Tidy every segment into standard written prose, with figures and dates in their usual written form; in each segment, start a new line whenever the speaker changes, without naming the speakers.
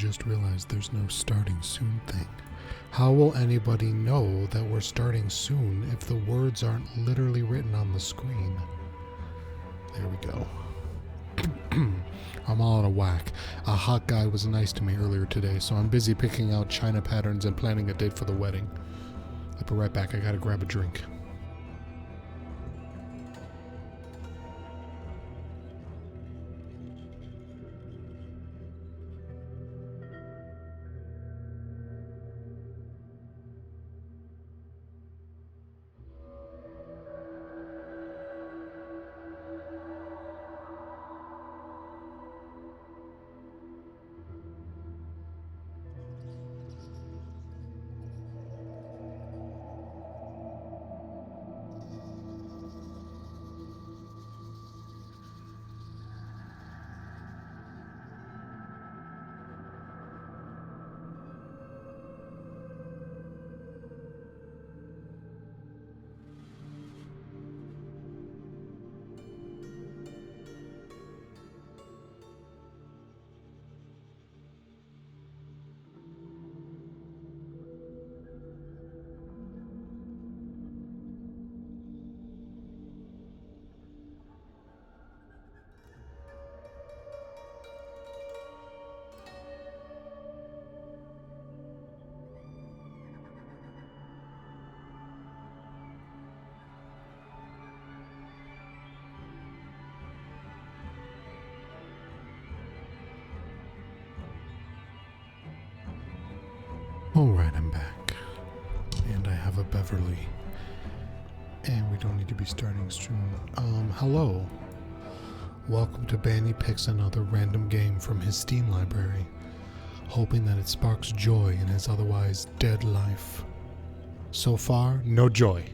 just realized there's no starting soon thing. How will anybody know that we're starting soon if the words aren't literally written on the screen? There we go. I'm all out of whack. A hot guy was nice to me earlier today, so I'm busy picking out china patterns and planning a date for the wedding. I'll be right back. I gotta grab a drink. Alright, I'm back. And I have a Beverly. And we don't need to be starting soon. Hello. Welcome to Bani Picks Another Random Game from his Steam library, hoping that it sparks joy in his otherwise dead life. So far, no joy.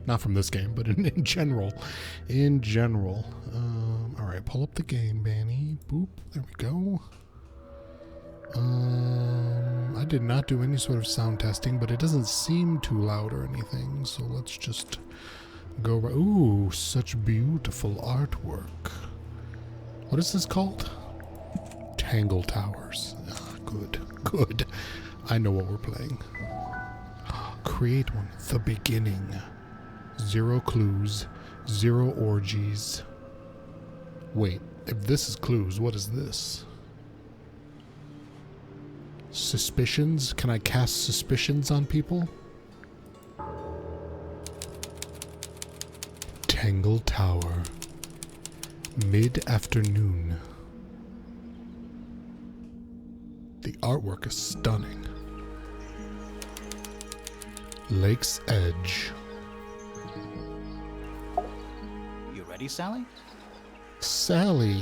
Not from this game, but in general. In general. Alright, pull up the game, Bani. Boop, there we go. I did not do any sort of sound testing, but it doesn't seem too loud or anything, so let's just go right. Ooh, such beautiful artwork. What is this called? Tangle Towers. Ah, good. I know what we're playing. Create one. The beginning. 0 clues. 0 orgies. Wait, if this is clues, what is this? Suspicions? Can I cast suspicions on people? Tangle Tower. Mid-afternoon. The artwork is stunning. Lake's Edge.
You ready, Sally?
Sally.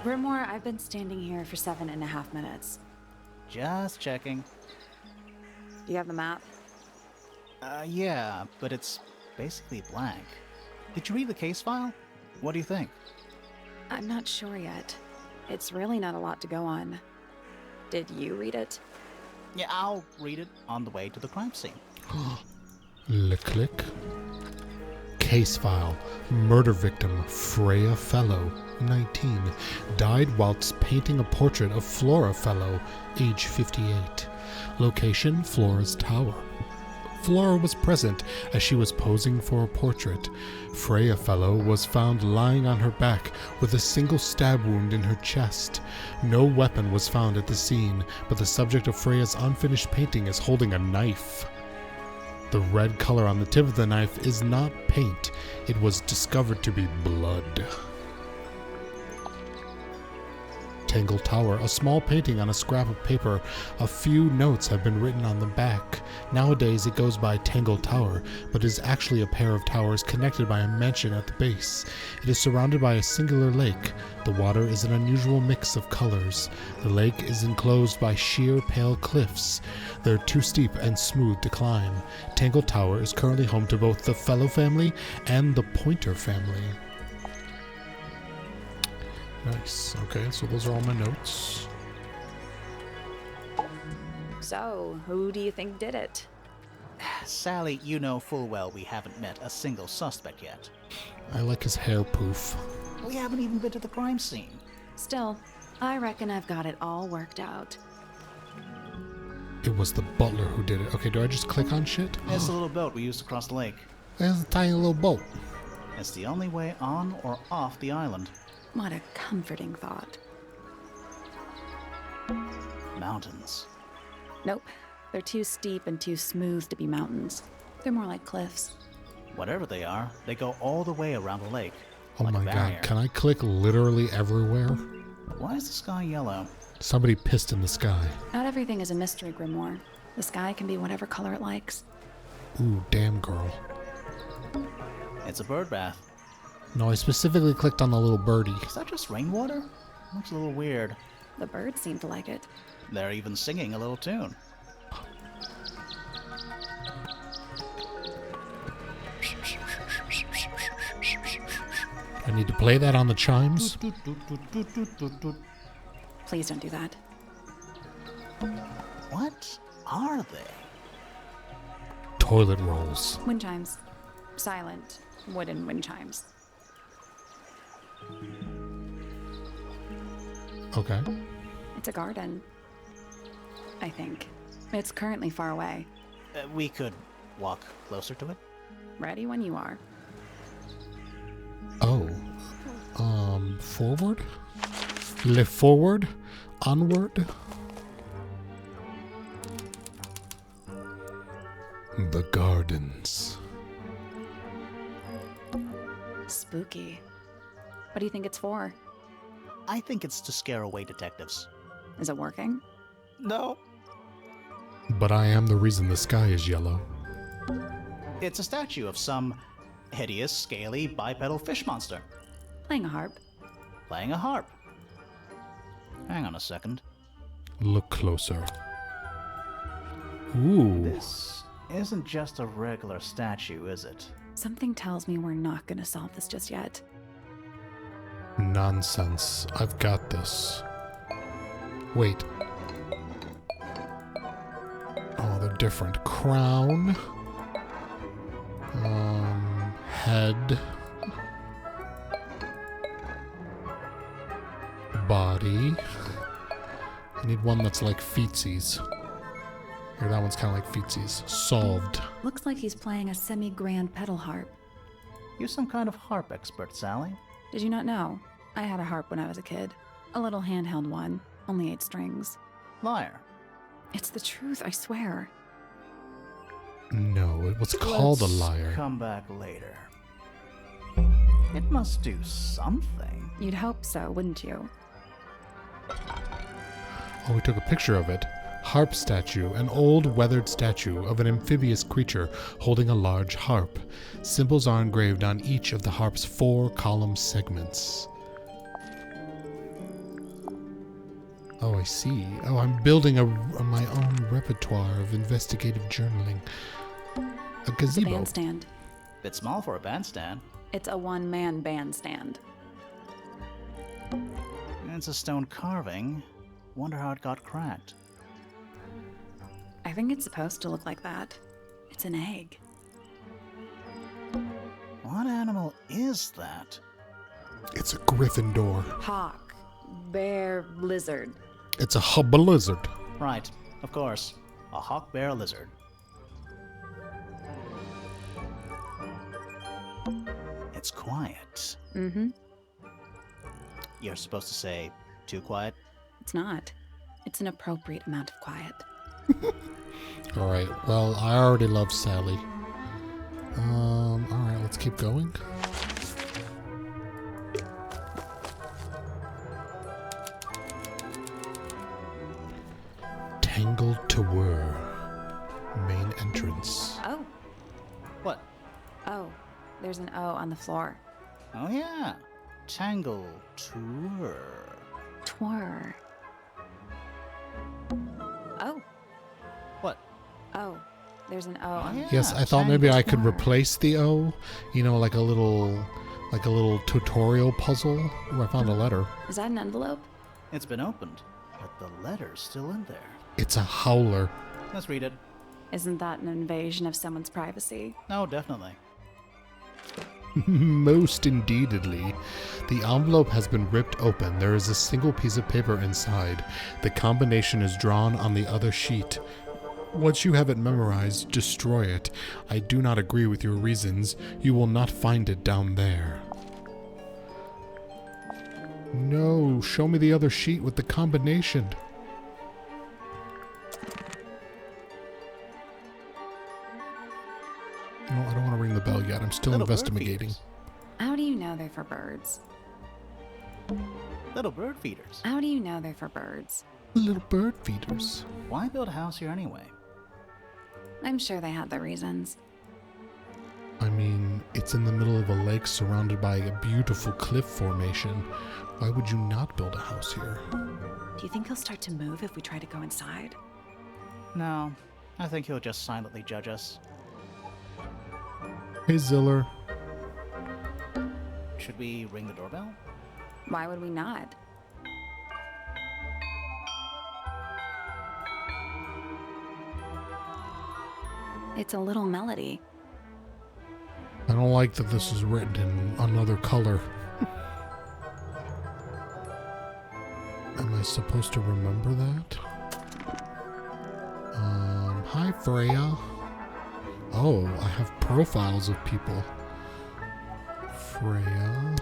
Brimore, I've been standing here for 7.5 minutes.
Just checking.
Do you have the map?
Yeah, but it's basically blank. Did you read the case file? What do you think?
I'm not sure yet. It's really not a lot to go on. Did you read it?
Yeah, I'll read it on the way to the crime scene.
Click. Case file. Murder victim Freya Fellow, 19, died whilst painting a portrait of Flora Fellow, age 58. Location, Flora's tower. Flora was present as she was posing for a portrait. Freya Fellow was found lying on her back with a single stab wound in her chest. No weapon was found at the scene, but the subject of Freya's unfinished painting is holding a knife. The red color on the tip of the knife is not paint. It was discovered to be blood. Tangle Tower, a small painting on a scrap of paper. A few notes have been written on the back. Nowadays it goes by Tangle Tower, but is actually a pair of towers connected by a mansion at the base. It is surrounded by a singular lake. The water is an unusual mix of colors. The lake is enclosed by sheer, pale cliffs. They're too steep and smooth to climb. Tangle Tower is currently home to both the Fellow family and the Pointer family. Nice. Okay, so those are all my notes.
So, who do you think did it?
Sally, you know full well we haven't met a single suspect yet.
I like his hair poof.
We haven't even been to the crime scene.
Still, I reckon I've got it all worked out.
It was the butler who did it. Okay, do I just click on shit?
It's the little boat we used to cross the lake.
There's a tiny little boat.
It's the only way on or off the island.
What a comforting thought.
Mountains.
Nope. They're too steep and too smooth to be mountains. They're more like cliffs.
Whatever they are, they go all the way around the lake.
Oh
like a
my
barrier.
god, can I click literally everywhere?
Why is the sky yellow?
Somebody pissed in the sky.
Not everything is a mystery, Grimoire. The sky can be whatever color it likes.
Ooh, damn girl.
It's a bird bath.
No, I specifically clicked on the little birdie.
Is that just rainwater? Looks a little weird.
The birds seem to like it.
They're even singing a little tune.
I need to play that on the chimes.
Please don't do that.
What are they?
Toilet rolls.
Wind chimes. Silent, wooden wind chimes.
Okay.
It's a garden. I think. It's currently far away.
We could walk closer to it.
Ready when you are.
Oh. Forward? Lift forward? Onward? The gardens.
Spooky. What do you think it's for?
I think it's to scare away detectives.
Is it working?
No.
But I am the reason the sky is yellow.
It's a statue of some hideous, scaly, bipedal fish monster
Playing a harp.
playing a harp. Hang on a second.
Look closer. Ooh.
This isn't just a regular statue, is it?
Something tells me we're not going to solve this just yet.
Nonsense. I've got this. Wait. Oh, they're different. Crown. Head. Body. I need one that's like feetsies. Here, that one's kind of like feetsies. Solved.
Looks like he's playing a semi-grand pedal harp.
You're some kind of harp expert, Sally.
Did you not know? I had a harp when I was a kid. A little handheld one. Only 8 strings.
Liar.
It's the truth, I swear.
No, it was called a
Let's
liar.
come back later. It must do something.
You'd hope so, wouldn't you?
Oh, we took a picture of it. Harp statue, an old weathered statue of an amphibious creature holding a large harp. Symbols are engraved on each of the harp's 4 column segments. Oh, I see. Oh, I'm building my own repertoire of investigative journaling. A
It's a
gazebo.
bandstand.
Bit small for a bandstand.
It's a one-man bandstand.
It's a stone carving. Wonder how it got cracked.
I think it's supposed to look like that. It's an egg.
What animal is that?
It's a Gryffindor.
Hawk. Bear. Lizard.
It's a hubba-lizard.
Right, of course. A hawk bear lizard. It's quiet.
Mm-hmm.
You're supposed to say, too quiet?
It's not. It's an appropriate amount of quiet.
Alright, well, I already love Sally. Alright, let's keep going. Tangle Tower. Main entrance.
Oh.
What?
Oh. There's an O on the floor.
Oh yeah. Tangle Tower.
Twir. Oh.
What?
Oh. There's an O
Oh,
on
yeah.
Yes, I thought maybe I could
Tower.
replace the O. You know, like a little tutorial puzzle. Ooh, I found a letter.
Is that an envelope?
It's been opened, but the letter's still in there.
It's a howler.
Let's read it.
Isn't that an invasion of someone's privacy?
No, definitely.
Most indeedly. The envelope has been ripped open. There is a single piece of paper inside. The combination is drawn on the other sheet. Once you have it memorized, destroy it. I do not agree with your reasons. You will not find it down there. No, show me the other sheet with the combination. No, I don't want to ring the bell yet. I'm still investigating.
How do you know they're for birds?
Little bird feeders.
How do you know they're for birds?
Little bird feeders.
Why build a house here anyway?
I'm sure they had their reasons.
I mean, it's in the middle of a lake surrounded by a beautiful cliff formation. Why would you not build a house here?
Do you think he'll start to move if we try to go inside?
No, I think he'll just silently judge us.
Hey, Ziller.
Should we ring the doorbell?
Why would we not? It's a little melody.
I don't like that this is written in another color. Am I supposed to remember that? Hi, Freya. Oh, I have profiles of people. Freya.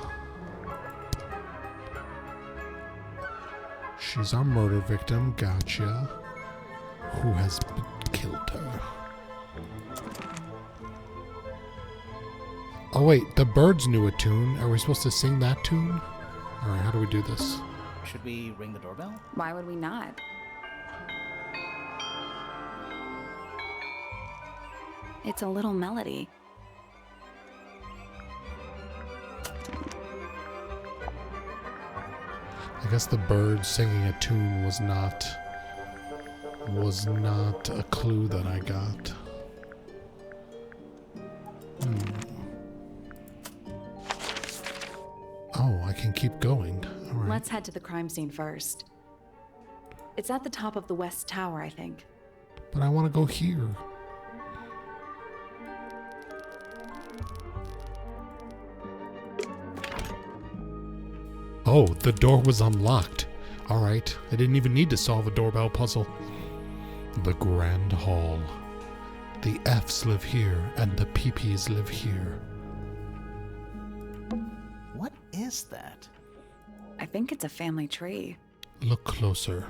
She's our murder victim, gotcha. Who has killed her? Oh wait, the birds knew a tune. Are we supposed to sing that tune? Alright, how do we do this?
Should we ring the doorbell?
Why would we not? It's a little melody.
I guess the bird singing a tune was not a clue that I got. Oh, I can keep going. All right.
Let's head to the crime scene first. It's at the top of the West Tower, I think.
But I want to go here. Oh, the door was unlocked. Alright, I didn't even need to solve a doorbell puzzle. The Grand Hall. The Fs live here, and the PPs live here.
What is that?
I think it's a family tree.
Look closer.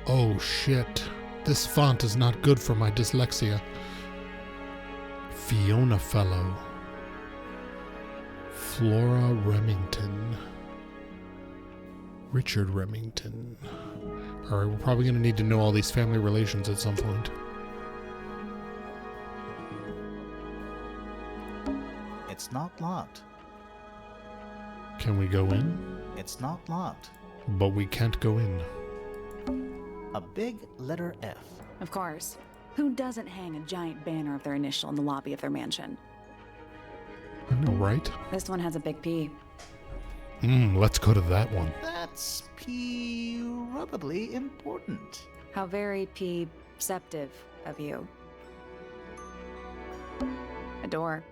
Oh shit. This font is not good for my dyslexia. Fiona Fellow. Flora Remington. Richard Remington. Alright, we're probably going to need to know all these family relations at some point.
It's not locked.
Can we go in?
It's not locked.
But we can't go in.
A big letter F.
Of course. Who doesn't hang a giant banner of their initial in the lobby of their mansion?
I know, right?
This one has a big P.
Let's go to that one.
That's probably important.
How very perceptive of you. A door.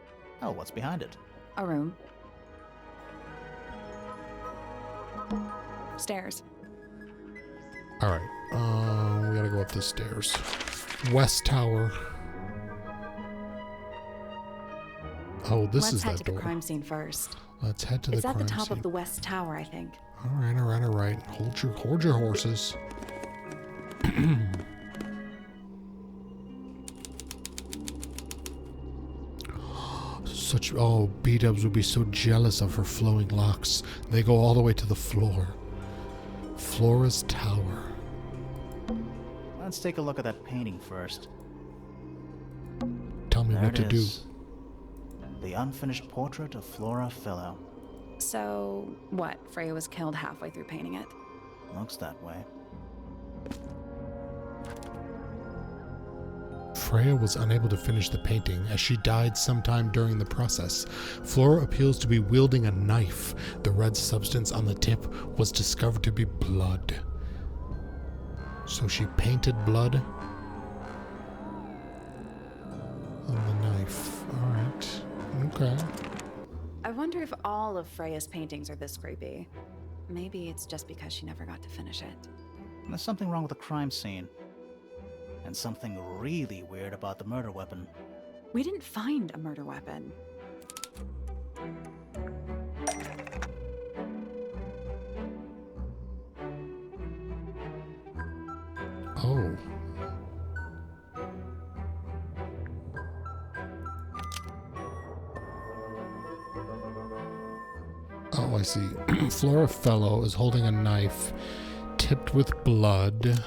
Oh, what's behind it?
A room. Stairs.
Alright, we gotta go up the stairs. West Tower. Oh, this is that door.
Let's head to the crime scene first.
Let's head to the crime scene.
It's at the top of the West Tower, I think.
Alright. Hold your horses. B-dubs would be so jealous of her flowing locks. They go all the way to the floor. Flora's Tower.
Let's take a look at that painting first.
Tell me what to do.
The unfinished portrait of Flora Fellow.
So, what? Freya was killed halfway through painting it?
Looks that way.
Freya was unable to finish the painting as she died sometime during the process. Flora appears to be wielding a knife. The red substance on the tip was discovered to be blood. So she painted blood on the knife. Alright.
I wonder if all of Freya's paintings are this creepy. Maybe it's just because she never got to finish it.
There's something wrong with the crime scene. And something really weird about the murder weapon.
We didn't find a murder weapon.
Oh. Oh, I see. Flora Fellow is holding a knife tipped with blood,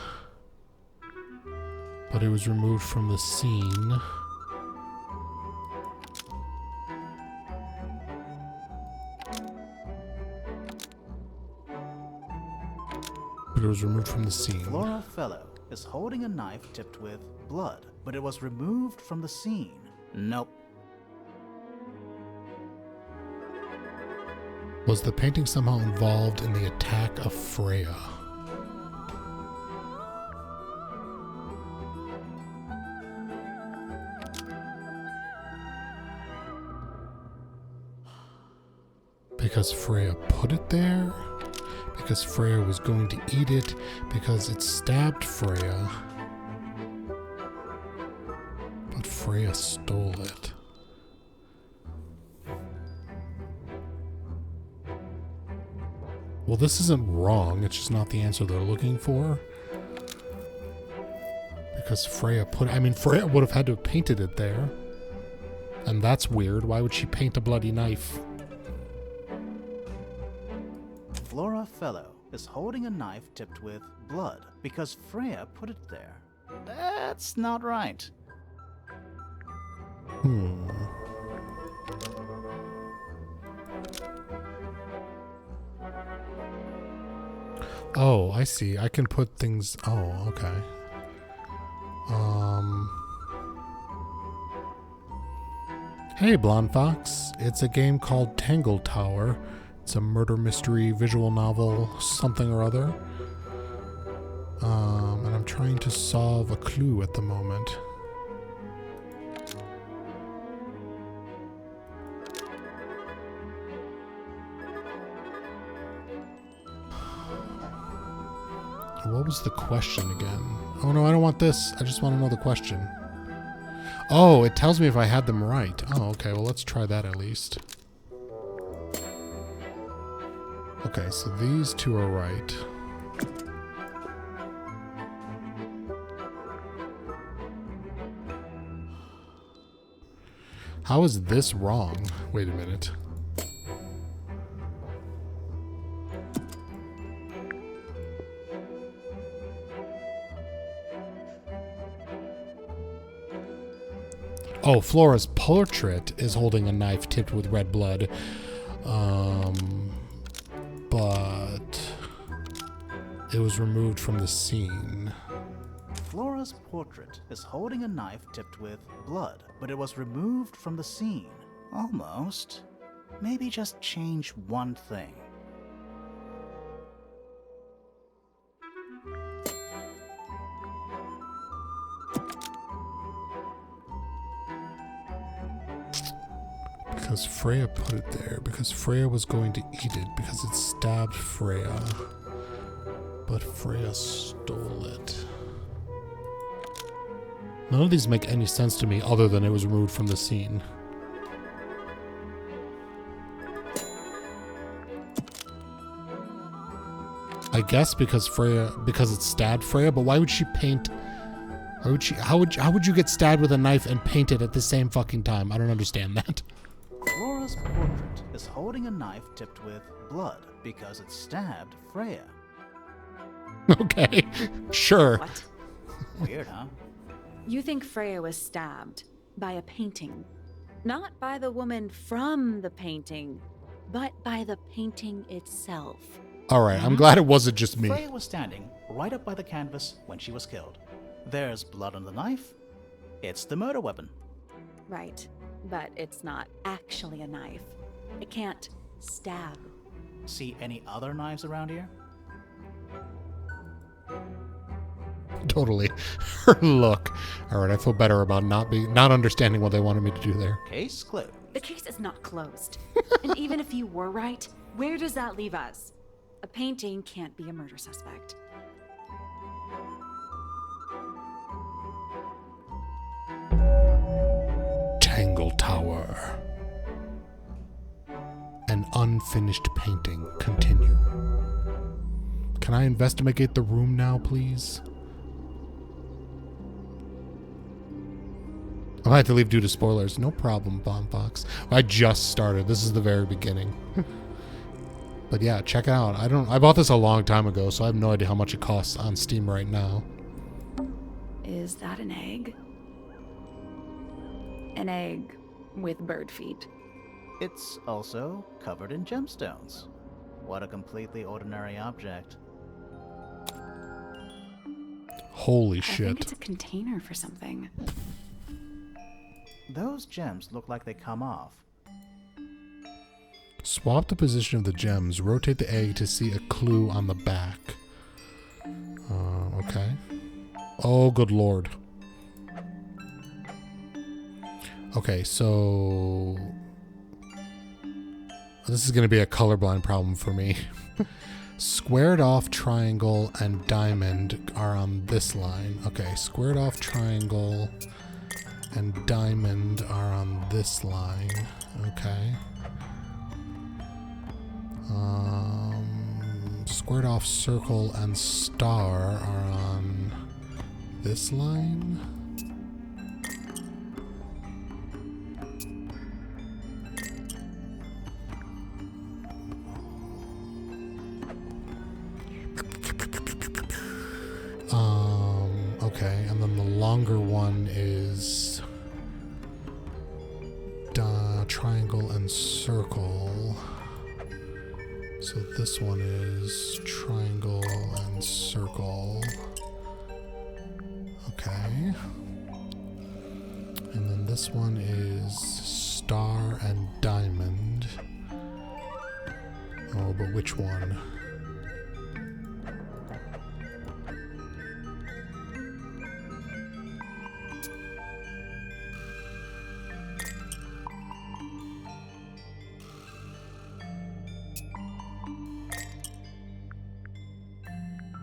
but it was removed from the scene. But it was removed from the scene.
Flora Fellow is holding a knife tipped with blood, but it was removed from the scene. Nope.
Was the painting somehow involved in the attack of Freya? Because Freya put it there? Because Freya was going to eat it? Because it stabbed Freya? But Freya stole it. Well, this isn't wrong, it's just not the answer they're looking for. Because Freya Freya would have had to have painted it there. And that's weird. Why would she paint a bloody knife?
Flora Fellow is holding a knife tipped with blood because Freya put it there. That's not right.
Oh, I see. I can put things... Oh, okay. Hey, Blonde Fox. It's a game called Tangle Tower. It's a murder mystery visual novel, something or other. And I'm trying to solve a clue at the moment. What was the question again? Oh no, I don't want this. I just want to know the question. Oh, it tells me if I had them right. Oh, okay. Well, let's try that at least. Okay, so these two are right. How is this wrong? Wait a minute. Oh, Flora's portrait is holding a knife tipped with red blood. But it was removed from the scene.
Flora's portrait is holding a knife tipped with blood, but it was removed from the scene. Almost. Maybe just change one thing.
Because Freya put it there. Because Freya was going to eat it. Because it stabbed Freya. But Freya stole it. None of these make any sense to me other than it was removed from the scene. I guess because it stabbed Freya, but why would she paint... How would you get stabbed with a knife and paint it at the same fucking time? I don't understand that.
Flora's portrait is holding a knife tipped with blood because it stabbed Freya.
Okay, sure.
What?
Weird, huh?
You think Freya was stabbed by a painting? Not by the woman from the painting, but by the painting itself.
Alright, I'm glad it wasn't just me.
Freya was standing right up by the canvas when she was killed. There's blood on the knife. It's the murder weapon.
Right, but it's not actually a knife. It can't stab.
See any other knives around here?
Totally. Her look. Alright, I feel better about not understanding what they wanted me to do there.
Case closed.
The case is not closed. And even if you were right, where does that leave us? A painting can't be a murder suspect.
Tangle Tower. An unfinished painting. Continue. Can I investigate the room now, please? I might have to leave due to spoilers. No problem, Bombbox. I just started. This is the very beginning. But yeah, check it out. I bought this a long time ago, so I have no idea how much it costs on Steam right now.
Is that an egg? An egg with bird feet.
It's also covered in gemstones. What a completely ordinary object.
Holy
I
shit.
think it's a container for something.
Those gems look like they come off.
Swap the position of the gems. Rotate the egg to see a clue on the back. Okay. Oh, good lord. Okay, so... This is going to be a colorblind problem for me. Squared off triangle and diamond are on this line. Okay, squared off triangle and diamond are on this line. Okay. Squared off circle and star are on this line. Okay, and then the longer one is triangle and circle. So this one is triangle and circle. Okay. And then this one is star and diamond. Oh, but which one?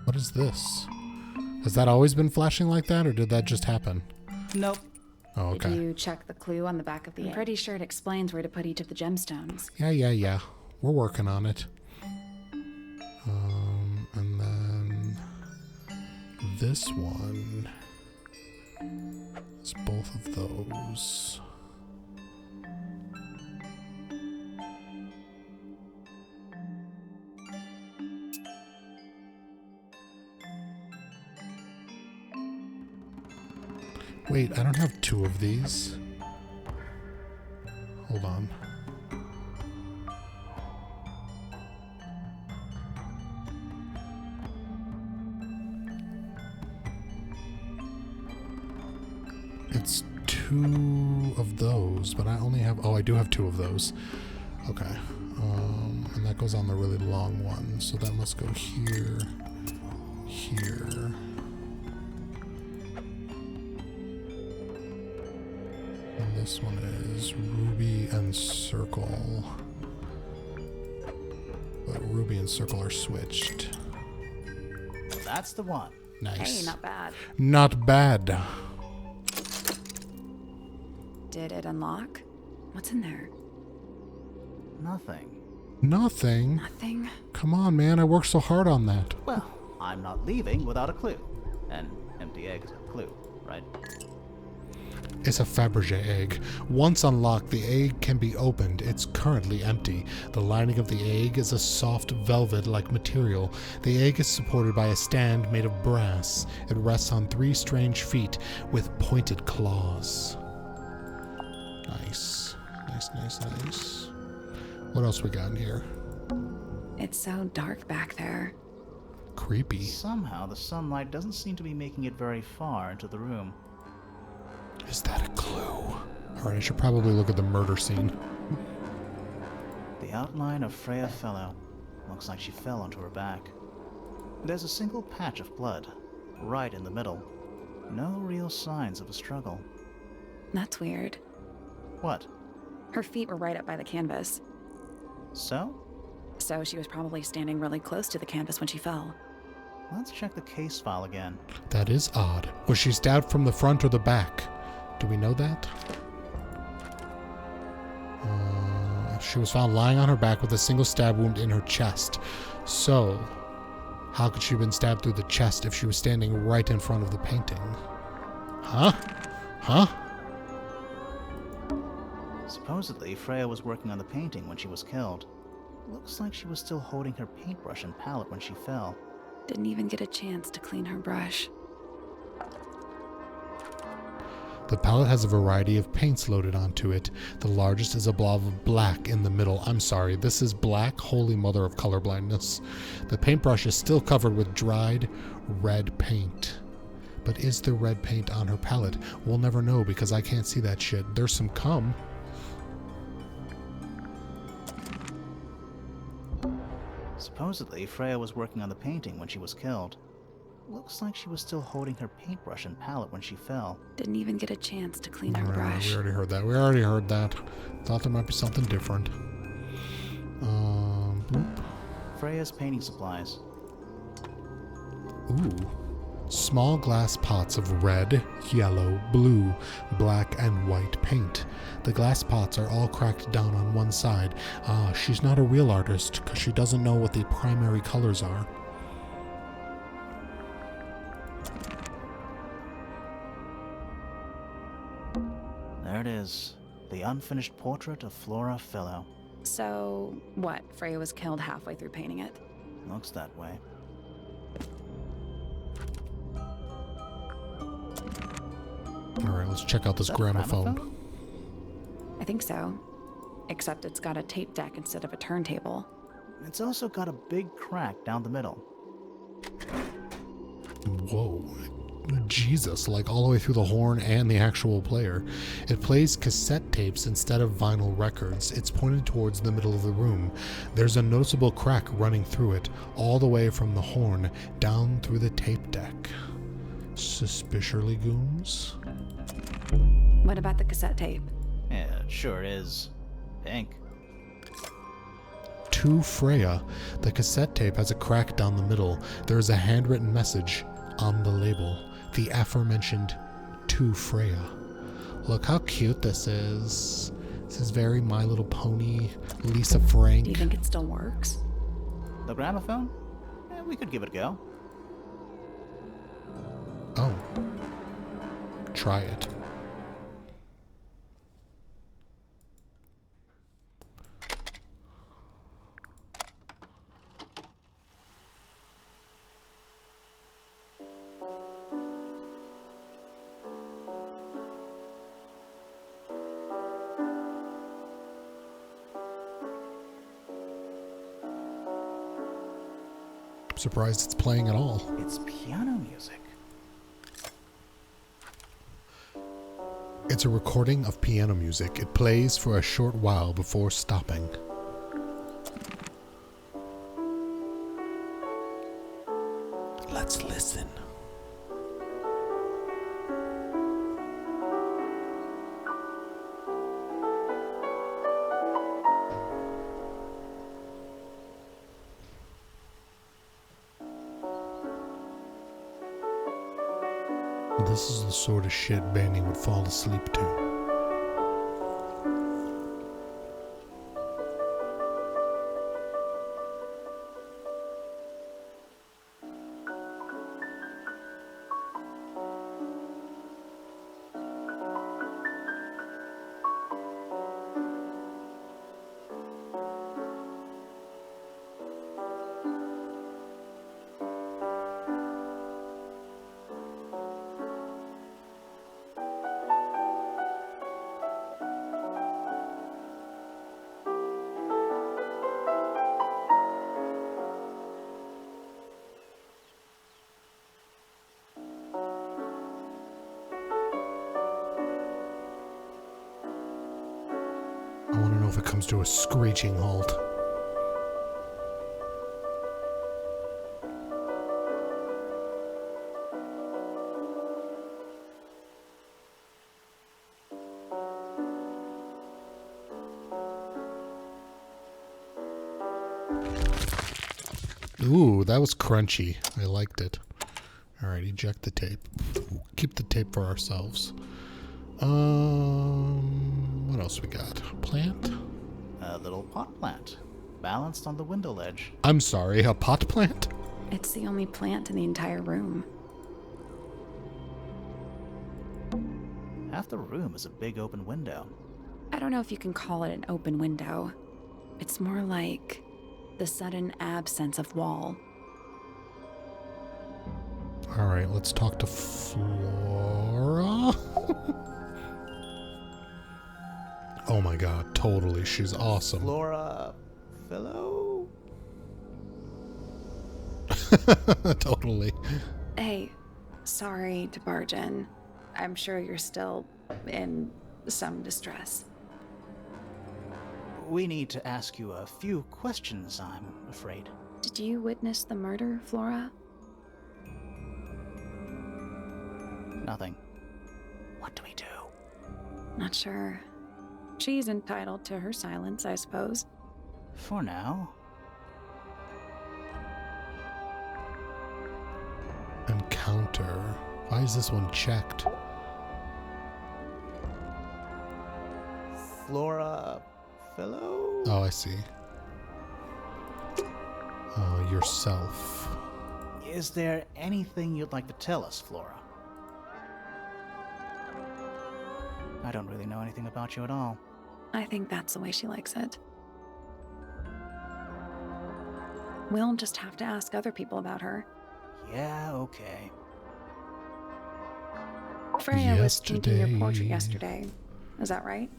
What is this? Has that always been flashing like that, or did that just happen?
Nope.
Oh, okay.
Did you check the clue on the back of the egg? I'm pretty sure it explains where to put each of the gemstones.
Yeah. We're working on it. And then this one is both of those. Wait, I don't have two of these. Hold on. It's two of those, but I only have... Oh, I do have two of those. Okay. And that goes on the really long one, so that must go here, here. And this one is ruby and circle. But ruby and circle are switched.
That's the one.
Nice.
Hey, not bad.
Not bad.
Did it unlock? What's in there?
Nothing.
Nothing?
Nothing.
Come on, man. I worked so hard on that.
Well, I'm not leaving without a clue. An empty egg is a clue, right?
It's a Fabergé egg. Once unlocked, the egg can be opened. It's currently empty. The lining of the egg is a soft velvet-like material. The egg is supported by a stand made of brass. It rests on 3 strange feet with pointed claws. Nice. Nice. What else we got in here?
It's so dark back there.
Creepy.
Somehow the sunlight doesn't seem to be making it very far into the room.
Is that a clue? Alright, I should probably look at the murder scene.
The outline of Freya Fellow. Looks like she fell onto her back. There's a single patch of blood, right in the middle. No real signs of a struggle.
That's weird.
What?
Her feet were right up by the canvas.
So?
So she was probably standing really close to the canvas when she fell.
Let's check the case file again.
That is odd. Was she stabbed from the front or the back? Do we know that? She was found lying on her back with a single stab wound in her chest. So, how could she have been stabbed through the chest if she was standing right in front of the painting? Huh? Huh?
Supposedly, Freya was working on the painting when she was killed. Looks like she was still holding her paintbrush and palette when she fell.
Didn't even get a chance to clean her brush.
The palette has a variety of paints loaded onto it. The largest is a blob of black in the middle. I'm sorry, this is black, holy mother of colorblindness. The paintbrush is still covered with dried red paint. But is there red paint on her palette? We'll never know because I can't see that shit. There's some cum.
Supposedly, Freya was working on the painting when she was killed. Looks like she was still holding her paintbrush and palette when she fell.
Didn't even get a chance to clean her brush.
We already heard that. Thought there might be something different. Boop.
Freya's painting supplies.
Ooh. Small glass pots of red, yellow, blue, black, and white paint. The glass pots are all cracked down on one side. She's not a real artist because she doesn't know what the primary colors are.
There it is. The unfinished portrait of Flora Fellow.
So, what? Freya was killed halfway through painting it?
Looks that way.
Alright, let's check out this gramophone.
I think so. Except it's got a tape deck instead of a turntable.
It's also got a big crack down the middle.
Whoa. Jesus, like all the way through the horn and the actual player. It plays cassette tapes instead of vinyl records. It's pointed towards the middle of the room. There's a noticeable crack running through it, all the way from the horn down through the tape deck. Suspiciously goons?
What about the cassette tape?
Yeah, it sure is. Pink.
To Freya. The cassette tape has a crack down the middle. There is a handwritten message on the label. The aforementioned To Freya. Look how cute this is. This is very My Little Pony, Lisa Frank.
Do you think it still works?
The gramophone? We could give it a go.
Oh. Try it. I'm surprised it's playing at all.
It's piano music.
It's a recording of piano music. It plays for a short while before stopping. Let's listen. This is the sort of shit Bani would fall asleep to. I want to know if it comes to a screeching halt. Ooh, that was crunchy. I liked it. Alright, eject the tape. Keep the tape for ourselves. What else we got? Plant?
A little pot plant, balanced on the window ledge.
I'm sorry, a pot plant?
It's the only plant in the entire room.
Half the room is a big open window.
I don't know if you can call it an open window. It's more like the sudden absence of wall.
Alright, let's talk to Flora. Oh my god, totally. She's awesome.
Flora... Fellow?
Totally.
Hey, sorry to barge in. I'm sure you're still in some distress.
We need to ask you a few questions, I'm afraid.
Did you witness the murder, Flora?
Nothing. What do we do?
Not sure. She's entitled to her silence, I suppose.
For now.
Encounter. Why is this one checked?
Flora... Fellow?
Oh, I see. Yourself.
Is there anything you'd like to tell us, Flora? I don't really know anything about you at all.
I think that's the way she likes it. We'll just have to ask other people about her.
Yeah, okay.
Freya was painting your portrait yesterday. Is that right?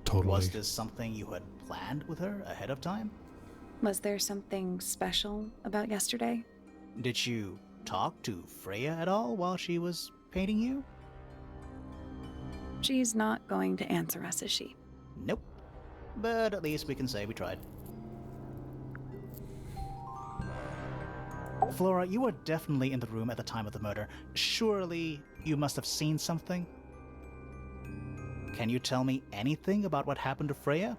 Totally.
Was this something you had planned with her ahead of time?
Was there something special about yesterday?
Did you talk to Freya at all while she was painting you?
She's not going to answer us, is she?
Nope. But at least we can say we tried. Flora, you were definitely in the room at the time of the murder. Surely you must have seen something? Can you tell me anything about what happened to Freya?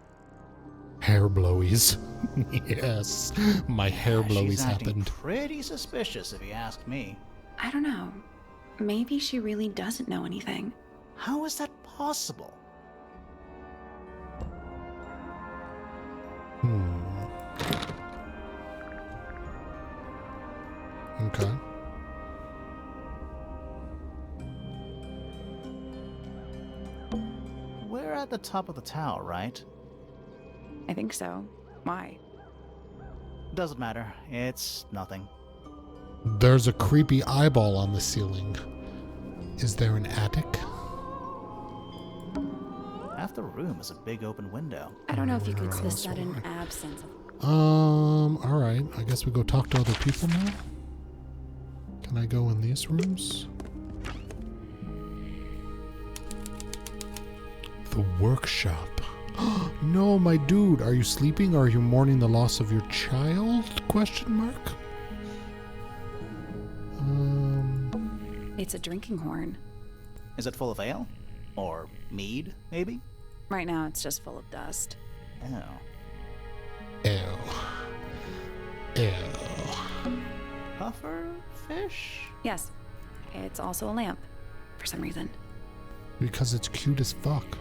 Hair blowies. Yes, my hair blowies
She's acting
happened.
pretty suspicious if you ask me.
I don't know. Maybe she really doesn't know anything.
How is that possible?
Okay.
We're at the top of the tower, right?
I think so. Why?
Doesn't matter. It's nothing.
There's a creepy eyeball on the ceiling. Is there an attic?
Half the room is a big open window.
I don't know if you could
Where
the
else
sudden
would
absence of...
Alright. I guess we go talk to other people now. Can I go in these rooms? The workshop. No, my dude. Are you sleeping or are you mourning the loss of your child? Question mark.
It's a drinking horn.
Is it full of ale? Or mead, maybe?
Right now, it's just full of dust.
Oh.
Ew. Ew.
Puffer fish?
Yes, it's also a lamp, for some reason.
Because it's cute as fuck.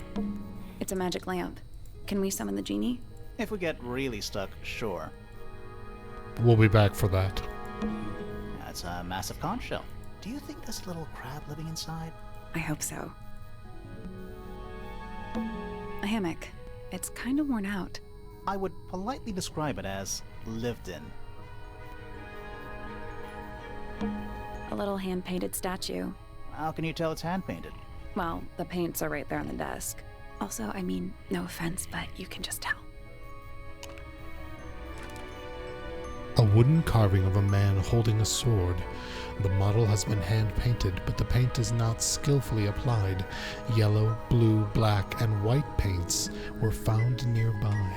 It's a magic lamp. Can we summon the genie?
If we get really stuck, sure.
We'll be back for that.
That's a massive conch shell. Do you think there's a little crab living inside?
I hope so. A hammock. It's kind of worn out.
I would politely describe it as lived in.
A little hand-painted statue.
How can you tell it's hand-painted?
Well, the paints are right there on the desk. Also, I mean, no offense, but you can just tell.
A wooden carving of a man holding a sword. The model has been hand-painted, but the paint is not skillfully applied. Yellow, blue, black, and white paints were found nearby.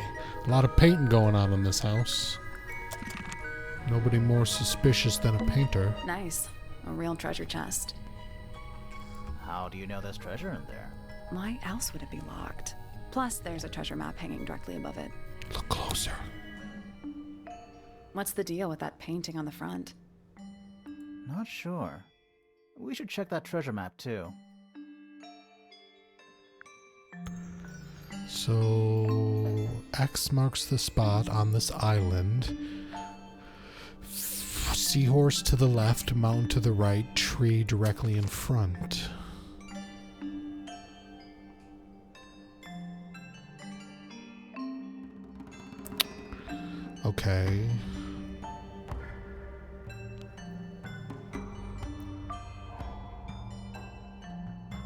A lot of painting going on in this house. Nobody more suspicious than a painter.
Nice. A real treasure chest.
How do you know there's treasure in there?
Why else would it be locked? Plus, there's a treasure map hanging directly above it.
Look closer.
What's the deal with that painting on the front?
Not sure. We should check that treasure map too.
So, X marks the spot on this island. Seahorse to the left, mountain to the right, tree directly in front. Okay.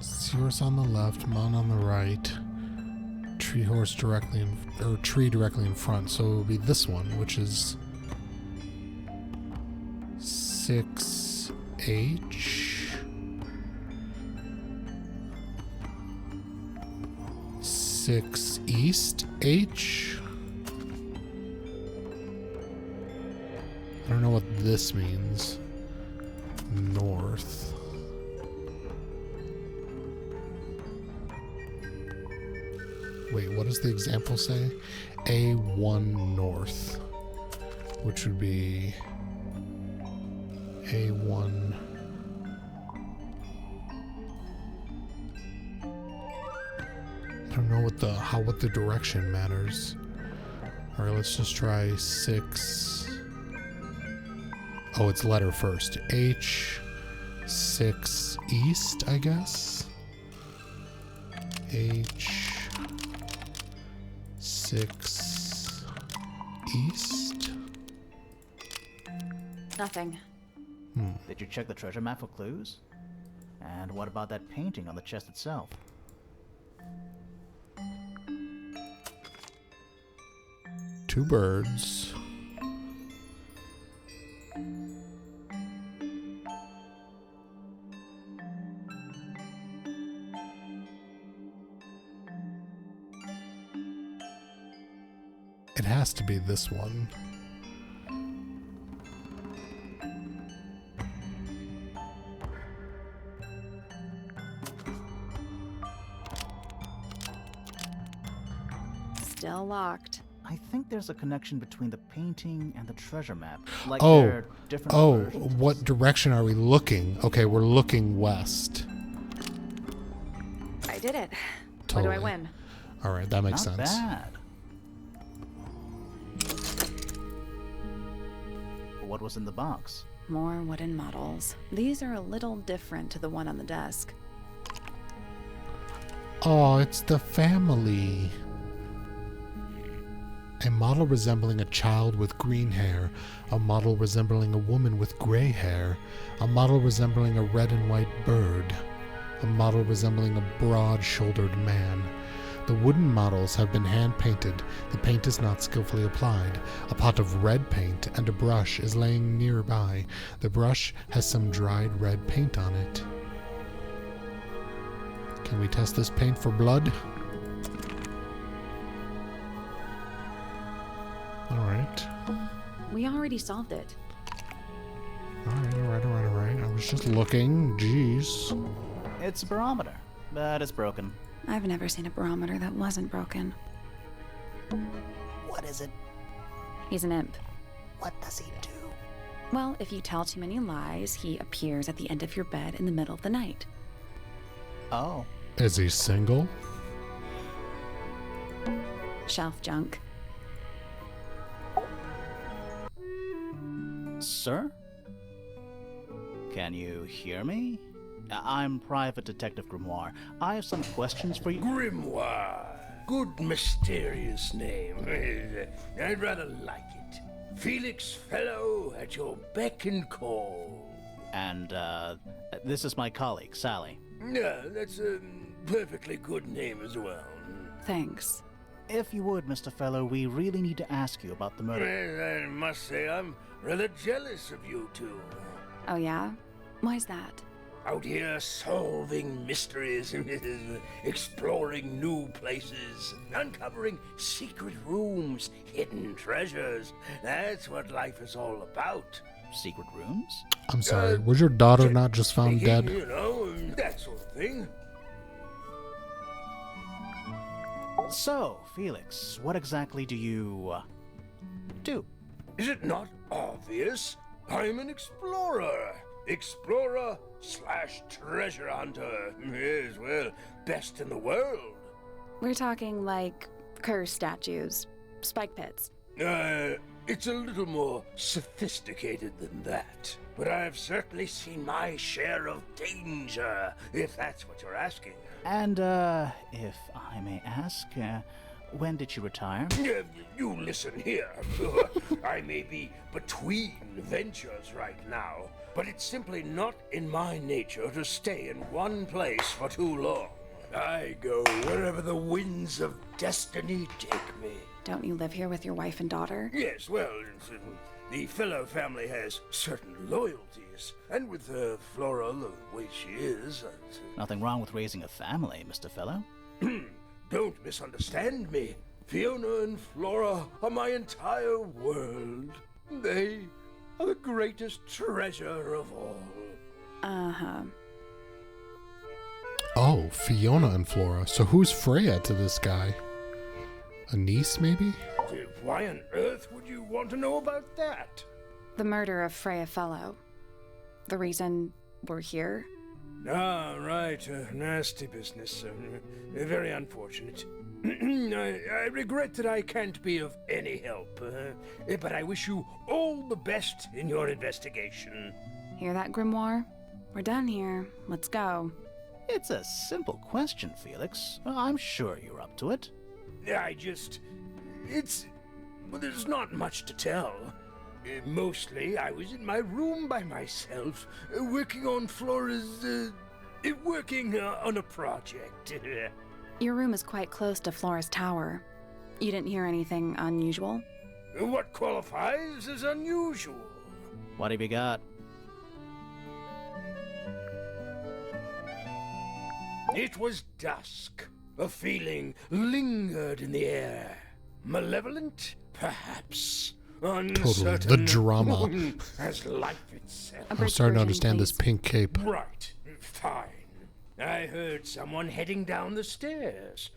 Seahorse on the left, mountain on the right, tree directly in front. So it will be this one, which is 6H 6 East H. I don't know what this means. North. Wait, what does the example say? A1 North, which would be A1. I don't know what the direction matters. All right, let's just try 6. Oh, it's letter first. H 6 East, I guess. H 6 East.
Nothing.
Did you check the treasure map for clues? And what about that painting on the chest itself?
Two birds. It has to be this one.
Still locked.
I think there's a connection between the painting and the treasure map. Like
Oh,
they're different versions.
what direction are we looking? Okay, we're looking west.
I did it.
Totally.
What do I win?
All right, that makes
Not
sense.
bad. What was in the box?
More wooden models. These are a little different to the one on the desk.
Oh, it's the family. A model resembling a child with green hair, a model resembling a woman with gray hair, a model resembling a red and white bird, a model resembling a broad-shouldered man. The wooden models have been hand-painted. The paint is not skillfully applied. A pot of red paint and a brush is laying nearby. The brush has some dried red paint on it. Can we test this paint for blood? Alright.
We already solved it.
Alright. I was just looking. Jeez.
It's a barometer, but it's broken.
I've never seen a barometer that wasn't broken.
What is it?
He's an imp.
What does he do?
Well, if you tell too many lies, he appears at the end of your bed in the middle of the night.
Oh.
Is he single?
Shelf junk.
Sir? Can you hear me? I'm Private Detective Grimoire. I have some questions for you.
Grimoire. Good mysterious name. I'd rather like it. Felix Fellow at your beck and call.
And, this is my colleague, Sally.
Yeah, that's a perfectly good name as well.
Thanks.
If you would, Mr. Fellow, we really need to ask you about the murder.
Well, I must say I'm rather jealous of you two.
Oh yeah? Why's that?
Out here solving mysteries, exploring new places, uncovering secret rooms, hidden treasures. That's what life is all about.
Secret rooms?
I'm sorry, was your daughter not just found dead?
You know, that sort of thing.
So, Felix, what exactly do you do?
Is it not obvious? I'm an explorer. Explorer/treasure hunter. Yes, well, best in the world.
We're talking like curse statues, spike pits.
It's a little more sophisticated than that. But I've certainly seen my share of danger, if that's what you're asking.
And, if I may ask, when did you retire?
You listen here. I may be between ventures right now, but it's simply not in my nature to stay in one place for too long. I go wherever the winds of destiny take me.
Don't you live here with your wife and daughter?
Yes, well, the fellow family has certain loyalties, and with Flora the way she is...
Nothing wrong with raising a family, Mr. Fellow.
Don't misunderstand me. Fiona and Flora are my entire world. They are the greatest treasure of all.
Uh-huh.
Oh, Fiona and Flora. So who's Freya to this guy? A niece, maybe?
Why on earth would you want to know about that?
The murder of Freya Fellow. The reason we're here?
Ah, right. Nasty business. Very unfortunate. I regret that I can't be of any help, but I wish you all the best in your investigation.
Hear that, Grimoire? We're done here. Let's go.
It's a simple question, Felix. I'm sure you're up to it.
Well, there's not much to tell. Mostly, I was in my room by myself, working on Flora's, working on a project.
Your room is quite close to Flora's tower. You didn't hear anything unusual?
What qualifies as unusual?
What have you got?
It was dusk. A feeling lingered in the air. Malevolent, perhaps. Uncertain.
Totally. The drama.
As life itself.
I'm starting to understand this pink cape.
Right. Fine. I heard someone heading down the stairs,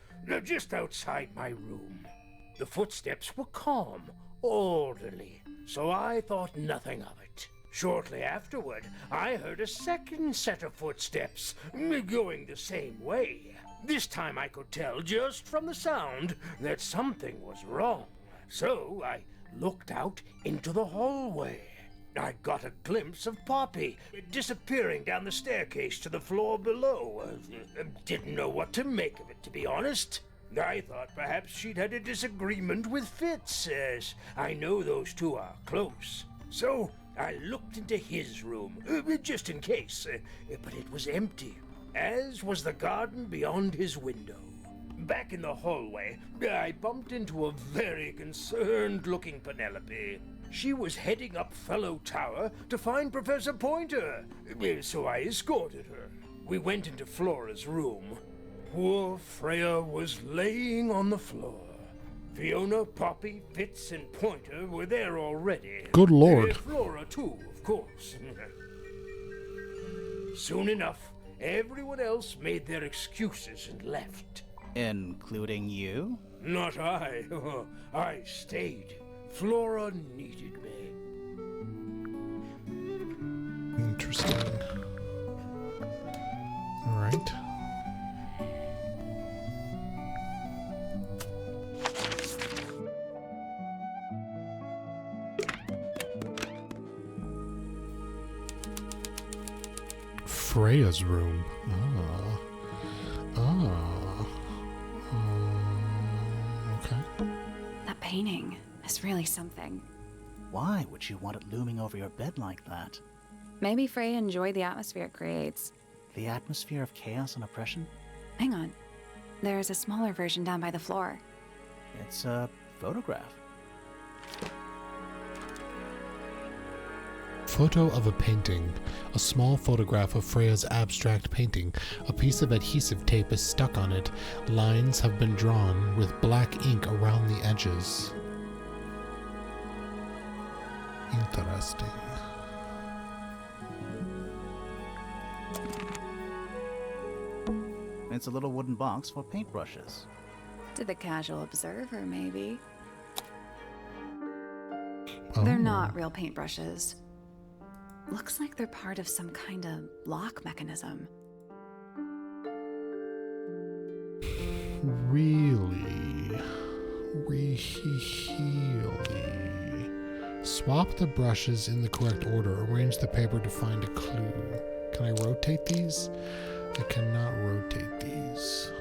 just outside my room. The footsteps were calm, orderly, so I thought nothing of it. Shortly afterward, I heard a second set of footsteps, going the same way. This time I could tell just from the sound that something was wrong. So I looked out into the hallway. I got a glimpse of Poppy disappearing down the staircase to the floor below. Didn't know what to make of it, to be honest. I thought perhaps she'd had a disagreement with Fitz, as I know those two are close. So I looked into his room, just in case, but it was empty, as was the garden beyond his window. Back in the hallway, I bumped into a very concerned-looking Penelope. She was heading up Fellow Tower to find Professor Pointer, so I escorted her. We went into Flora's room. Poor Freya was laying on the floor. Fiona, Poppy, Fitz, and Pointer were there already.
Good lord.
Flora, too, of course. Soon enough, everyone else made their excuses and left.
Including you?
Not I. I stayed. Flora needed me.
Interesting. Alright. Freya's room. Okay.
That painting is really something.
Why would you want it looming over your bed like that?
Maybe Freya enjoyed the atmosphere it creates.
The atmosphere of chaos and oppression?
Hang on. There's a smaller version down by the floor.
It's a photograph.
Photo of a painting. A small photograph of Freya's abstract painting. A piece of adhesive tape is stuck on it. Lines have been drawn with black ink around the edges. Interesting.
It's a little wooden box for paintbrushes.
To the casual observer, maybe.
Oh.
They're not real paintbrushes. Looks like they're part of some kind of lock mechanism.
Really? Swap the brushes in the correct order. Arrange the paper to find a clue. Can I rotate these? I cannot rotate these.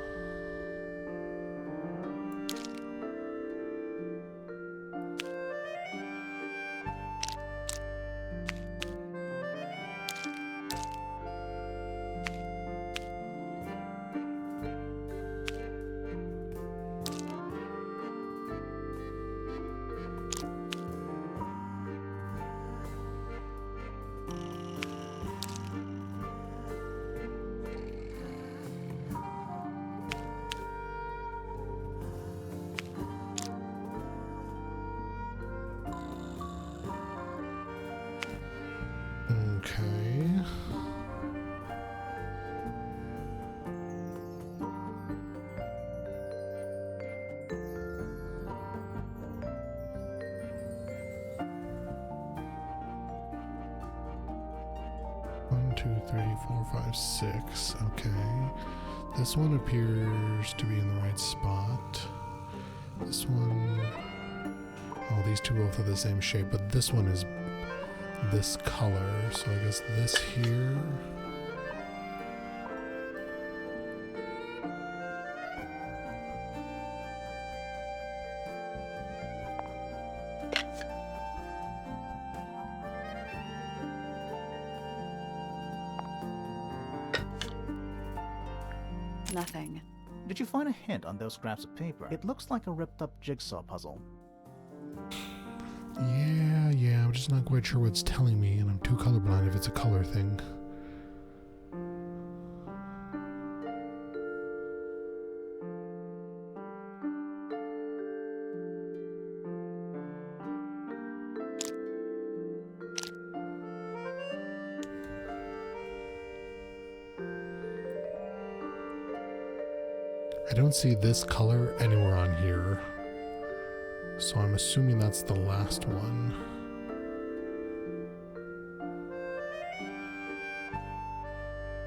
Okay. One, two, three, four, five, six. Okay. This one appears to be in the right spot. This one... Oh, these two both have the same shape, but this one is this color, so I guess this here.
Nothing.
Did you find a hint on those scraps of paper? It looks like a ripped-up jigsaw puzzle.
Yeah, I'm just not quite sure what it's telling me, and I'm too colorblind if it's a color thing. I don't see this color anywhere on here, so I'm assuming that's the last one.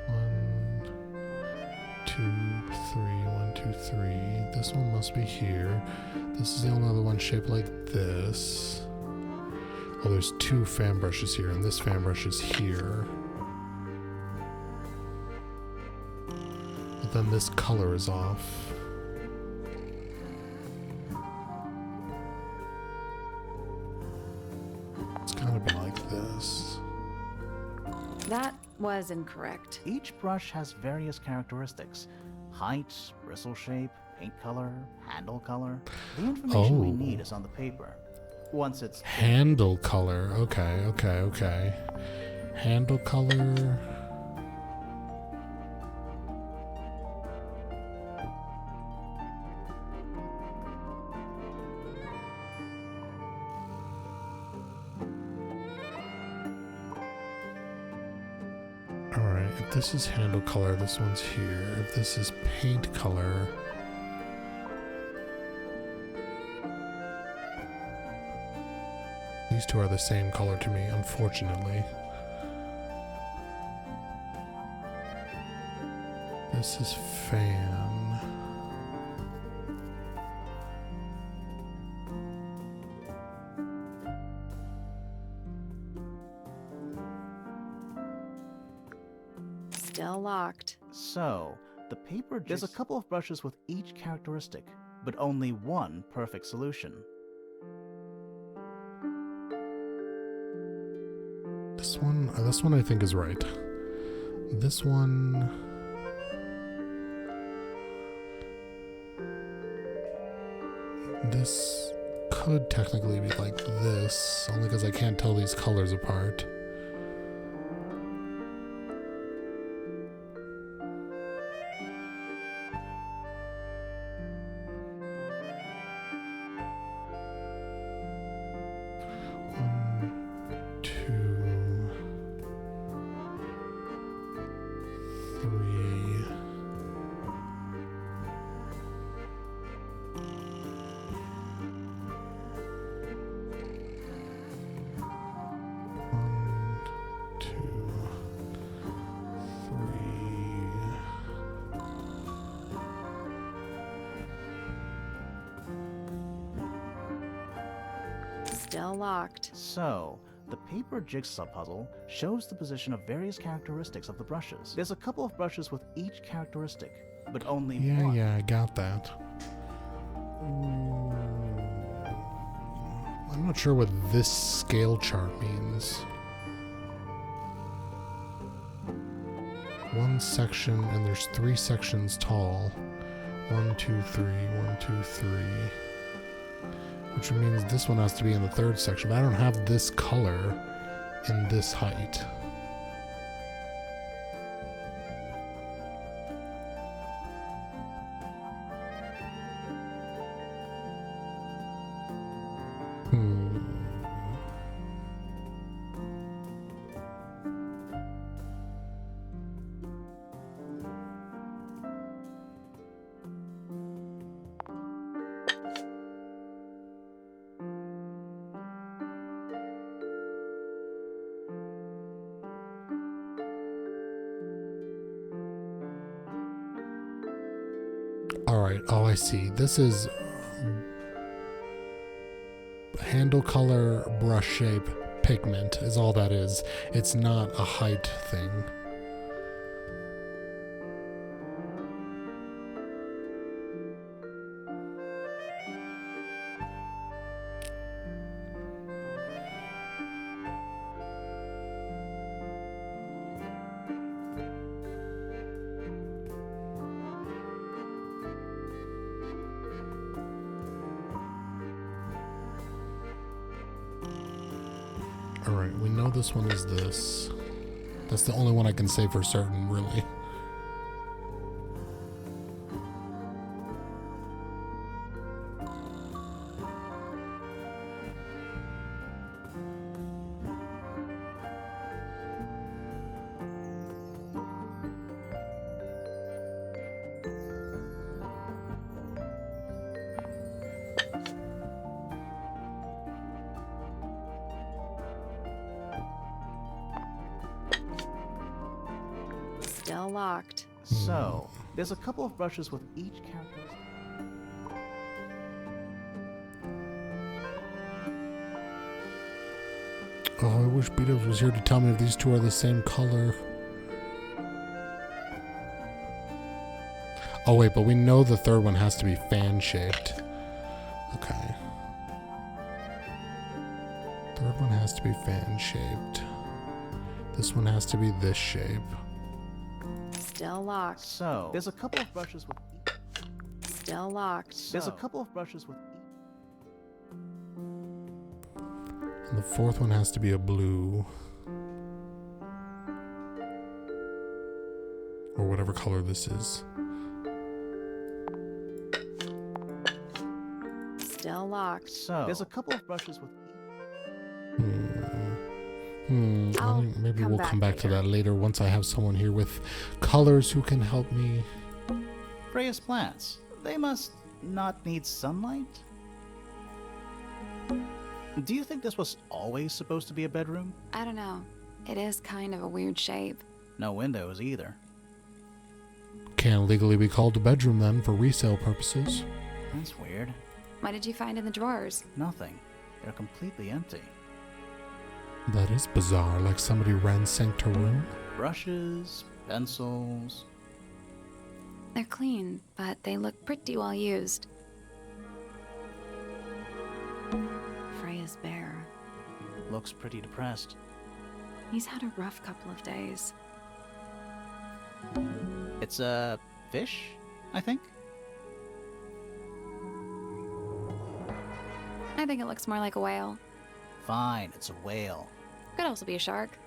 One, two, three. This one must be here. This is the only other one shaped like this. Oh, there's two fan brushes here, and this fan brush is here. But then this color is off. It's gotta be like this.
That was incorrect.
Each brush has various characteristics. Height, bristle shape, paint color, handle color. The information we need is on the paper. Once it's...
Handle color. Okay. Handle color. Alright, if this is handle color, this one's here. If this is paint color... These two are the same color to me, unfortunately. This is fan.
Still locked.
So, the paper... There's a couple of brushes with each characteristic, but only one perfect solution.
This one I think is right. This one... This could technically be like this, only because I can't tell these colors apart.
Still locked.
So, the paper jigsaw puzzle shows the position of various characteristics of the brushes. There's a couple of brushes with each characteristic, but only one.
Yeah, I got that. I'm not sure what this scale chart means. One section, and there's 3 sections tall. 1, 2, 3, 1, 2, 3. Which means this one has to be in the 3rd section, but I don't have this color in this height. Alright, oh I see. This is handle color, brush shape, pigment is all that is. It's not a height thing. Alright, we know this one is this. That's the only one I can say for certain, really.
Still locked.
So, there's a couple of brushes with each characteristic.
Oh, I wish Beatles was here to tell me if these two are the same color. Oh wait, but we know the 3rd one has to be fan-shaped. Okay. 3rd one has to be fan-shaped. This one has to be this shape.
Still locked.
So, there's a couple of brushes with each.
Still locked.
There's a couple of brushes with each.
And the 4th one has to be a blue. Or whatever color this is.
Still locked.
So, there's a couple of brushes with each.
I'll
I think maybe we'll come back to
later.
that later once I have someone here with colors who can help me.
Freya's plants. They must not need sunlight? Do you think this was always supposed to be a bedroom?
I don't know. It is kind of a weird shape.
No windows either.
Can't legally be called a bedroom then for resale purposes.
That's weird.
What did you find in the drawers?
Nothing. They're completely empty.
That is bizarre, like somebody ransacked her room.
Brushes, pencils.
They're clean, but they look pretty well used. Freya's bear.
Looks pretty depressed.
He's had a rough couple of days.
It's a fish, I think?
I think it looks more like a whale.
Fine, it's a whale.
Could also be a shark.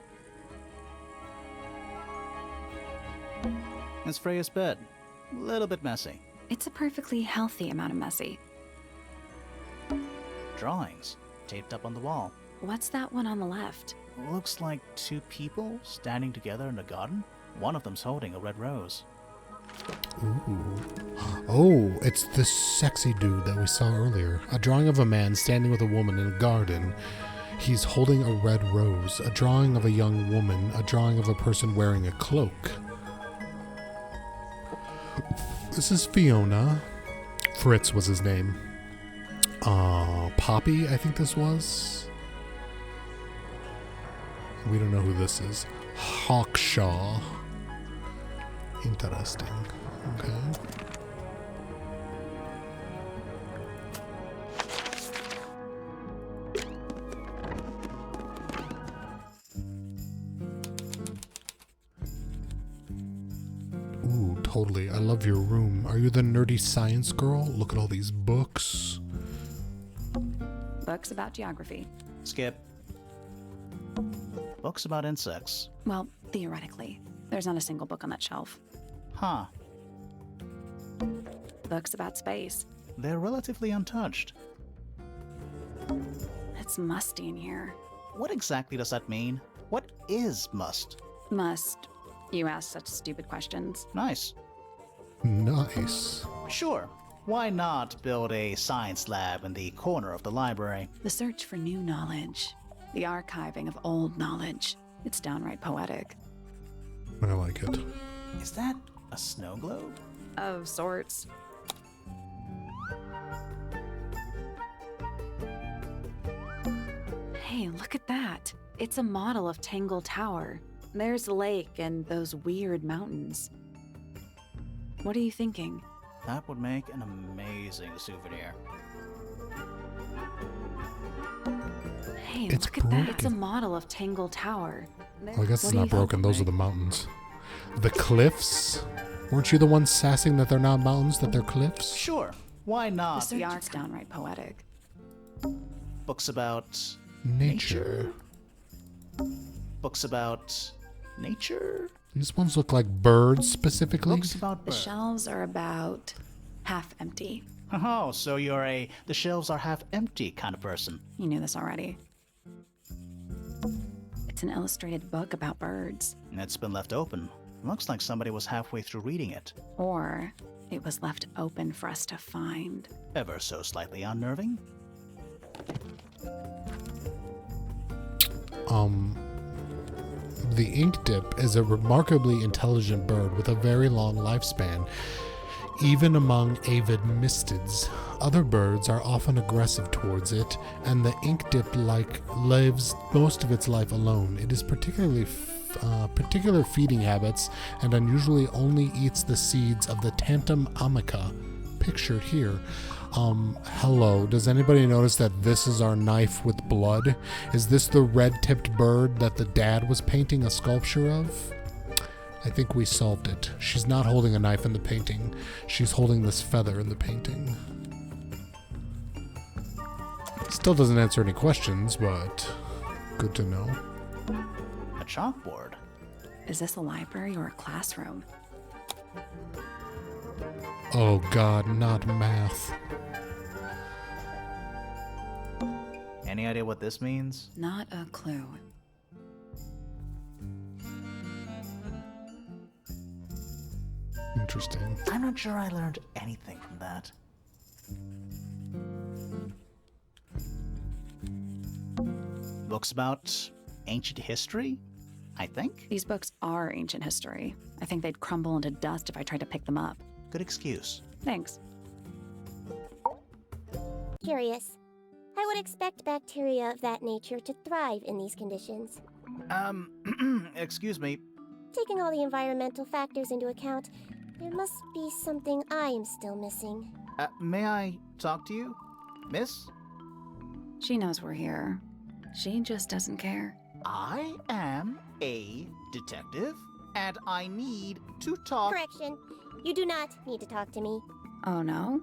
It's Freya's bed. A little bit messy.
It's a perfectly healthy amount of messy.
Drawings taped up on the wall.
What's that one on the left?
Looks like 2 people standing together in a garden. One of them's holding a red rose.
Ooh. Oh, it's this sexy dude that we saw earlier. A drawing of a man standing with a woman in a garden. He's holding a red rose. A drawing of a young woman. A drawing of a person wearing a cloak. This is Fiona. Fritz was his name. Poppy, I think this was. We don't know who this is. Hawkshaw. Interesting. Okay. Ooh, totally. I love your room. Are you the nerdy science girl? Look at all these books.
Books about geography.
Skip. Books about insects.
Well, theoretically. There's not a single book on that shelf.
Huh.
Books about space.
They're relatively untouched.
It's musty in here.
What exactly does that mean? What is must?
Must. You ask such stupid questions.
Nice.
Nice.
Sure. Why not build a science lab in the corner of the library?
The search for new knowledge. The archiving of old knowledge. It's downright poetic.
I like it.
Is that a snow globe?
Of sorts. Hey, look at that. It's a model of Tangle Tower. There's the lake and those weird mountains. What are you thinking?
That would make an amazing souvenir.
Hey,
It's
look at that. It's a
broken.
model of Tangle Tower.
Well, I guess
What
it's
do you
not
think?
broken. Those are the mountains. The cliffs? Weren't you the one sassing that they're not mountains, that they're cliffs?
Sure. Why
The
not?
search is downright poetic.
Books about
Nature.
books about nature?
These ones look like birds specifically.
Books about
The
birds.
shelves are about half empty.
Oh, so you're a the shelves are half empty kind of person.
You knew this already. It's an illustrated book about birds.
It's been left open. Looks like somebody was halfway through reading it.
Or it was left open for us to find.
Ever so slightly unnerving.
The ink dip is a remarkably intelligent bird with a very long lifespan, even among avid mystids. Other birds are often aggressive towards it, and the ink dip lives most of its life alone. It is particular feeding habits and unusually only eats the seeds of the Tantum amica, pictured here. Hello, does anybody notice that this is our knife with blood? Is this the red-tipped bird that the dad was painting a sculpture of? I think we solved it. She's not holding a knife in the painting. She's holding this feather in the painting. Still doesn't answer any questions, but good to know.
A chalkboard.
Is this a library or a classroom?
Oh god, not math.
Any idea what this means?
Not a clue.
Interesting.
I'm not sure I learned anything from that. Books about ancient history, I think?
These books are ancient history. I think they'd crumble into dust if I tried to pick them up.
Good excuse.
Thanks.
Curious. I would expect bacteria of that nature to thrive in these conditions.
Excuse me.
Taking all the environmental factors into account, there must be something I am still missing.
May I talk to you? Miss?
She knows we're here. She just doesn't care.
I am a detective, and I need to talk.
Correction. You do not need to talk to me,
Oh no?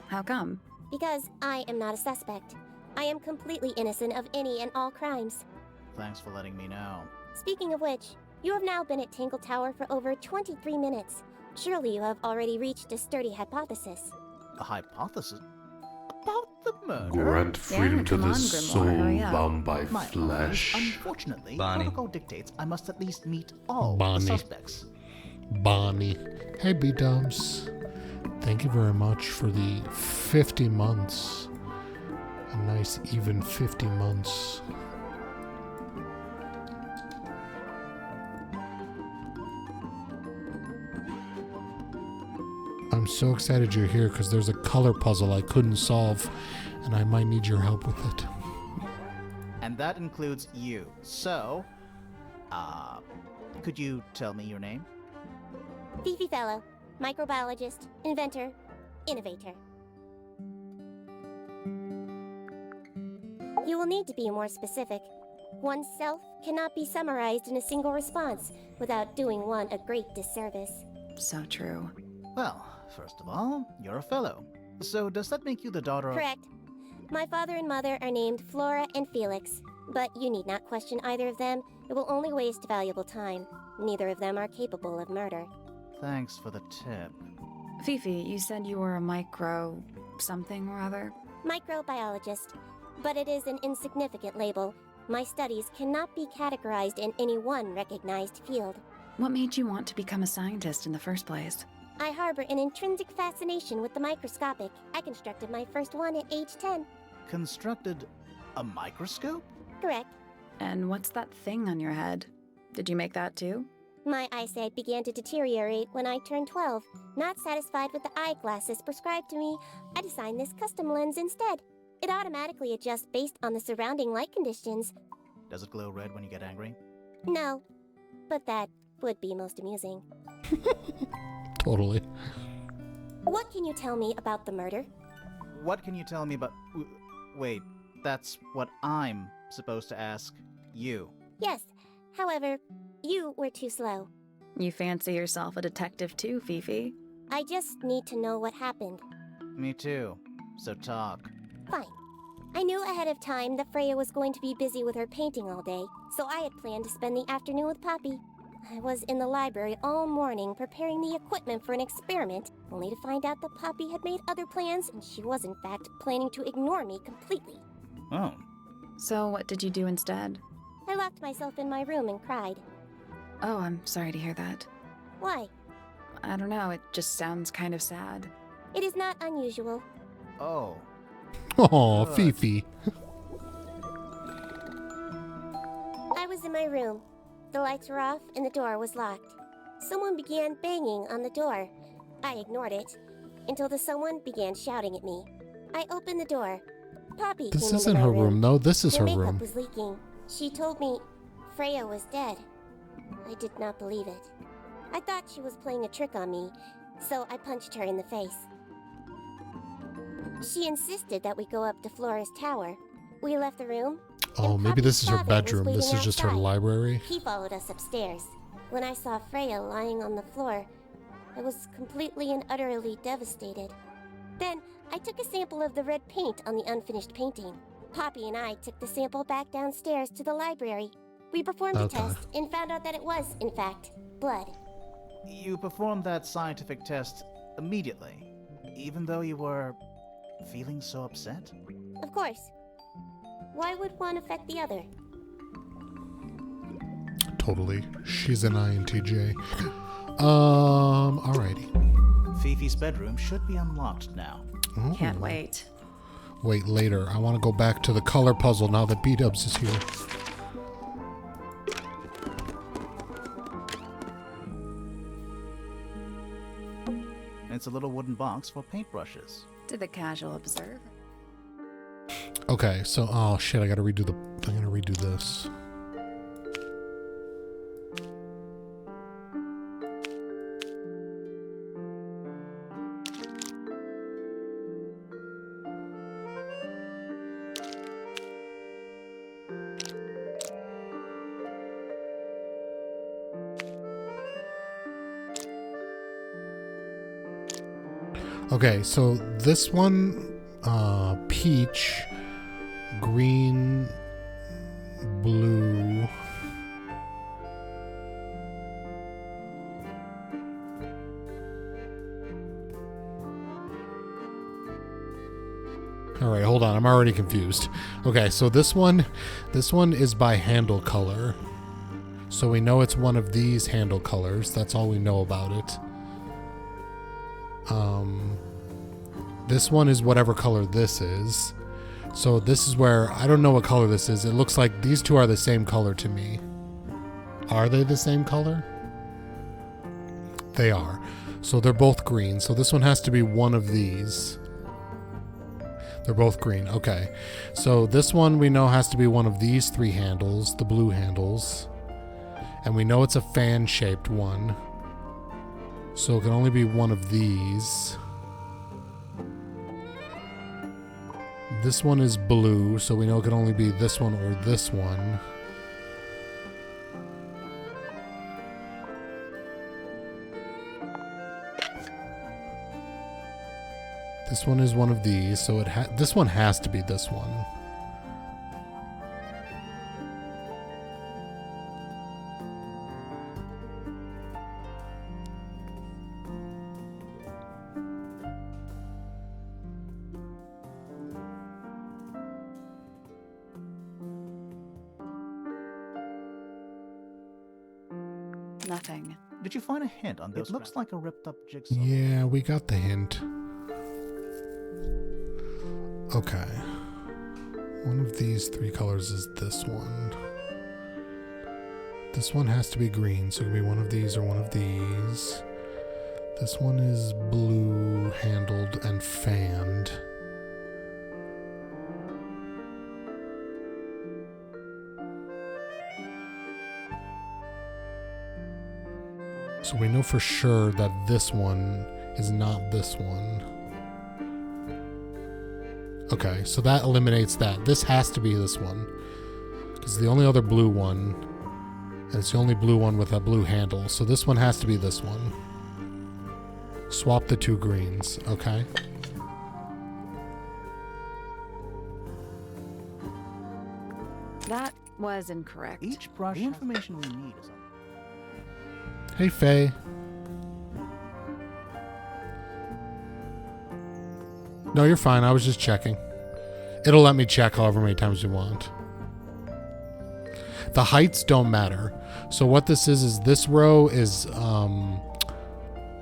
How come?
because I am not a suspect. I am completely innocent of any and all crimes.
Thanks for letting me know.
Speaking of which, you have now been at Tangle Tower for over 23 minutes. Surely you have already reached a sturdy hypothesis.
A hypothesis? About the murder?
Grant freedom to
come
the
on,
soul
Grimoire, hurry up.
bound by
My
flesh.
honors, unfortunately,
Bani.
protocol dictates I must at least meet all
Bani.
the suspects.
Bonnie. Hey, B-dubs. Thank you very much for the 50 months. A nice even 50 months. I'm so excited you're here because there's a color puzzle I couldn't solve, and I might need your help with it.
And that includes you. So, could you tell me your name?
Fifi Fellow, microbiologist, inventor, innovator. You will need to be more specific. Oneself cannot be summarized in a single response without doing one a great disservice.
So true.
Well, first of all, you're a fellow. So does that make you the daughter of...
Correct. My father and mother are named Flora and Felix, but you need not question either of them. It will only waste valuable time. Neither of them are capable of murder.
Thanks for the tip.
Fifi, you said you were a micro... something or other?
Microbiologist, but it is an insignificant label. My studies cannot be categorized in any one recognized field.
What made you want to become a scientist in the first place?
I harbor an intrinsic fascination with the microscopic. I constructed my first one at age 10.
Constructed a microscope?
Correct.
And what's that thing on your head? Did you make that too?
My eyesight began to deteriorate when I turned 12. Not satisfied with the eyeglasses prescribed to me, I designed this custom lens instead. It automatically adjusts based on the surrounding light conditions.
Does it glow red when you get angry?
No, but that would be most amusing.
Totally.
What can you tell me about the murder?
What can you tell me about... Wait, that's what I'm supposed to ask you.
Yes, however, you were too slow.
You fancy yourself a detective too, Fifi?
I just need to know what happened.
Me too. So talk.
Fine. I knew ahead of time that Freya was going to be busy with her painting all day, so I had planned to spend the afternoon with Poppy. I was in the library all morning preparing the equipment for an experiment, only to find out that Poppy had made other plans and she was in fact planning to ignore me completely.
Oh.
So what did you do instead?
I locked myself in my room and cried.
Oh, I'm sorry to hear that.
Why?
I don't know, it just sounds kind of sad.
It is not unusual.
Oh.
Oh,
Good.
Fifi.
I was in my room. The lights were off and the door was locked. Someone began banging on the door. I ignored it until the someone began shouting at me. I opened the door. Poppy
This
came
isn't
into my
her room, though. This is
Her
her
makeup
room.
was leaking. She told me Freya was dead. I did not believe it. I thought she was playing a trick on me, so I punched her in the face. She insisted that we go up to Flora's tower. We left the room.
Oh,
and
maybe
Poppy's
this is her
father was
bedroom. This
waiting
is just her
outside.
library.
He followed us upstairs. When I saw Freya lying on the floor, I was completely and utterly devastated. Then, I took a sample of the red paint on the unfinished painting. Poppy and I took the sample back downstairs to the library. We performed a
Okay.
test and found out that it was, in fact, blood.
You performed that scientific test immediately, even though you were feeling so upset?
Of course. Why would one affect the other?
Totally. She's an INTJ. Alrighty.
Fifi's bedroom should be unlocked now.
Ooh.
Can't wait.
Wait, later. I want to go back to the color puzzle now that B-Dubs is here.
It's a little wooden box for paintbrushes.
To the casual observer.
Okay, so oh shit, I gotta redo this. Okay, so this one, peach, green, blue. All right, hold on. I'm already confused. Okay, so this one is by handle color. So we know it's one of these handle colors. That's all we know about it. This one is whatever color this is. So this is where, I don't know what color this is. It looks like these two are the same color to me. Are they the same color? They are. So they're both green. So this one has to be one of these. They're both green. Okay. So this one we know has to be one of these 3 handles, the blue handles. And we know it's a fan-shaped one. So it can only be one of these. This one is blue, so we know it can only be this one or this one. This one is one of these, so this one has to be this one.
Nothing.
Did you find a hint on this? It looks like a ripped up jigsaw.
Yeah, we got the hint. Okay. One of these 3 colors is this one. This one has to be green, so it can be one of these or one of these. This one is blue handled and fanned. So we know for sure that this one is not this one. Okay, so that eliminates that. This has to be this one. Because the only other blue one, and it's the only blue one with a blue handle. So this one has to be this one. Swap the 2 greens, okay?
That was incorrect.
Each brush, the information we need is on.
Hey, Faye. No, you're fine. I was just checking. It'll let me check however many times you want. The heights don't matter. So what this is this row is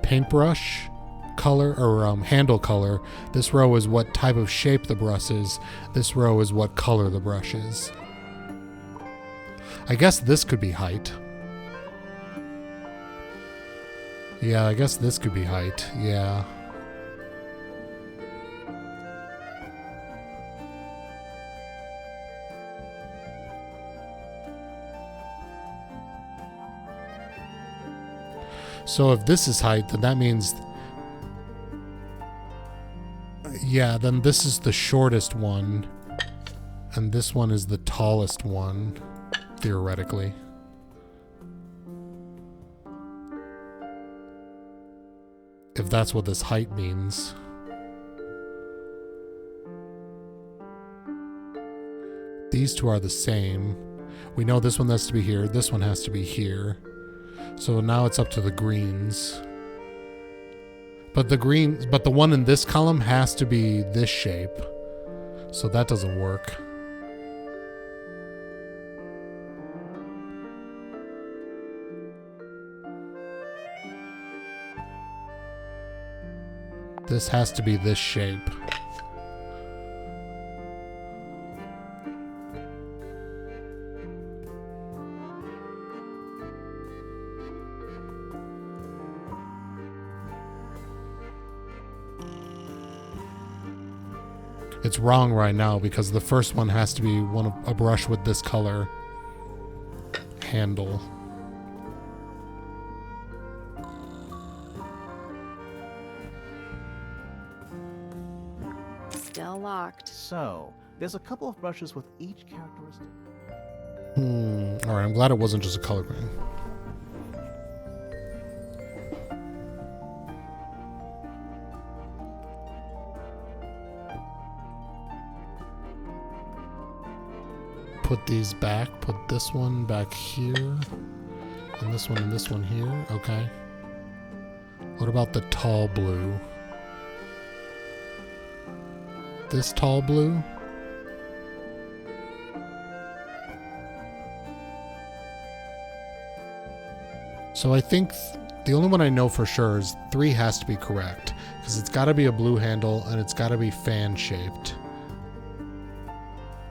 paintbrush color or handle color. This row is what type of shape the brush is. This row is what color the brush is. I guess this could be height. Yeah, I guess this could be height. Yeah. So if this is height, then that means... Yeah, then this is the shortest one. And this one is the tallest one, theoretically. If that's what this height means. These 2 are the same. We know this one has to be here. This one has to be here. So now it's up to the greens. But the one in this column has to be this shape. So that doesn't work. This has to be this shape. It's wrong right now because the first one has to be a brush with this color handle.
Still locked.
So, there's a couple of brushes with each characteristic.
Alright, I'm glad it wasn't just a color green. Put these back. Put this one back here. And this one here. Okay. What about the tall blue? This tall blue? So I think the only one I know for sure is 3 has to be correct. Because it's got to be a blue handle and it's got to be fan shaped.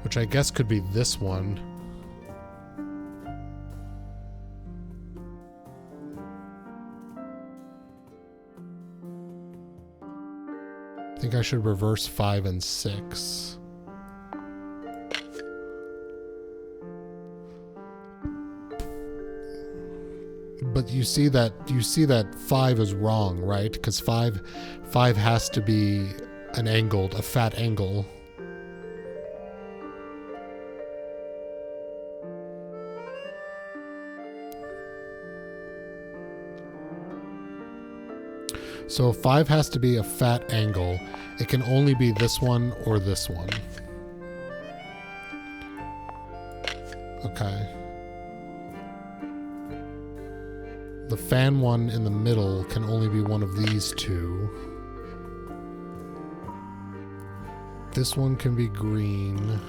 Which I guess could be this one. I think I should reverse 5 and 6. But you see that 5 is wrong, right? Because 5 has to be a fat angle. So 5 has to be a fat angle. It can only be this one or this one. Okay. The fan one in the middle can only be one of these two. This one can be green.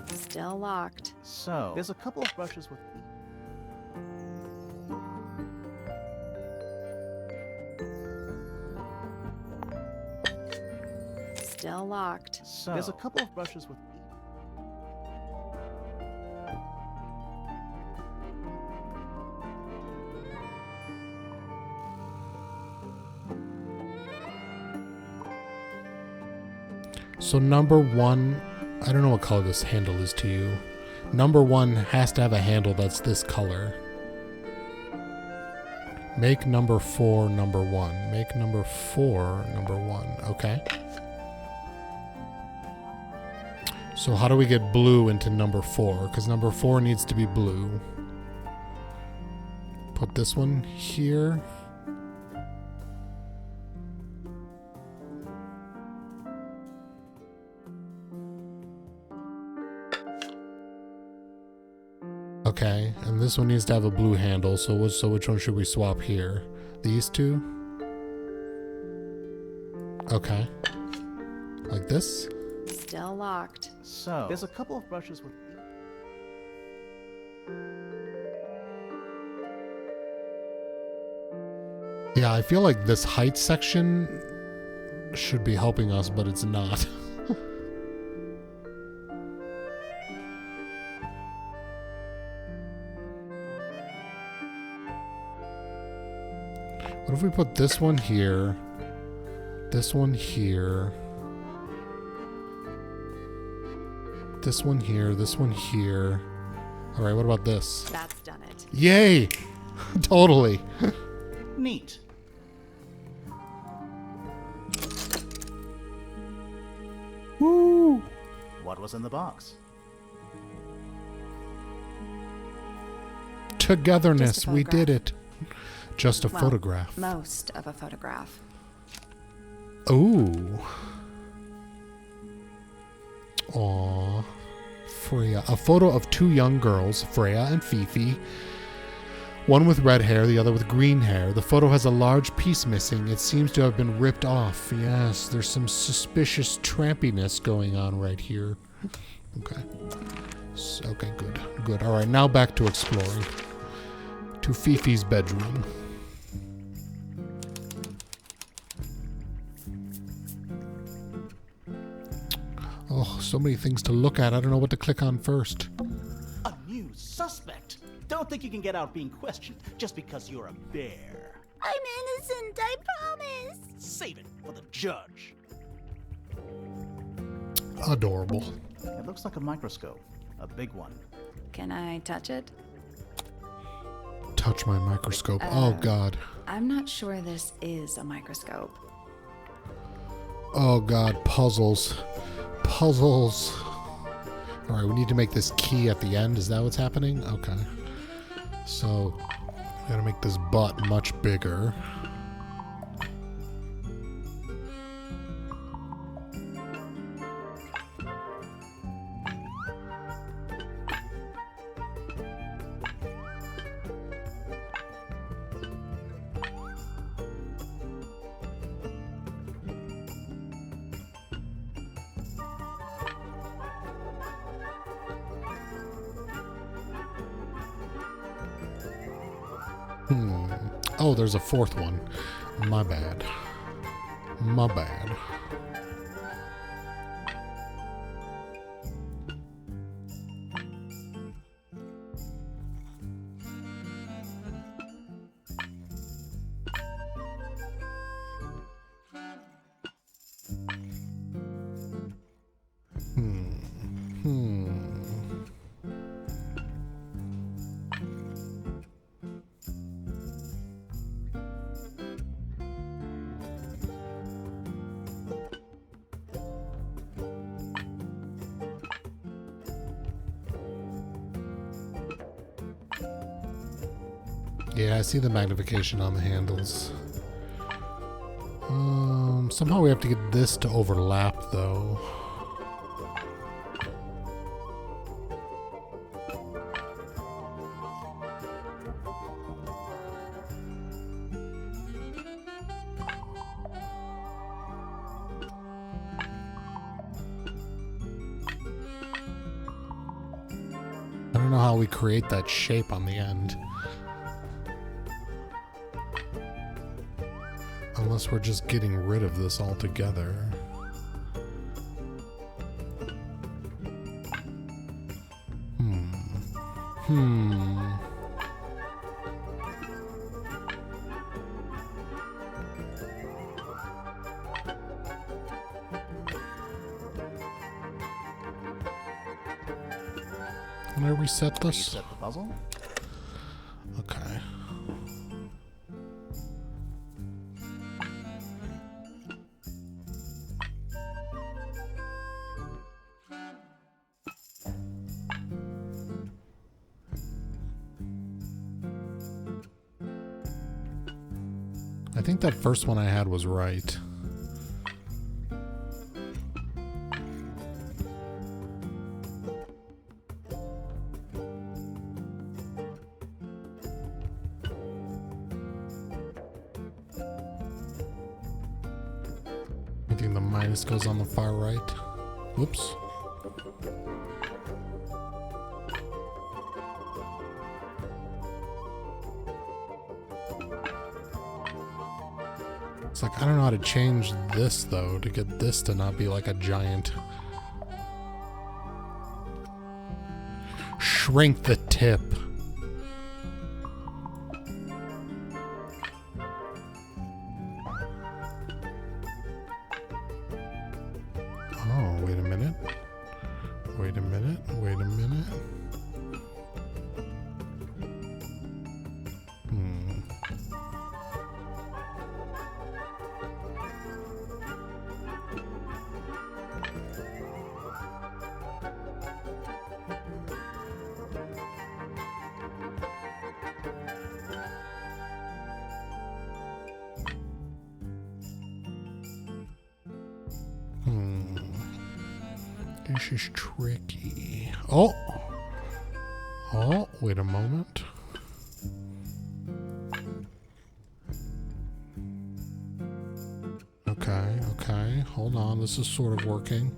Still locked.
So, there's a couple of brushes with
Still locked.
So, there's a couple of brushes with
So number 1, I don't know what color this handle is to you. Number 1 has to have a handle that's this color. Make number 4 number 1. Make number 4 number 1. Okay. So how do we get blue into number 4? Because number 4 needs to be blue. Put this one here. Okay, and this one needs to have a blue handle, so which one should we swap here? These two? Okay. Like this?
Still locked.
So, there's a couple of brushes with
Yeah, I feel like this height section should be helping us, but it's not. What if we put this one here, this one here, this one here, this one here. All right, what about this?
That's done it.
Yay! Totally.
neat.
Woo!
What was in the box?
Togetherness, we
photograph.
did it. Just a
Well,
photograph.
Most of a photograph.
Ooh. Aw. Freya. A photo of two young girls, Freya and Fifi. One with red hair, the other with green hair. The photo has a large piece missing. It seems to have been ripped off. Yes, there's some suspicious trampiness going on right here. Okay. Okay, good. Good. All right, now back to exploring. To Fifi's bedroom. Oh, so many things to look at. I don't know what to click on first.
A new suspect. Don't think you can get out being questioned just because you're a bear.
I'm innocent, I promise.
Save it for the judge.
Adorable.
It looks like a microscope. A big one.
Can I touch it?
Touch my microscope. Oh, God.
I'm not sure this is a microscope.
Oh, God. Puzzles. Puzzles. All right, we need to make this key at the end. Is that what's happening? Okay. So, gotta make this butt much bigger. Oh, there's a fourth one. My bad. My bad. Yeah, I see the magnification on the handles. Somehow we have to get this to overlap, though. I don't know how we create that shape on the end. Unless we're just getting rid of this altogether. Can I reset this?
Reset the puzzle.
Okay. I think that first one I had was right. I think the minus goes on the far right. Whoops. It's like, I don't know how to change this, though, to get this to not be like a giant. Shrink the tip. Oh, wait a minute. Wait a minute. Wait a minute. This is tricky. Oh! Oh, wait a moment. Okay, okay. Hold on. This is sort of working.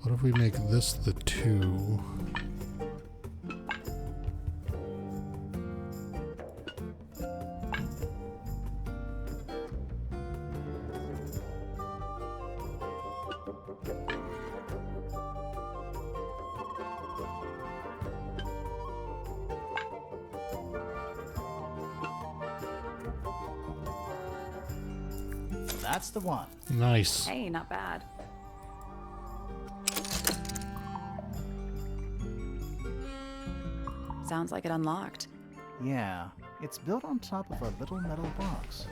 What if we make this the 2?
That's the one.
Nice.
Hey, not bad. Sounds like it unlocked.
Yeah, it's built on top of a little metal box.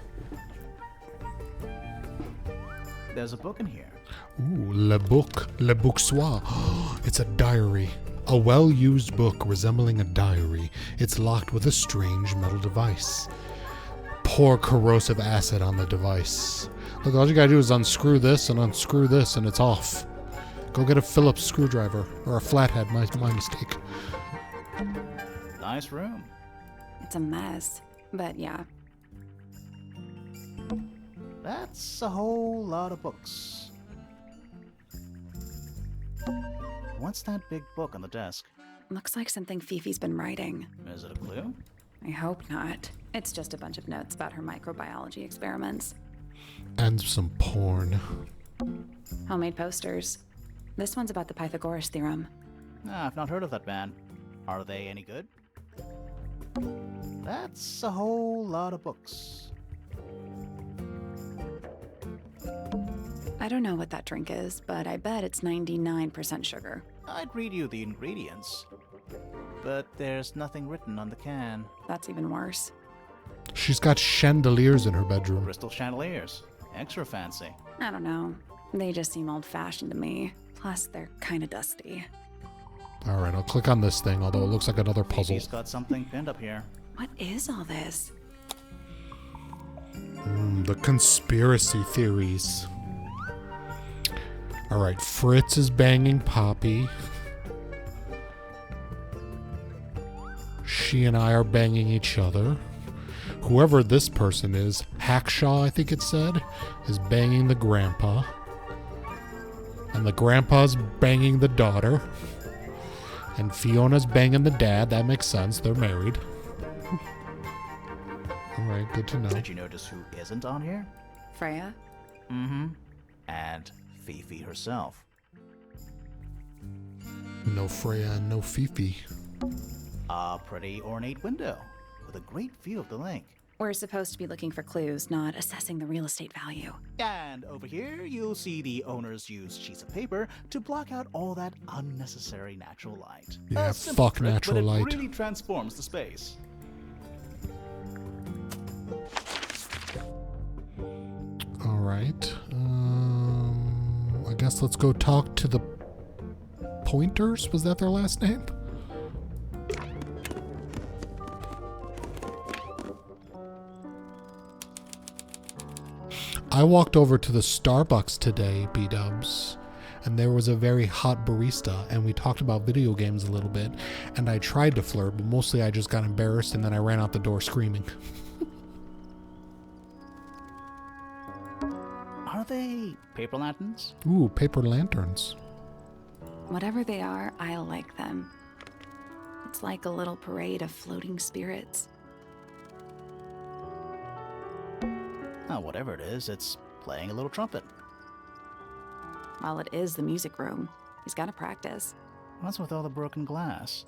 There's a book in here.
Ooh, le book soir. It's a diary. A well-used book resembling a diary. It's locked with a strange metal device. Pour corrosive acid on the device. Look, all you gotta do is unscrew this and it's off. Go get a Phillips screwdriver. Or a flathead, my mistake.
Nice room.
It's a mess, but yeah.
That's a whole lot of books. What's that big book on the desk?
Looks like something Fifi's been writing.
Is it a clue?
I hope not. It's just a bunch of notes about her microbiology experiments.
And some porn.
Homemade posters. This one's about the Pythagoras theorem.
I've not heard of that band. Are they any good? That's a whole lot of books.
I don't know what that drink is, but I bet it's 99% sugar.
I'd read you the ingredients, but there's nothing written on the can.
That's even worse.
She's got chandeliers in her bedroom.
Crystal chandeliers. Extra fancy.
I don't know. They just seem old-fashioned to me. Plus, they're kinda dusty.
Alright, I'll click on this thing, although it looks like another puzzle.
He's got something pinned up here.
What is all this?
The conspiracy theories. Alright, Fritz is banging Poppy. She and I are banging each other. Whoever this person is, Hackshaw, I think it said, is banging the grandpa. And the grandpa's banging the daughter. And Fiona's banging the dad. That makes sense. They're married. Alright, good to know.
Did you notice who isn't on here?
Freya?
Mm-hmm. And Fifi herself.
No Freya and no Fifi.
A pretty ornate window with a great view of the lake.
We're supposed to be looking for clues, not assessing the real estate value.
And over here, you'll see the owners use sheets of paper to block out all that unnecessary natural light.
Yeah,
A simple
fuck
trick,
natural
but
light.
It really transforms the space.
Alright. I guess let's go talk to the Pointers? Was that their last name? I walked over to the Starbucks today, B-dubs, and there was a very hot barista, and we talked about video games a little bit, and I tried to flirt, but mostly I just got embarrassed, and then I ran out the door screaming.
Are they paper lanterns?
Ooh, paper lanterns.
Whatever they are, I like them. It's like a little parade of floating spirits.
Oh, whatever it is, it's playing a little trumpet.
While it is the music room, he's got to practice.
What's with all the broken glass?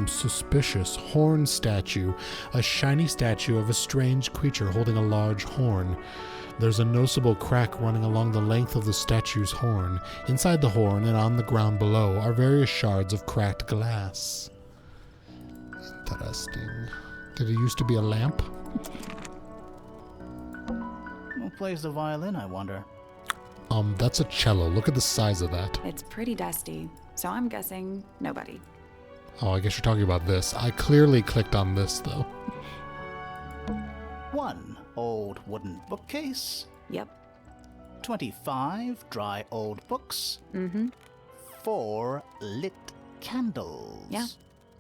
Suspicious. Horn statue. A shiny statue of a strange creature holding a large horn. There's a noticeable crack running along the length of the statue's horn. Inside the horn and on the ground below are various shards of cracked glass. Interesting. Did it used to be a lamp?
Who plays the violin, I wonder?
That's a cello. Look at the size of that.
It's pretty dusty, so I'm guessing nobody.
Oh, I guess you're talking about this. I clearly clicked on this, though.
1 old wooden bookcase.
Yep.
25 dry old books.
Mm-hmm.
4 lit candles.
Yeah.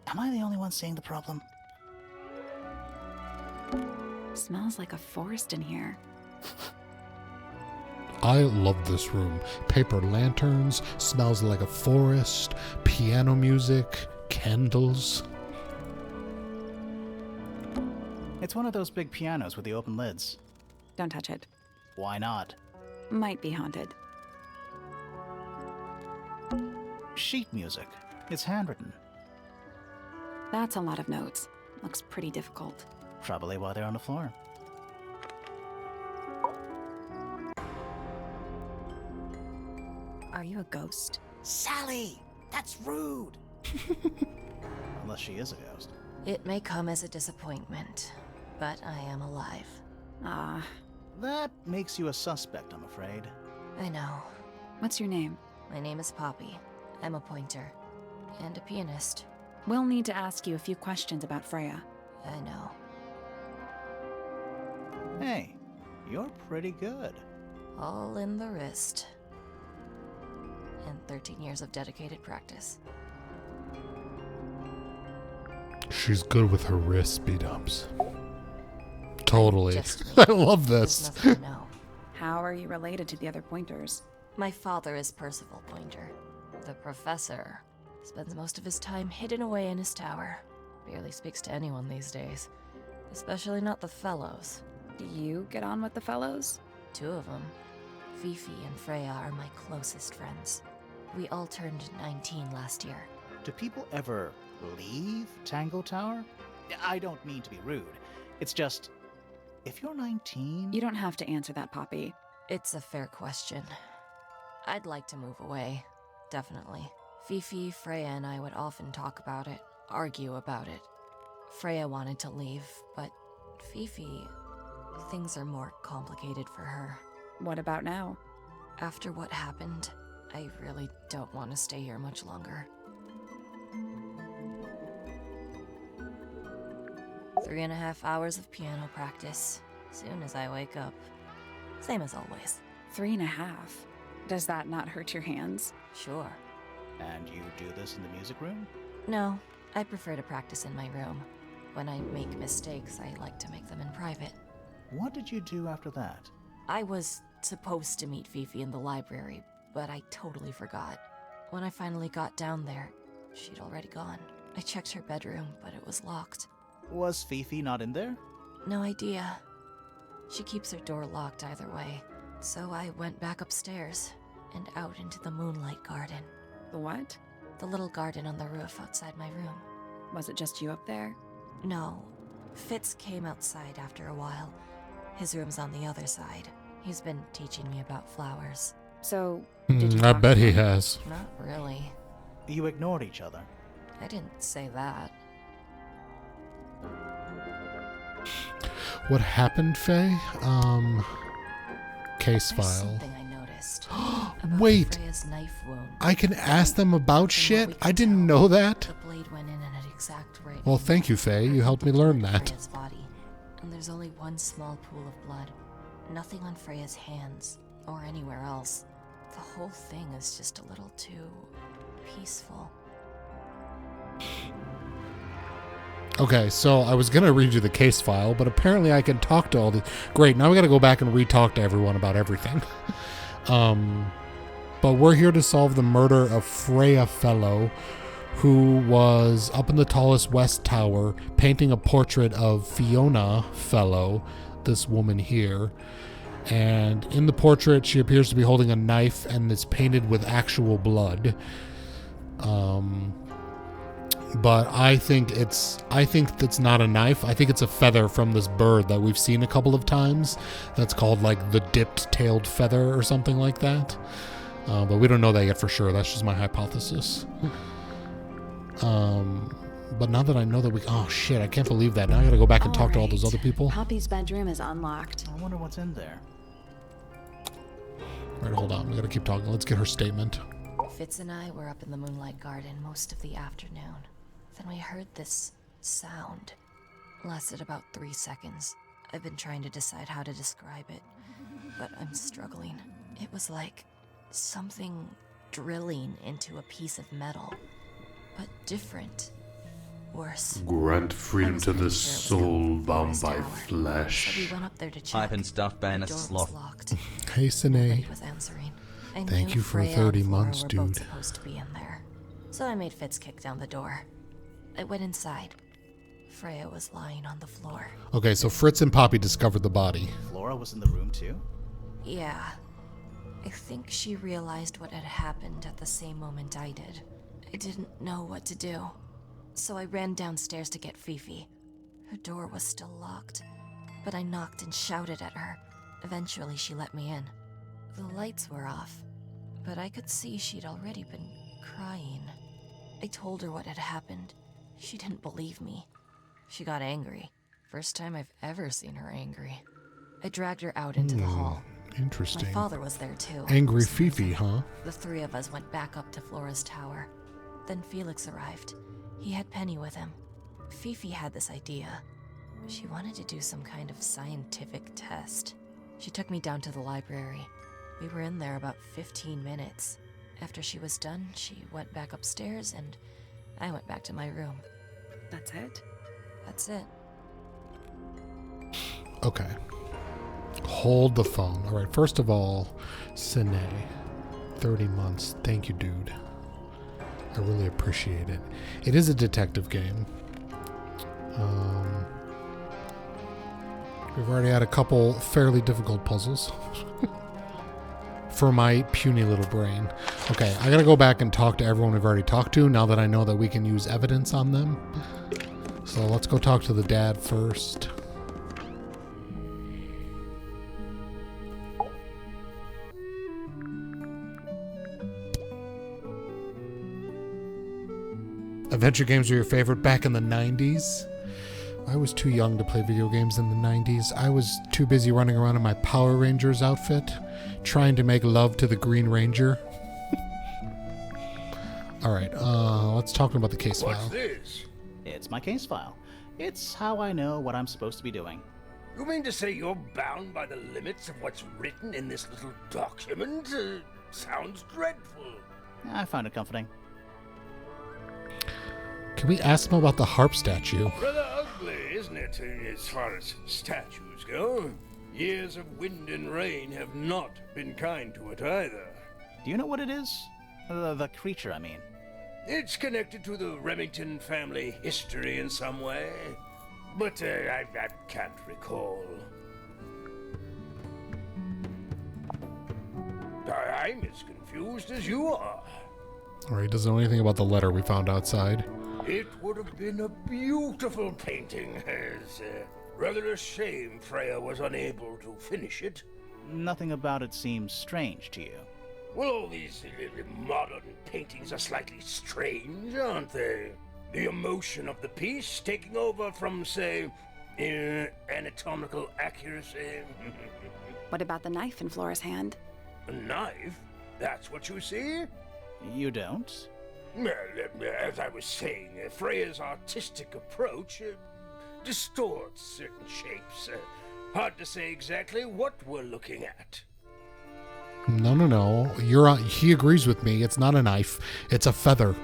Am I the only one seeing the problem?
Smells like a forest in here.
I love this room. Paper lanterns, smells like a forest, piano music, candles.
It's one of those big pianos with the open lids.
Don't touch it.
Why not?
Might be haunted.
Sheet music. It's handwritten.
That's a lot of notes. Looks pretty difficult.
Probably why they're on the floor.
Are you a ghost?
Sally! That's rude! Unless she is a ghost.
It may come as a disappointment, but I am alive.
Ah,
That makes you a suspect, I'm afraid.
I know.
what's your name?
My name is Poppy. I'm a pointer. And a pianist.
We'll need to ask you a few questions about Freya.
I know.
Hey, you're pretty good.
All in the wrist. And 13 years of dedicated practice.
She's good with her wrists, B-dubs. Totally.
Just me.
I love
There's
this.
nothing to know.
How are you related to the other pointers?
My father is Percival Pointer. The professor spends most of his time hidden away in his tower. Barely speaks to anyone these days. Especially not the fellows.
Do you get on with the fellows?
2 of them. Fifi and Freya are my closest friends. We all turned 19 last year.
Do people ever leave Tangle Tower? I don't mean to be rude. It's just, if you're 19...
You don't have to answer that, Poppy.
It's a fair question. I'd like to move away. Definitely. Fifi, Freya, and I would often talk about it, argue about it. Freya wanted to leave, but Fifi... things are more complicated for her.
What about now?
After what happened, I really don't want to stay here much longer. 3.5 hours of piano practice, soon as I wake up. Same as always.
3.5. Does that not hurt your hands?
Sure.
And you do this in the music room?
No, I prefer to practice in my room. When I make mistakes, I like to make them in private.
What did you do after that?
I was supposed to meet Fifi in the library, but I totally forgot. When I finally got down there, she'd already gone. I checked her bedroom, but it was locked.
Was Fifi not in there?
No idea. She keeps her door locked either way. So I went back upstairs and out into the moonlight garden.
The what?
The little garden on the roof outside my room.
Was it just you up there?
No. Fitz came outside after a while. His room's on the other side. He's been teaching me about flowers.
So, did you
I
talk
bet
to
he
him?
has.
Not really.
You ignored each other.
I didn't say that.
What happened, Faye? Case
There's
file.
something I noticed. About
Wait.
Freya's knife wound.
I can ask them about
From what
shit?
we
I
could
didn't
tell,
know that.
The blade went in at an exact right.
Well, thank you, Faye. You helped me learn that.
Freya's body, and there's only one small pool of blood. Nothing on Freya's hands or anywhere else. The whole thing is just a little too peaceful.
Okay, so I was gonna read you the case file, but apparently I can talk to all the. Great, now we gotta go back and re-talk to everyone about everything. But we're here to solve the murder of Freya Fellow, who was up in the tallest west tower painting a portrait of Fiona Fellow, this woman here. And in the portrait, she appears to be holding a knife, and it's painted with actual blood. But I think that's not a knife. I think it's a feather from this bird that we've seen a couple of times. That's called like the dipped-tailed feather or something like that. But we don't know that yet for sure. That's just my hypothesis. But now that I know that oh shit, I can't believe that. Now I gotta go back and talk to all those other people.
Poppy's bedroom is unlocked.
I wonder what's in there.
All right, hold on. We gotta keep talking. Let's get her statement.
Fitz and I were up in the moonlight garden most of the afternoon. Then we heard this sound. Lasted about 3 seconds. I've been trying to decide how to describe it, but I'm struggling. It was like something drilling into a piece of metal, but different. Worse.
Grant freedom
was
to
pretty
the
sure it was
soul
the
bound
forest
by
tower. So
flesh.
we went up there to check.
I've been stuffed by
The
an
door was
sloth.
locked.
Hey, Sine.
Nobody was answering. I
Thank
knew
you for
Freya
30
and Flora
months,
were
dude.
both supposed to be in there. So I made Fitz kick down the door. I went inside. Freya was lying on the floor.
Okay, so Fritz and Poppy discovered the body.
Flora was in the room too?
Yeah. I think she realized what had happened at the same moment I did. I didn't know what to do. So I ran downstairs to get Fifi. Her door was still locked, but I knocked and shouted at her. Eventually she let me in. The lights were off, but I could see she'd already been crying. I told her what had happened. She didn't believe me. She got angry. First time I've ever seen her angry. I dragged her out into the hall.
Interesting.
My father was there too.
Angry
For some
Fifi,
reason.
huh?
The three of us went back up to Flora's tower. Then Felix arrived. He had Penny with him. Fifi had this idea. She wanted to do some kind of scientific test. She took me down to the library. We were in there about 15 minutes. After she was done, she went back upstairs and I went back to my room.
That's it?
That's it.
Okay. Hold the phone. All right, first of all, Sine, 30 months. Thank you, dude. I really appreciate it. It is a detective game. We've already had a couple fairly difficult puzzles for my puny little brain. Okay, I gotta go back and talk to everyone we've already talked to now that I know that we can use evidence on them. So let's go talk to the dad first. Adventure games were your favorite back in the 90s? I was too young to play video games in the 90s. I was too busy running around in my Power Rangers outfit, trying to make love to the Green Ranger. Alright, let's talk about the case
What's
file.
this?
It's my case file. It's how I know what I'm supposed to be doing.
You mean to say you're bound by the limits of what's written in this little document? Sounds dreadful.
I found it comforting.
Can we ask him about the harp statue?
Rather ugly, isn't it, as far as statues go? Years of wind and rain have not been kind to it either.
Do you know what it is? The creature, I mean.
It's connected to the Remington family history in some way, but I can't recall. I'm as confused as you are.
Alright, he doesn't know anything about the letter we found outside.
It would have been a beautiful painting. It's rather a shame Freya was unable to finish it.
Nothing about it seems strange to you.
Well, all these modern paintings are slightly strange, aren't they? The emotion of the piece taking over from, say, anatomical accuracy.
What about the knife in Flora's hand?
A knife? That's what you see?
You don't?
Well, as I was saying, Freya's artistic approach distorts certain shapes. Hard to say exactly what we're looking at.
No. He agrees with me. It's not a knife. It's a feather.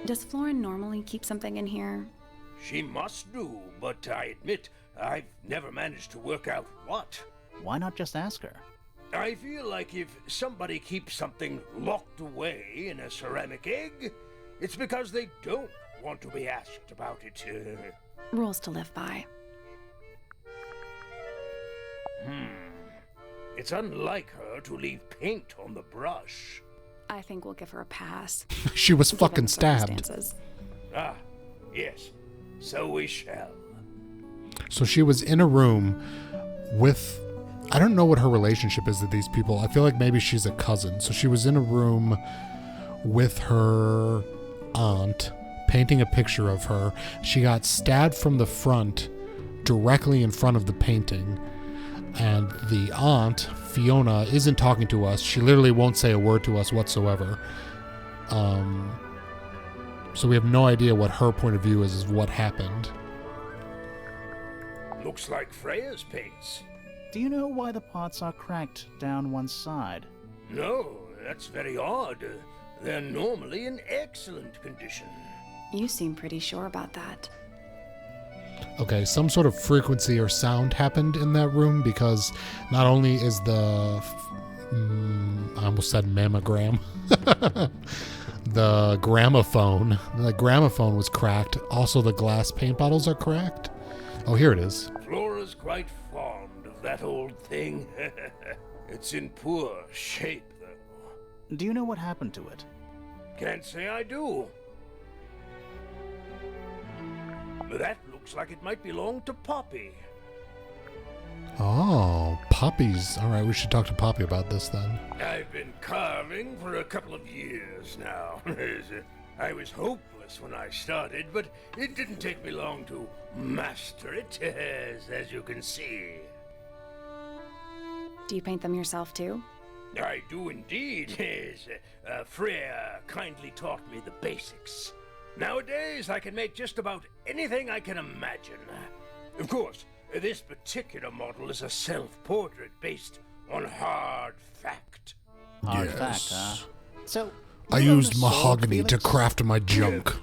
Does Flora normally keep something in here?
She must do, but I admit I've never managed to work out what.
Why not just ask her?
I feel like if somebody keeps something locked away in a ceramic egg, it's because they don't want to be asked about it.
Rules to live by.
It's unlike her to leave paint on the brush.
I think we'll give her a pass.
She was
given
fucking
the
stabbed.
circumstances.
Ah, yes, so we shall.
So she was in a room with... I don't know what her relationship is to these people. I feel like maybe she's a cousin. So she was in a room with her aunt, painting a picture of her. She got stabbed from the front, directly in front of the painting. And the aunt, Fiona, isn't talking to us. She literally won't say a word to us whatsoever. So we have no idea what her point of view is what happened.
Looks like Freya's paints.
Do you know why the pots are cracked down one side?
No, that's very odd. They're normally in excellent condition.
You seem pretty sure about that.
Okay, some sort of frequency or sound happened in that room because not only is the... I almost said mammogram. The gramophone was cracked. Also, the glass paint bottles are cracked. Oh, here it is.
Flora's quite fond of that old thing. It's in poor shape, though.
Do you know what happened to it?
Can't say I do. That looks like it might belong to Poppy.
Oh, Poppy's. All right, we should talk to Poppy about this then.
I've been carving for a couple of years now. I was hopeless when I started, but it didn't take me long to master it, as you can see.
Do you paint them yourself too?
I do indeed. Freya kindly taught me the basics. Nowadays, I can make just about anything I can imagine. Of course, this particular model is a self-portrait based on hard fact.
Hard fact, huh? So,
I
you own
used
a sword,
mahogany to
Felix?
craft my junk.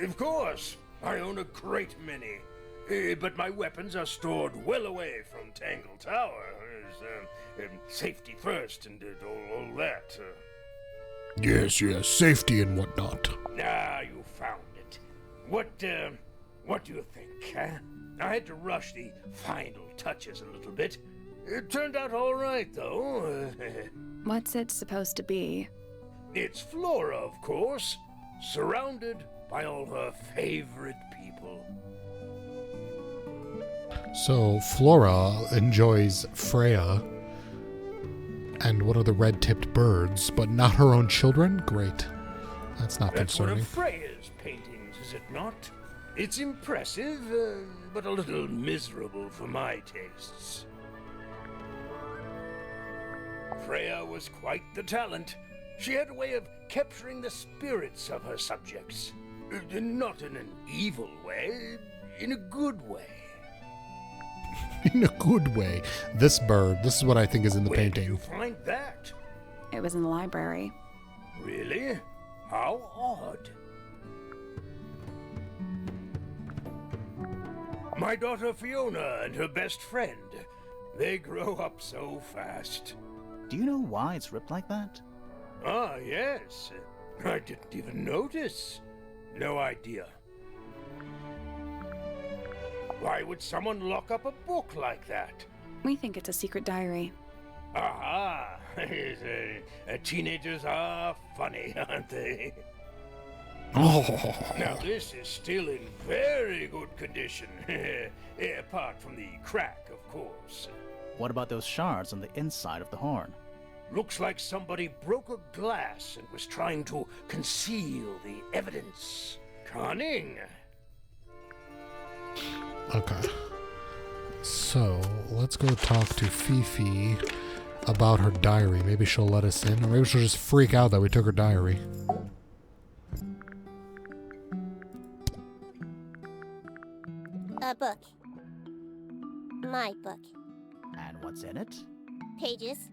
Of course, I own a great many. But my weapons are stored well away from Tangle Tower. Safety first and all that.
Yes, safety and whatnot.
Ah, you found it. What do you think, huh? I had to rush the final touches a little bit. It turned out all right, though.
What's it supposed to be?
It's Flora, of course, surrounded by all her favorite people.
So Flora enjoys Freya and what are the red-tipped birds, but not her own children? Great. That's not
That's one
concerning.
of Freya's paintings, is it not? It's impressive, but a little miserable for my tastes. Freya was quite the talent. She had a way of capturing the spirits of her subjects. Not in an evil way, in a good way.
In a good way. This bird, this is what I think is in the
Where did
painting.
you find that?
It was in the library.
Really? How odd. My daughter Fiona and her best friend. They grow up so fast.
Do you know why it's ripped like that?
Ah, yes. I didn't even notice. No idea. Why would someone lock up a book like that?
We think it's a secret diary.
Aha! Teenagers are funny, aren't they?
Oh.
Now this is still in very good condition. Apart from the crack, of course.
What about those shards on the inside of the horn?
Looks like somebody broke a glass and was trying to conceal the evidence. Cunning.
Okay. So, let's go talk to Fifi about her diary. Maybe she'll let us in, or maybe she'll just freak out that we took her diary.
A book. My book.
And what's in it?
Pages.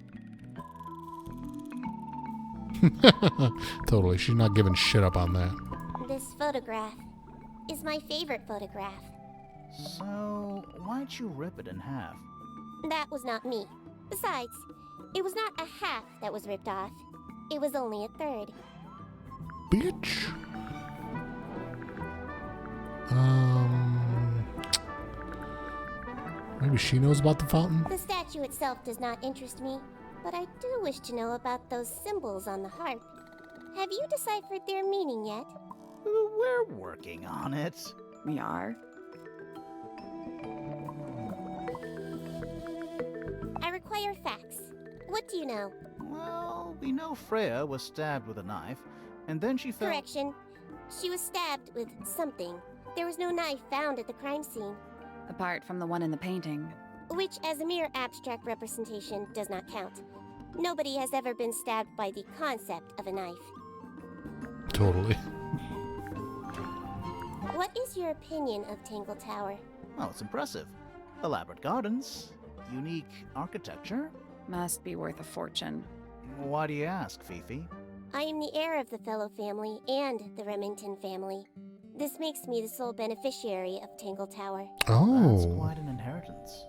Totally. She's not giving shit up on that.
This photograph is my favorite photograph.
So, why'd you rip it in half?
That was not me. Besides, it was not a half that was ripped off. It was only a third.
Bitch. Maybe she knows about the fountain?
The statue itself does not interest me, but I do wish to know about those symbols on the harp. Have you deciphered their meaning yet?
We're working on it.
We are.
I require facts. What do you know?
Well, we know Freya was stabbed with a knife, and then she fell.
Correction. She was stabbed with something. There was no knife found at the crime scene,
Apart from the one in the painting.
which as a mere abstract representation does not count. Nobody has ever been stabbed by the concept of a knife.
Totally.
What is your opinion of Tangle Tower?
Oh, it's impressive. Elaborate gardens, unique architecture.
Must be worth a fortune.
Why do you ask, Fifi?
I am the heir of the Fellow family and the Remington family. This makes me the sole beneficiary of Tangle Tower.
That's
Oh.
quite an inheritance.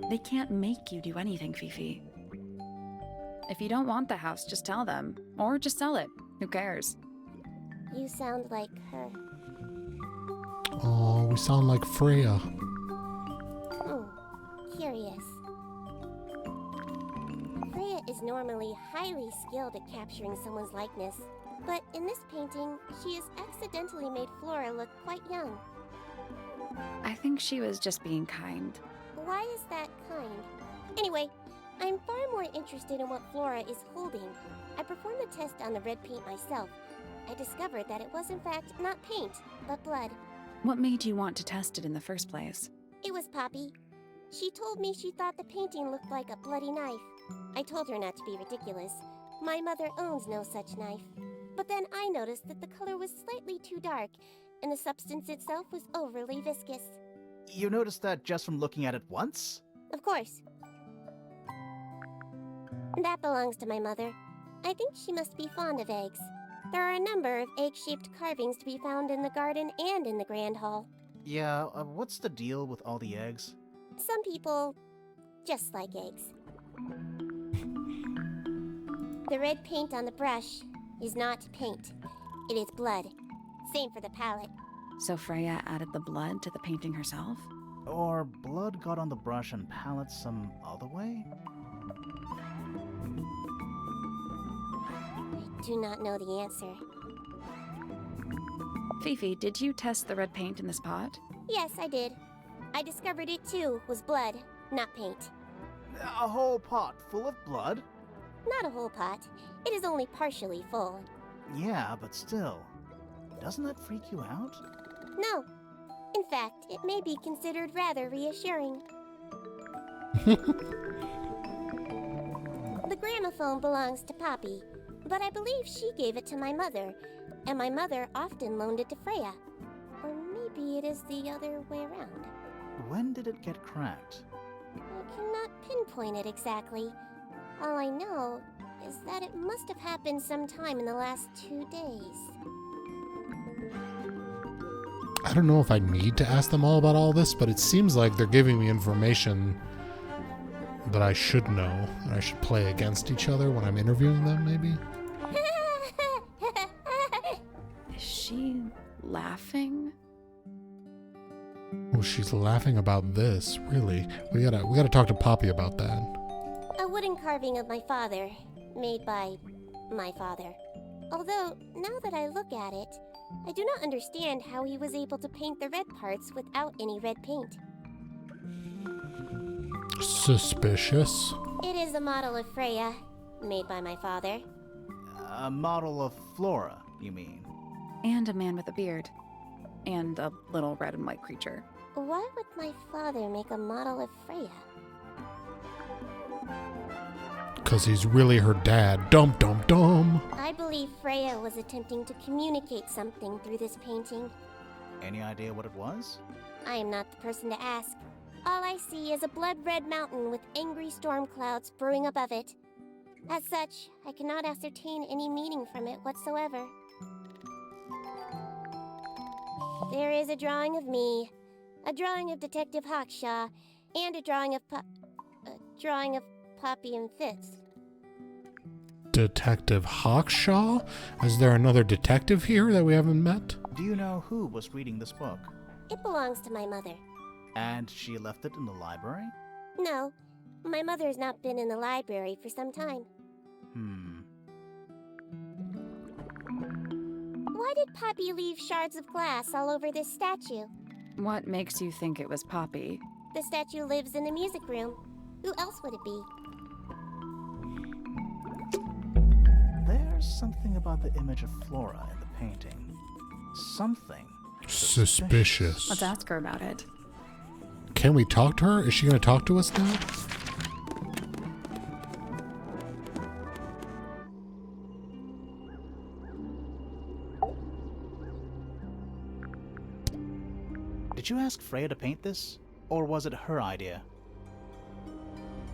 They can't make you do anything, Fifi. If you don't want the house, just tell them. Or just sell it. Who cares?
You sound like her.
Oh, we sound like Freya.
Curious. Freya is normally highly skilled at capturing someone's likeness, but in this painting, she has accidentally made Flora look quite young.
I think she was just being kind.
Why is that kind? Anyway, I'm far more interested in what Flora is holding. I performed the test on the red paint myself. I discovered that it was in fact not paint, but blood.
What made you want to test it in the first place?
It was Poppy. She told me she thought the painting looked like a bloody knife. I told her not to be ridiculous. My mother owns no such knife. But then I noticed that the color was slightly too dark, and the substance itself was overly viscous.
You noticed that just from looking at it once?
Of course. That belongs to my mother. I think she must be fond of eggs. There are a number of egg-shaped carvings to be found in the garden and in the Grand Hall.
Yeah, what's the deal with all the eggs?
Some people just like eggs. The red paint on the brush is not paint. It is blood. Same for the palette.
So Freya added the blood to the painting herself?
Or blood got on the brush and palette some other way?
I do not know the answer.
Fifi, did you test the red paint in this pot?
Yes, I did. I discovered it too was blood, not paint.
A whole pot full of blood?
Not a whole pot. It is only partially full.
Yeah, but still. Doesn't that freak you out?
No. In fact, it may be considered rather reassuring. The gramophone belongs to Poppy, but I believe she gave it to my mother, and my mother often loaned it to Freya. Or maybe it is the other way around.
When did it get cracked?
I cannot pinpoint it exactly. All I know is that it must have happened sometime in the last 2 days.
I don't know if I need to ask them all about all this, but it seems like they're giving me information that I should know, and I should play against each other when I'm interviewing them, maybe?
Is she laughing?
Oh, she's laughing about this, really. We gotta talk to Poppy about that.
A wooden carving of my father, made by my father. Although, now that I look at it, I do not understand how he was able to paint the red parts without any red paint.
Suspicious.
It is a model of Freya, made by my father.
A model of Flora, you mean?
And a man with a beard. And a little red and white creature.
Why would my father make a model of Freya?
Because he's really her dad. Dum dum dum.
I believe Freya was attempting to communicate something through this painting.
Any idea what it was?
I am not the person to ask. All I see is a blood-red mountain with angry storm clouds brewing above it. As such, I cannot ascertain any meaning from it whatsoever. There is a drawing of me, a drawing of Detective Hawkshaw, and a drawing of Poppy and Fitz.
Detective Hawkshaw? Is there another detective here that we haven't met?
Do you know who was reading this book?
It belongs to my mother.
And she left it in the library?
No, my mother has not been in the library for some time. Why did Poppy leave shards of glass all over this statue?
What makes you think it was Poppy?
The statue lives in the music room. Who else would it be?
There's something about the image of Flora in the painting. Something
Suspicious.
Let's ask her about it.
Can we talk to her? Is she going to talk to us now?
Did you ask Freya to paint this? Or was it her idea?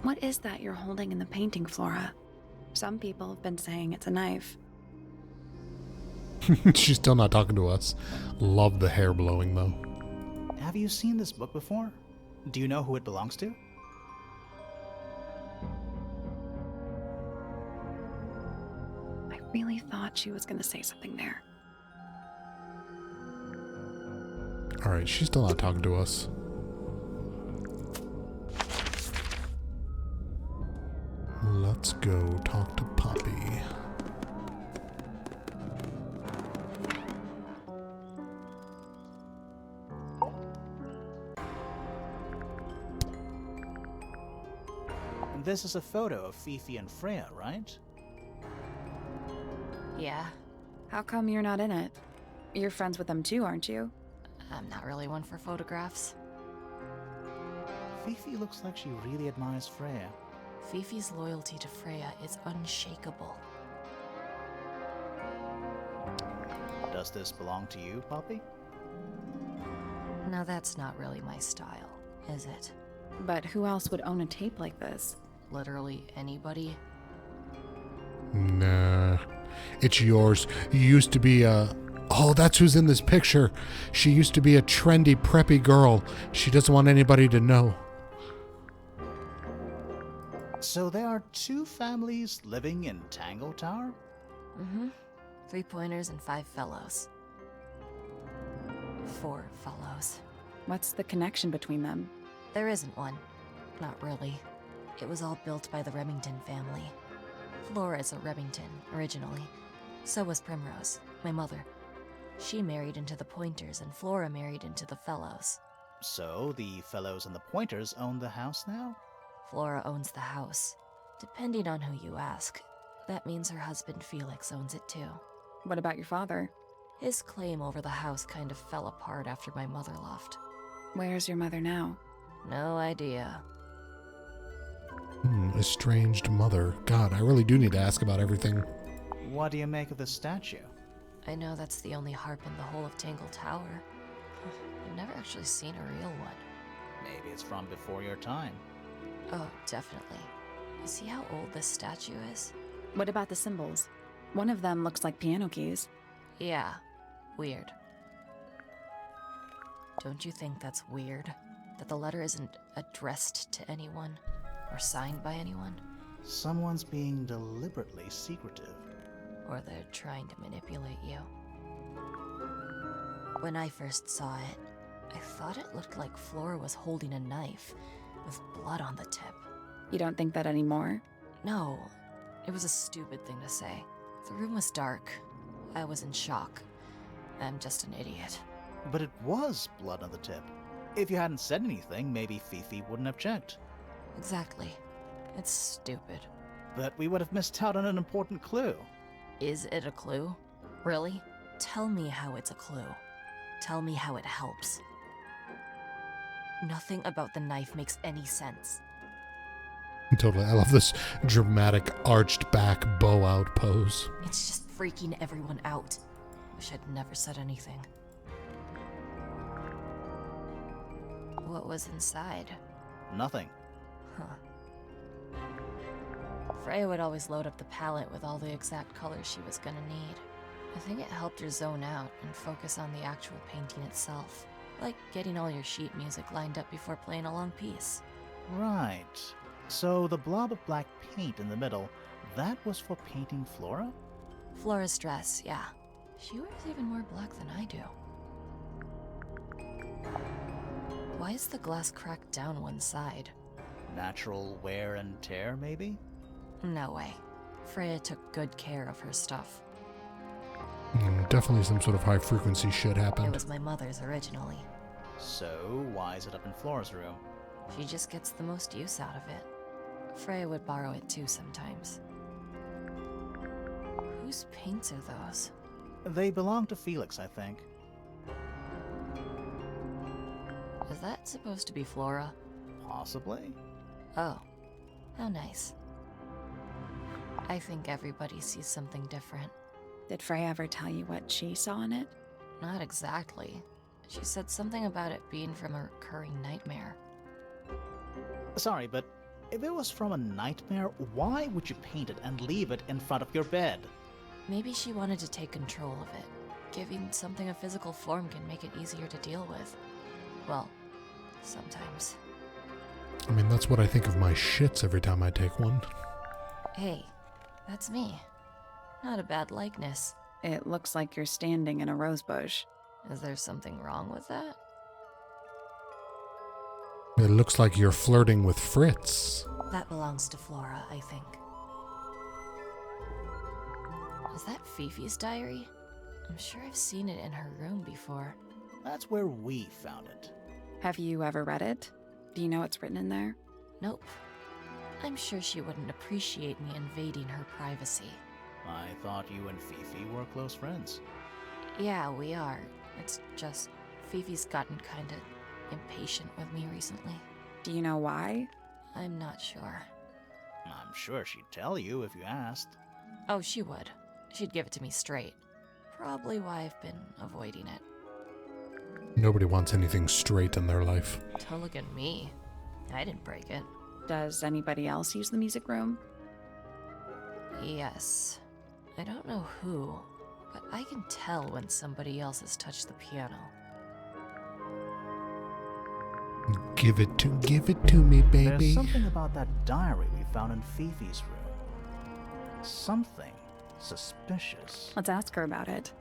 What is that you're holding in the painting, Flora? Some people have been saying it's a knife.
She's still not talking to us. Love the hair blowing, though.
Have you seen this book before? Do you know who it belongs to?
I really thought she was going to say something there.
Alright, she's still not talking to us. Let's go talk to Poppy.
This is a photo of Fifi and Freya, right?
Yeah,
How come you're not in it? You're friends with them too, aren't you?
I'm not really one for photographs.
Fifi looks like she really admires Freya.
Fifi's loyalty to Freya is unshakable.
Does this belong to you, Poppy?
Now that's not really my style, is it?
But who else would own a tape like this?
Literally anybody?
Nah. It's yours. You used to be a... Oh, that's who's in this picture. She used to be a trendy, preppy girl. She doesn't want anybody to know.
So there are 2 families living in Tangle Tower?
Mm-hmm. 3 pointers and 5 fellows. 4 fellows.
What's the connection between them?
There isn't one. Not really. It was all built by the Remington family. Flora's a Remington, originally. So was Primrose, my mother. She married into the Pointers, and Flora married into the Fellows.
So the Fellows and the Pointers own the house now?
Flora owns the house. Depending on who you ask, that means her husband Felix owns it too.
What about your father?
His claim over the house kind of fell apart after my mother left.
Where's your mother now?
No idea.
Estranged mother. God, I really do need to ask about everything.
What do you make of this statue?
I know that's the only harp in the whole of Tangle Tower. I've never actually seen a real one.
Maybe it's from before your time.
Oh, definitely. You see how old this statue is?
What about the symbols? One of them looks like piano keys.
Yeah, weird. Don't you think that's weird? That the letter isn't addressed to anyone or signed by anyone?
Someone's being deliberately secretive.
Or they're trying to manipulate you. When I first saw it, I thought it looked like Flora was holding a knife with blood on the tip.
You don't think that anymore?
No, it was a stupid thing to say. The room was dark. I was in shock. I'm just an idiot.
But it was blood on the tip. If you hadn't said anything, maybe Fifi wouldn't have checked.
Exactly. It's stupid.
But we would have missed out on an important clue.
Is it a clue? Really? Tell me how it's a clue. Tell me how it helps. Nothing about the knife makes any sense.
Totally. I love this dramatic arched back bow out pose.
It's just freaking everyone out. Wish I'd never said anything. What was inside?
Nothing.
Huh. Freya would always load up the palette with all the exact colors she was gonna need. I think it helped her zone out and focus on the actual painting itself. Like getting all your sheet music lined up before playing a long piece.
Right. So the blob of black paint in the middle, that was for painting Flora?
Flora's dress, yeah. She wears even more black than I do. Why is the glass cracked down one side?
Natural wear and tear, maybe?
No way. Freya took good care of her stuff.
Definitely some sort of high frequency shit
It
happened.
was my mother's originally.
So, why is it up in Flora's room?
She just gets the most use out of it. Freya would borrow it too sometimes. Whose paints are those?
They belong to Felix, I think.
Is that supposed to be Flora?
Possibly?
Oh, how nice. I think everybody sees something different.
Did Freya ever tell you what she saw in it?
Not exactly. She said something about it being from a recurring nightmare.
Sorry, but if it was from a nightmare, why would you paint it and leave it in front of your bed?
Maybe she wanted to take control of it. Giving something a physical form can make it easier to deal with. Well, sometimes.
I mean, that's what I think of my shits every time I take one.
Hey, that's me. Not a bad likeness.
It looks like you're standing in a rose bush.
Is there something wrong with that?
It looks like you're flirting with Fritz.
That belongs to Flora, I think. Is that Fifi's diary? I'm sure I've seen it in her room before.
That's where we found it.
Have you ever read it? Do you know what's written in there?
Nope. I'm sure she wouldn't appreciate me invading her privacy.
I thought you and Fifi were close friends.
Yeah, we are. It's just Fifi's gotten kinda impatient with me recently.
Do you know why?
I'm not sure.
I'm sure she'd tell you if you asked.
Oh, she would. She'd give it to me straight. Probably why I've been avoiding it.
Nobody wants anything straight in their life.
Don't look at me. I didn't break it.
Does anybody else use the music room?
Yes. I don't know who, but I can tell when somebody else has touched the piano.
Give it to me, baby.
There's something about that diary we found in Fifi's room. Something suspicious.
Let's ask her about it.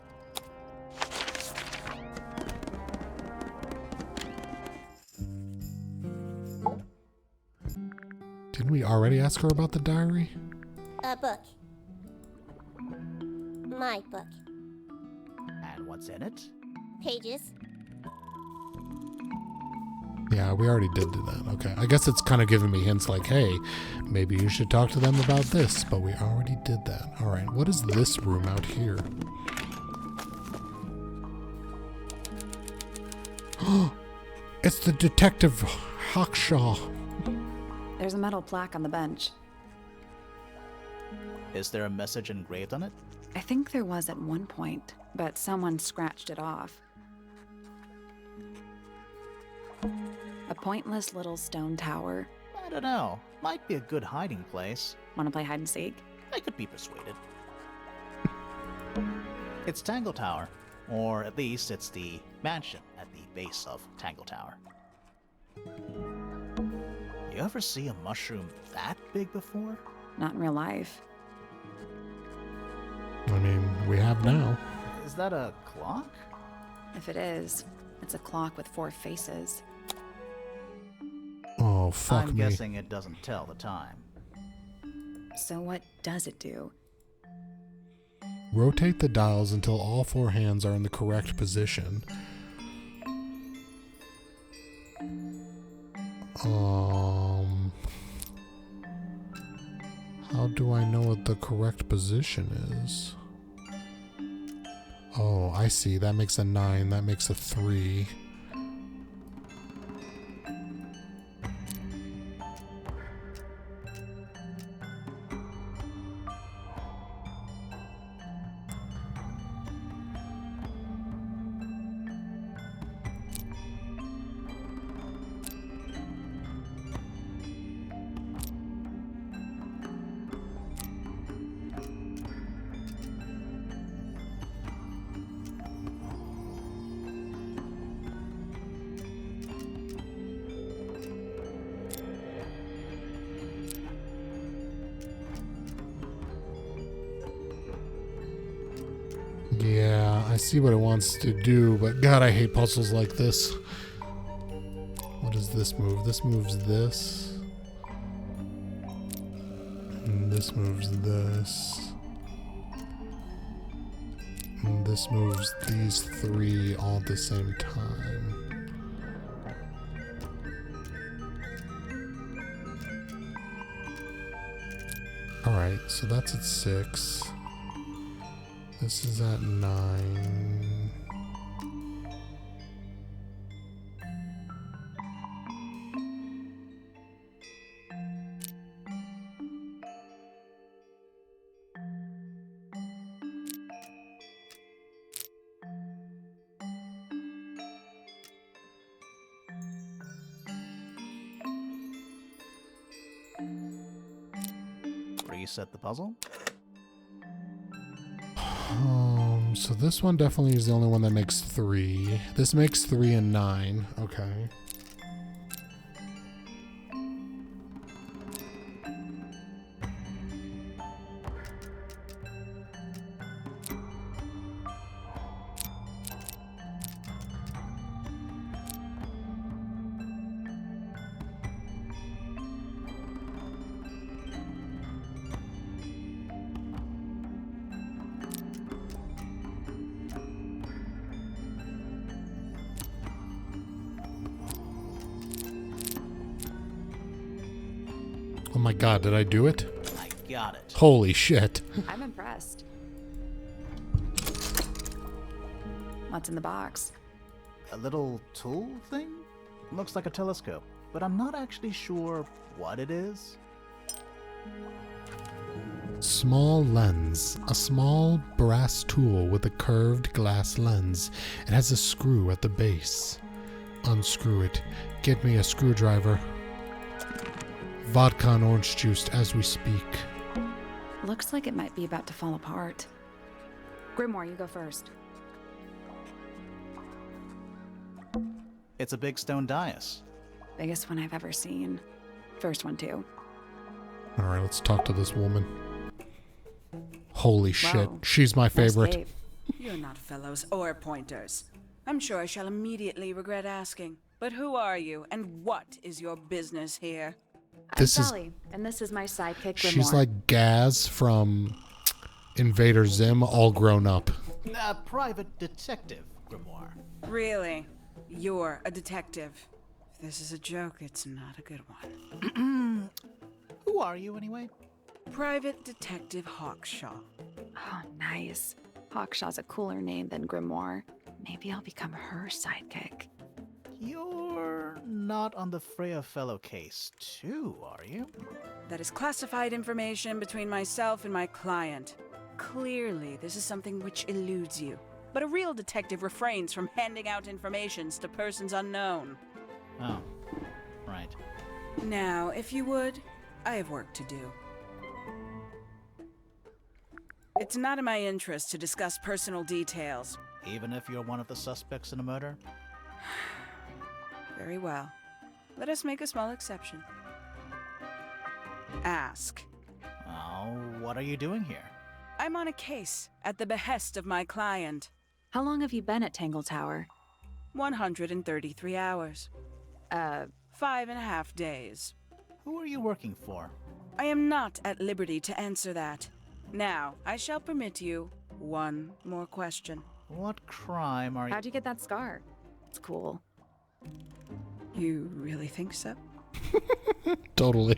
Didn't we already ask her about the diary?
A book. My book.
And what's in it?
Pages.
Yeah, we already did do that. Okay. I guess it's kind of giving me hints like, hey, maybe you should talk to them about this, but we already did that. All right. What is this room out here? It's the Detective Hawkshaw.
There's a metal plaque on the bench.
Is there a message engraved on it?
I think there was at one point, but someone scratched it off. A pointless little stone tower.
I don't know. Might be a good hiding place.
Want to play hide and seek?
I could be persuaded. It's Tangle Tower. Or at least it's the mansion at the base of Tangle Tower. You ever see a mushroom that big before?
Not in real life.
I mean, we have now.
Is that a clock?
If it is, it's a clock with 4 faces.
Oh, fuck
I'm
me.
guessing it doesn't tell the time.
So what does it do?
Rotate the dials until all 4 hands are in the correct position. How do I know what the correct position is? Oh, I see. That makes a 9. That makes a 3. Yeah, I see what it wants to do, but God, I hate puzzles like this. What does this move? This moves this. And this moves this. And this moves these 3 all at the same time. Alright, so that's at 6. This is at 9.
Reset the puzzle.
So this one definitely is the only one that makes 3. This makes 3 and 9. Okay. Oh my god, did I do it?
I got it.
Holy shit.
I'm impressed. What's in the box?
A little tool thing? Looks like a telescope, but I'm not actually sure what it is.
Small lens. A small brass tool with a curved glass lens. It has a screw at the base. Unscrew it. Get me a screwdriver. Vodka and orange juice as we speak.
Looks like it might be about to fall apart. Grimoire, you go first.
It's a big stone dais.
Biggest one I've ever seen. First one, too.
Alright, let's talk to this woman. Holy shit.
Whoa.
She's my
Nice
favorite.
cave.
You're not fellows or pointers. I'm sure I shall immediately regret asking. But who are you, and what is your business here?
This
I'm
is-
Sally, and this is my sidekick, Grimoire.
She's like Gaz from Invader Zim, all grown up.
A private detective, Grimoire.
Really? You're a detective. If this is a joke, it's not a good one.
Who are you, anyway?
Private Detective Hawkshaw.
Oh, nice. Hawkshaw's a cooler name than Grimoire. Maybe I'll become her sidekick.
You're not on the Freya Fellow case, too, are you?
That is classified information between myself and my client. Clearly, this is something which eludes you. But a real detective refrains from handing out informations to persons unknown.
Oh, right.
Now, if you would, I have work to do. It's not in my interest to discuss personal details.
Even if you're one of the suspects in a murder?
Very well. Let us make a small exception. Ask.
Oh, what are you doing here?
I'm on a case at the behest of my client.
How long have you been at Tangle Tower?
133 hours. 5.5 days.
Who are you working for?
I am not at liberty to answer that. Now, I shall permit you one more question.
What crime are you...
How'd you get that scar? It's cool.
You really think so?
Totally.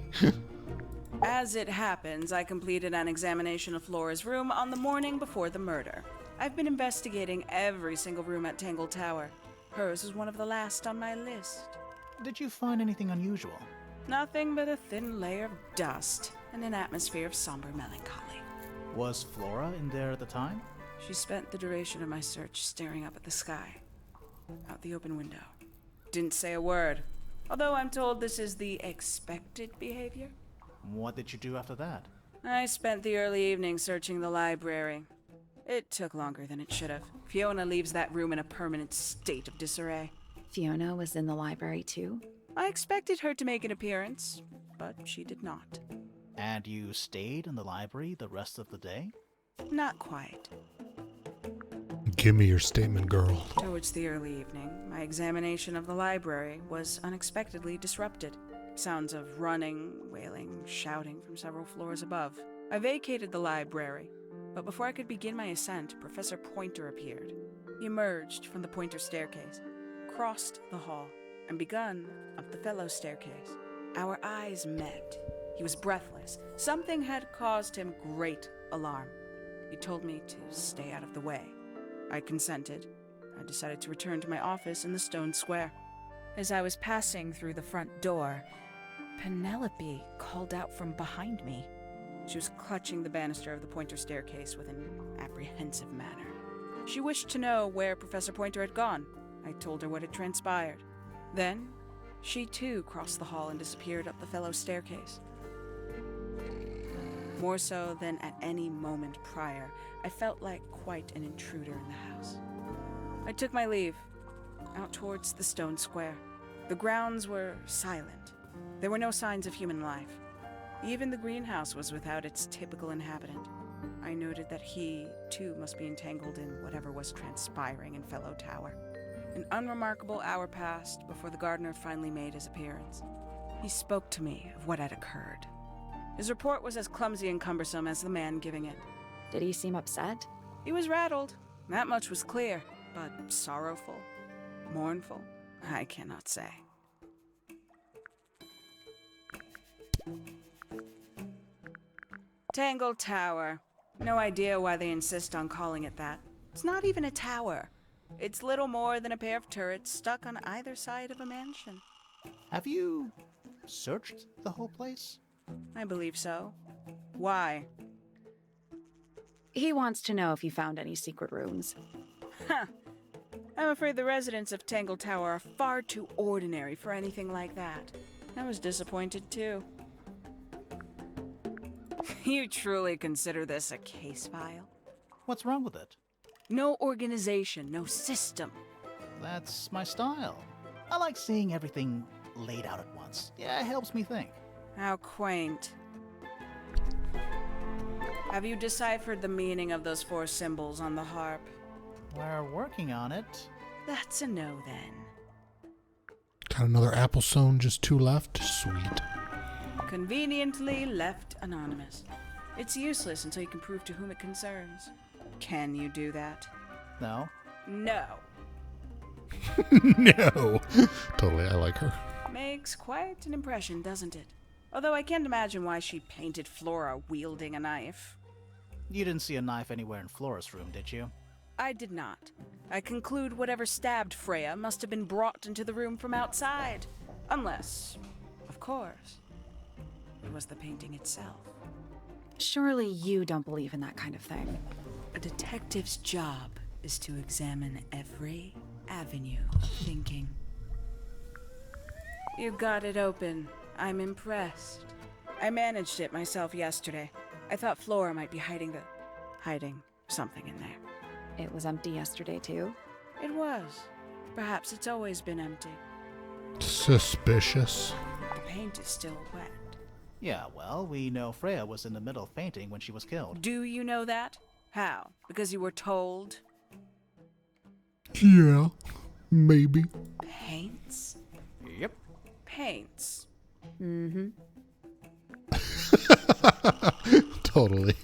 As it happens, I completed an examination of Flora's room on the morning before the murder. I've been investigating every single room at Tangle Tower. Hers is one of the last on my list.
Did you find anything unusual?
Nothing but a thin layer of dust and an atmosphere of somber melancholy.
Was Flora in there at the time?
She spent the duration of my search staring up at the sky, out the open window. Didn't say a word, although I'm told this is the expected behavior.
What did you do after that?
I spent the early evening searching the library. It took longer than it should have. Fiona leaves that room in a permanent state of disarray.
Fiona was in the library too?
I expected her to make an appearance, but she did not.
And you stayed in the library the rest of the day?
Not quite.
Give me your statement, girl.
Towards the early evening, my examination of the library was unexpectedly disrupted. Sounds of running, wailing, shouting from several floors above. I vacated the library, but before I could begin my ascent, Professor Pointer appeared. He emerged from the Pointer staircase, crossed the hall, and begun up the fellow staircase. Our eyes met. He was breathless. Something had caused him great alarm. He told me to stay out of the way. I consented. I decided to return to my office in the stone square. As I was passing through the front door, Penelope called out from behind me. She was clutching the banister of the Pointer staircase with an apprehensive manner. She wished to know where Professor Pointer had gone. I told her what had transpired. Then, she too crossed the hall and disappeared up the fellow staircase. More so than at any moment prior, I felt like quite an intruder in the house. I took my leave, out towards the stone square. The grounds were silent. There were no signs of human life. Even the greenhouse was without its typical inhabitant. I noted that he, too, must be entangled in whatever was transpiring in Fellow Tower. An unremarkable hour passed before the gardener finally made his appearance. He spoke to me of what had occurred. His report was as clumsy and cumbersome as the man giving it.
Did he seem upset?
He was rattled. That much was clear, but sorrowful, mournful, I cannot say. Tangle Tower. No idea why they insist on calling it that. It's not even a tower. It's little more than a pair of turrets stuck on either side of a mansion.
Have you searched the whole place?
I believe so. Why?
He wants to know if you found any secret rooms.
Huh. I'm afraid the residents of Tangle Tower are far too ordinary for anything like that. I was disappointed too. You truly consider this a case file?
What's wrong with it?
No organization, no system.
That's my style. I like seeing everything laid out at once. Yeah, it helps me think.
How quaint. Have you deciphered the meaning of those 4 symbols on the harp?
We're working on it.
That's a no then.
Got another apple sewn, just 2 left. Sweet.
Conveniently left anonymous. It's useless until you can prove to whom it concerns. Can you do that?
No.
No.
No. Totally, I like her.
Makes quite an impression, doesn't it? Although I can't imagine why she painted Flora wielding a knife.
You didn't see a knife anywhere in Flora's room, did you?
I did not. I conclude whatever stabbed Freya must have been brought into the room from outside. Unless, of course, it was the painting itself.
Surely you don't believe in that kind of thing.
A detective's job is to examine every avenue of thinking. You got it open. I'm impressed. I managed it myself yesterday. I thought Flora might be hiding something in there.
It was empty yesterday, too.
It was. Perhaps it's always been empty.
Suspicious.
The paint is still wet.
Yeah, well, we know Freya was in the middle of painting when she was killed.
Do you know that? How? Because you were told?
Yeah, maybe.
Paints?
Yep.
Paints.
Mm-hmm.
Totally.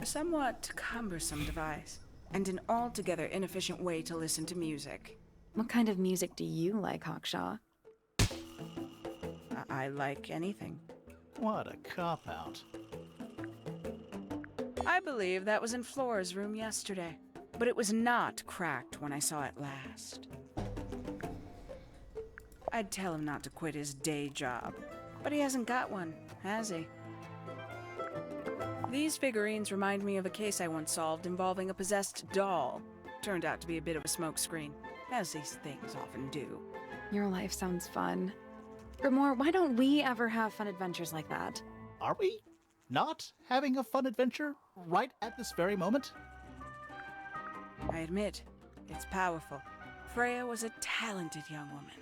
A somewhat cumbersome device, and an altogether inefficient way to listen to music.
What kind of music do you like, Hawkshaw?
I like anything.
What a cop-out.
I believe that was in Flora's room yesterday, but it was not cracked when I saw it last. I'd tell him not to quit his day job, but he hasn't got one, has he? These figurines remind me of a case I once solved involving a possessed doll. Turned out to be a bit of a smokescreen, as these things often do.
Your life sounds fun. Grimor, why don't we ever have fun adventures like that?
Are we not having a fun adventure right at this very moment?
I admit, it's powerful. Freya was a talented young woman.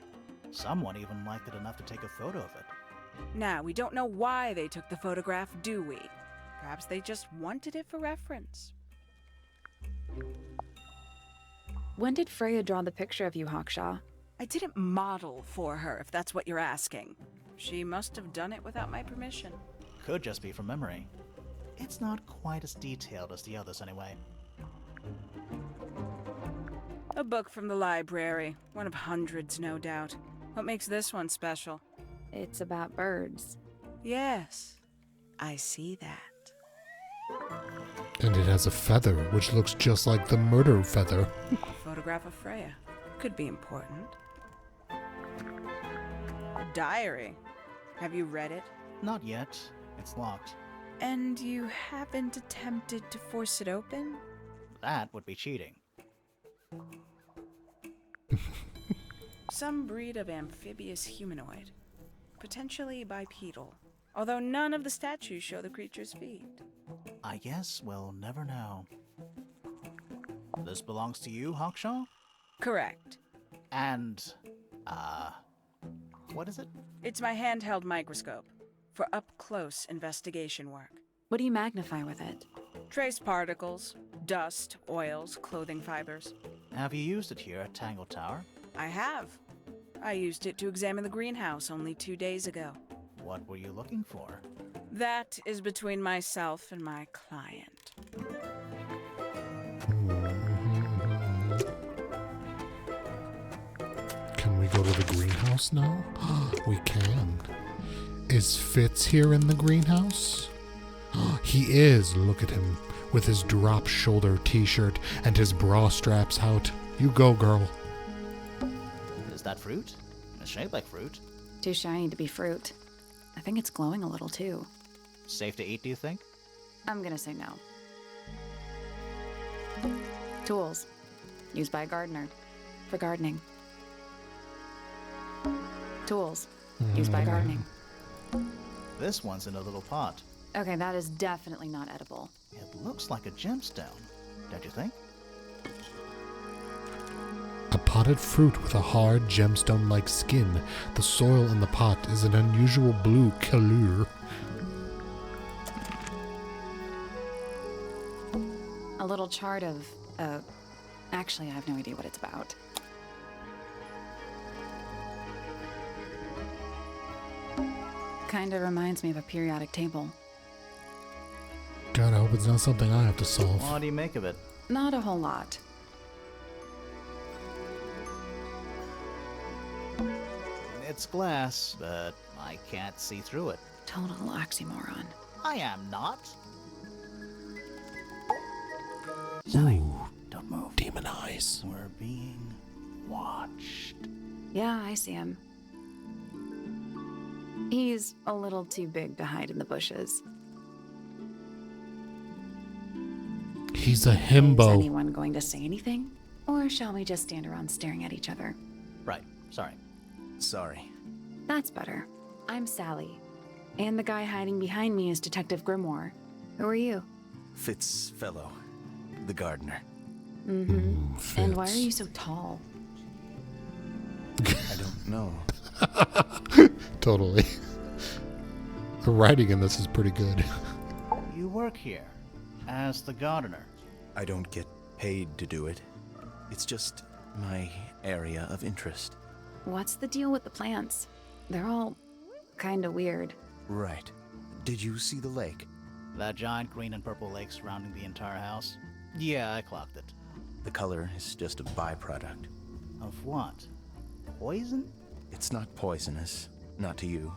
Someone even liked it enough to take a photo of it.
Now, we don't know why they took the photograph, do we? Perhaps they just wanted it for reference.
When did Freya draw the picture of you, Hawkshaw?
I didn't model for her, if that's what you're asking. She must have done it without my permission.
Could just be from memory. It's not quite as detailed as the others anyway.
A book from the library. One of hundreds, no doubt. What makes this one special?
It's about birds.
Yes, I see that.
And it has a feather, which looks just like the murder feather.
A photograph of Freya. Could be important. A diary. Have you read it?
Not yet. It's locked.
And you haven't attempted to force it open?
That would be cheating.
Some breed of amphibious humanoid. Potentially bipedal. Although none of the statues show the creature's feet.
I guess we'll never know. This belongs to you, Hawkshaw?
Correct.
And, what is it?
It's my handheld microscope for up-close investigation work.
What do you magnify with it?
Trace particles, dust, oils, clothing fibers.
Have you used it here at Tangle Tower?
I have. I used it to examine the greenhouse only 2 days ago.
What were you looking for?
That is between myself and my client.
Can we go to the greenhouse now? We can. Is Fitz here in the greenhouse? He is. Look at him with his drop shoulder t-shirt and his bra straps out. You go, girl.
Is that fruit? It's shaped like fruit.
Too shiny to be fruit. I think it's glowing a little, too.
Safe to eat, do you think?
I'm gonna say no. Tools. Used by a gardener. For gardening. Tools. Used by gardening.
This one's in a little pot.
Okay, that is definitely not edible.
It looks like a gemstone, don't you think?
A potted fruit with a hard gemstone-like skin. The soil in the pot is an unusual blue color.
A little chart of, actually, I have no idea what it's about. Kinda reminds me of a periodic table.
God, I hope it's not something I have to solve.
What do you make of it?
Not a whole lot.
It's glass, but I can't see through it.
Total oxymoron.
I am not. Sally, don't move.
Nice.
We're being watched.
Yeah, I see him. He's a little too big to hide in the bushes.
He's a
Is
himbo.
anyone going to say anything? Or shall we just stand around staring at each other?
Right, sorry.
Sorry.
That's better. I'm Sally. And the guy hiding behind me is Detective Grimoire. Who are you?
Fitzfellow, the gardener.
Mm-hmm. And why are
Fitz.
you so tall?
I don't know.
Totally. The writing in this is pretty good.
You work here as the gardener.
I don't get paid to do it. It's just my area of interest.
What's the deal with the plants? They're all kinda weird.
Right. Did you see the lake?
That giant green and purple lake surrounding the entire house? Yeah, I clocked it.
The color is just a byproduct.
Of what? Poison?
It's not poisonous. Not to you.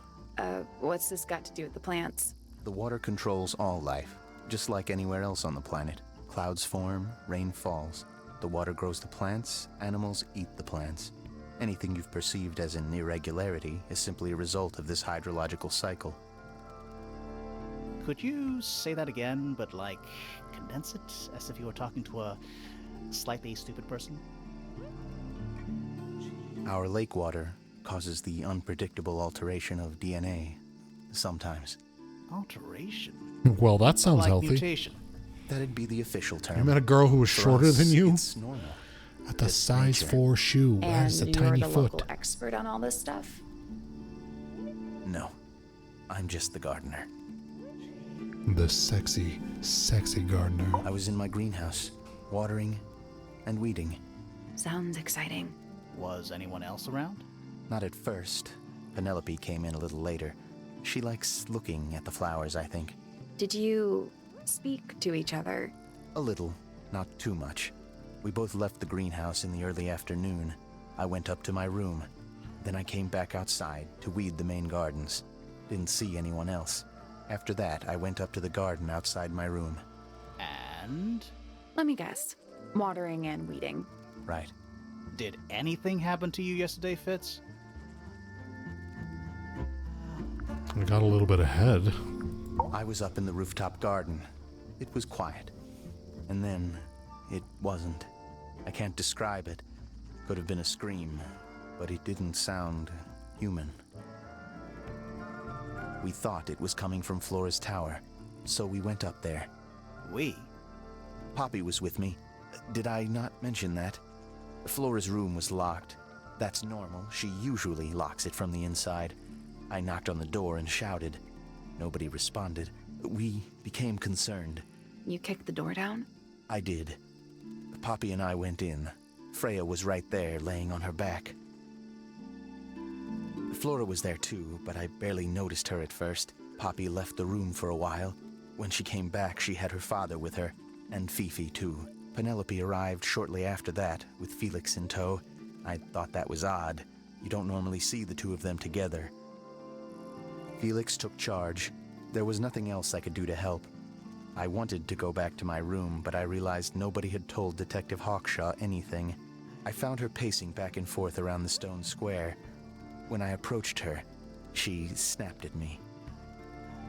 What's this got to do with the plants?
The water controls all life, just like anywhere else on the planet. Clouds form, rain falls. The water grows the plants, animals eat the plants. Anything you've perceived as an irregularity is simply a result of this hydrological cycle.
Could you say that again, but like, condense it as if you were talking to a slightly stupid person?
Our lake water causes the unpredictable alteration of DNA, sometimes.
Alteration?
Well, that sounds
Like
healthy.
mutation.
That'd be the official term.
You met a girl who was
For
shorter
us,
than you?
It's normal.
At the
It's
size
nature.
4 shoe.
And
Has a
you're
tiny
the
foot.
local expert on all this stuff?
No, I'm just the gardener.
The sexy, sexy gardener.
I was in my greenhouse, watering and weeding.
Sounds exciting.
Was anyone else around?
Not at first. Penelope came in a little later. She likes looking at the flowers, I think.
Did you speak to each other?
A little, not too much. We both left the greenhouse in the early afternoon. I went up to my room. Then I came back outside to weed the main gardens. Didn't see anyone else. After that, I went up to the garden outside my room.
And?
Let me guess. Watering and weeding.
Right.
Did anything happen to you yesterday, Fitz?
I got a little bit ahead.
I was up in the rooftop garden. It was quiet. And then, it wasn't. I can't describe it. Could have been a scream, but it didn't sound human. We thought it was coming from Flora's tower, so we went up there.
We?
Poppy was with me. Did I not mention that? Flora's room was locked. That's normal. She usually locks it from the inside. I knocked on the door and shouted. Nobody responded. We became concerned.
You kicked the door down?
I did. Poppy and I went in. Freya was right there, laying on her back. Flora was there too, but I barely noticed her at first. Poppy left the room for a while. When she came back, she had her father with her, and Fifi too. Penelope arrived shortly after that, with Felix in tow. I thought that was odd. You don't normally see the two of them together. Felix took charge. There was nothing else I could do to help. I wanted to go back to my room, but I realized nobody had told Detective Hawkshaw anything. I found her pacing back and forth around the stone square. When I approached her, she snapped at me.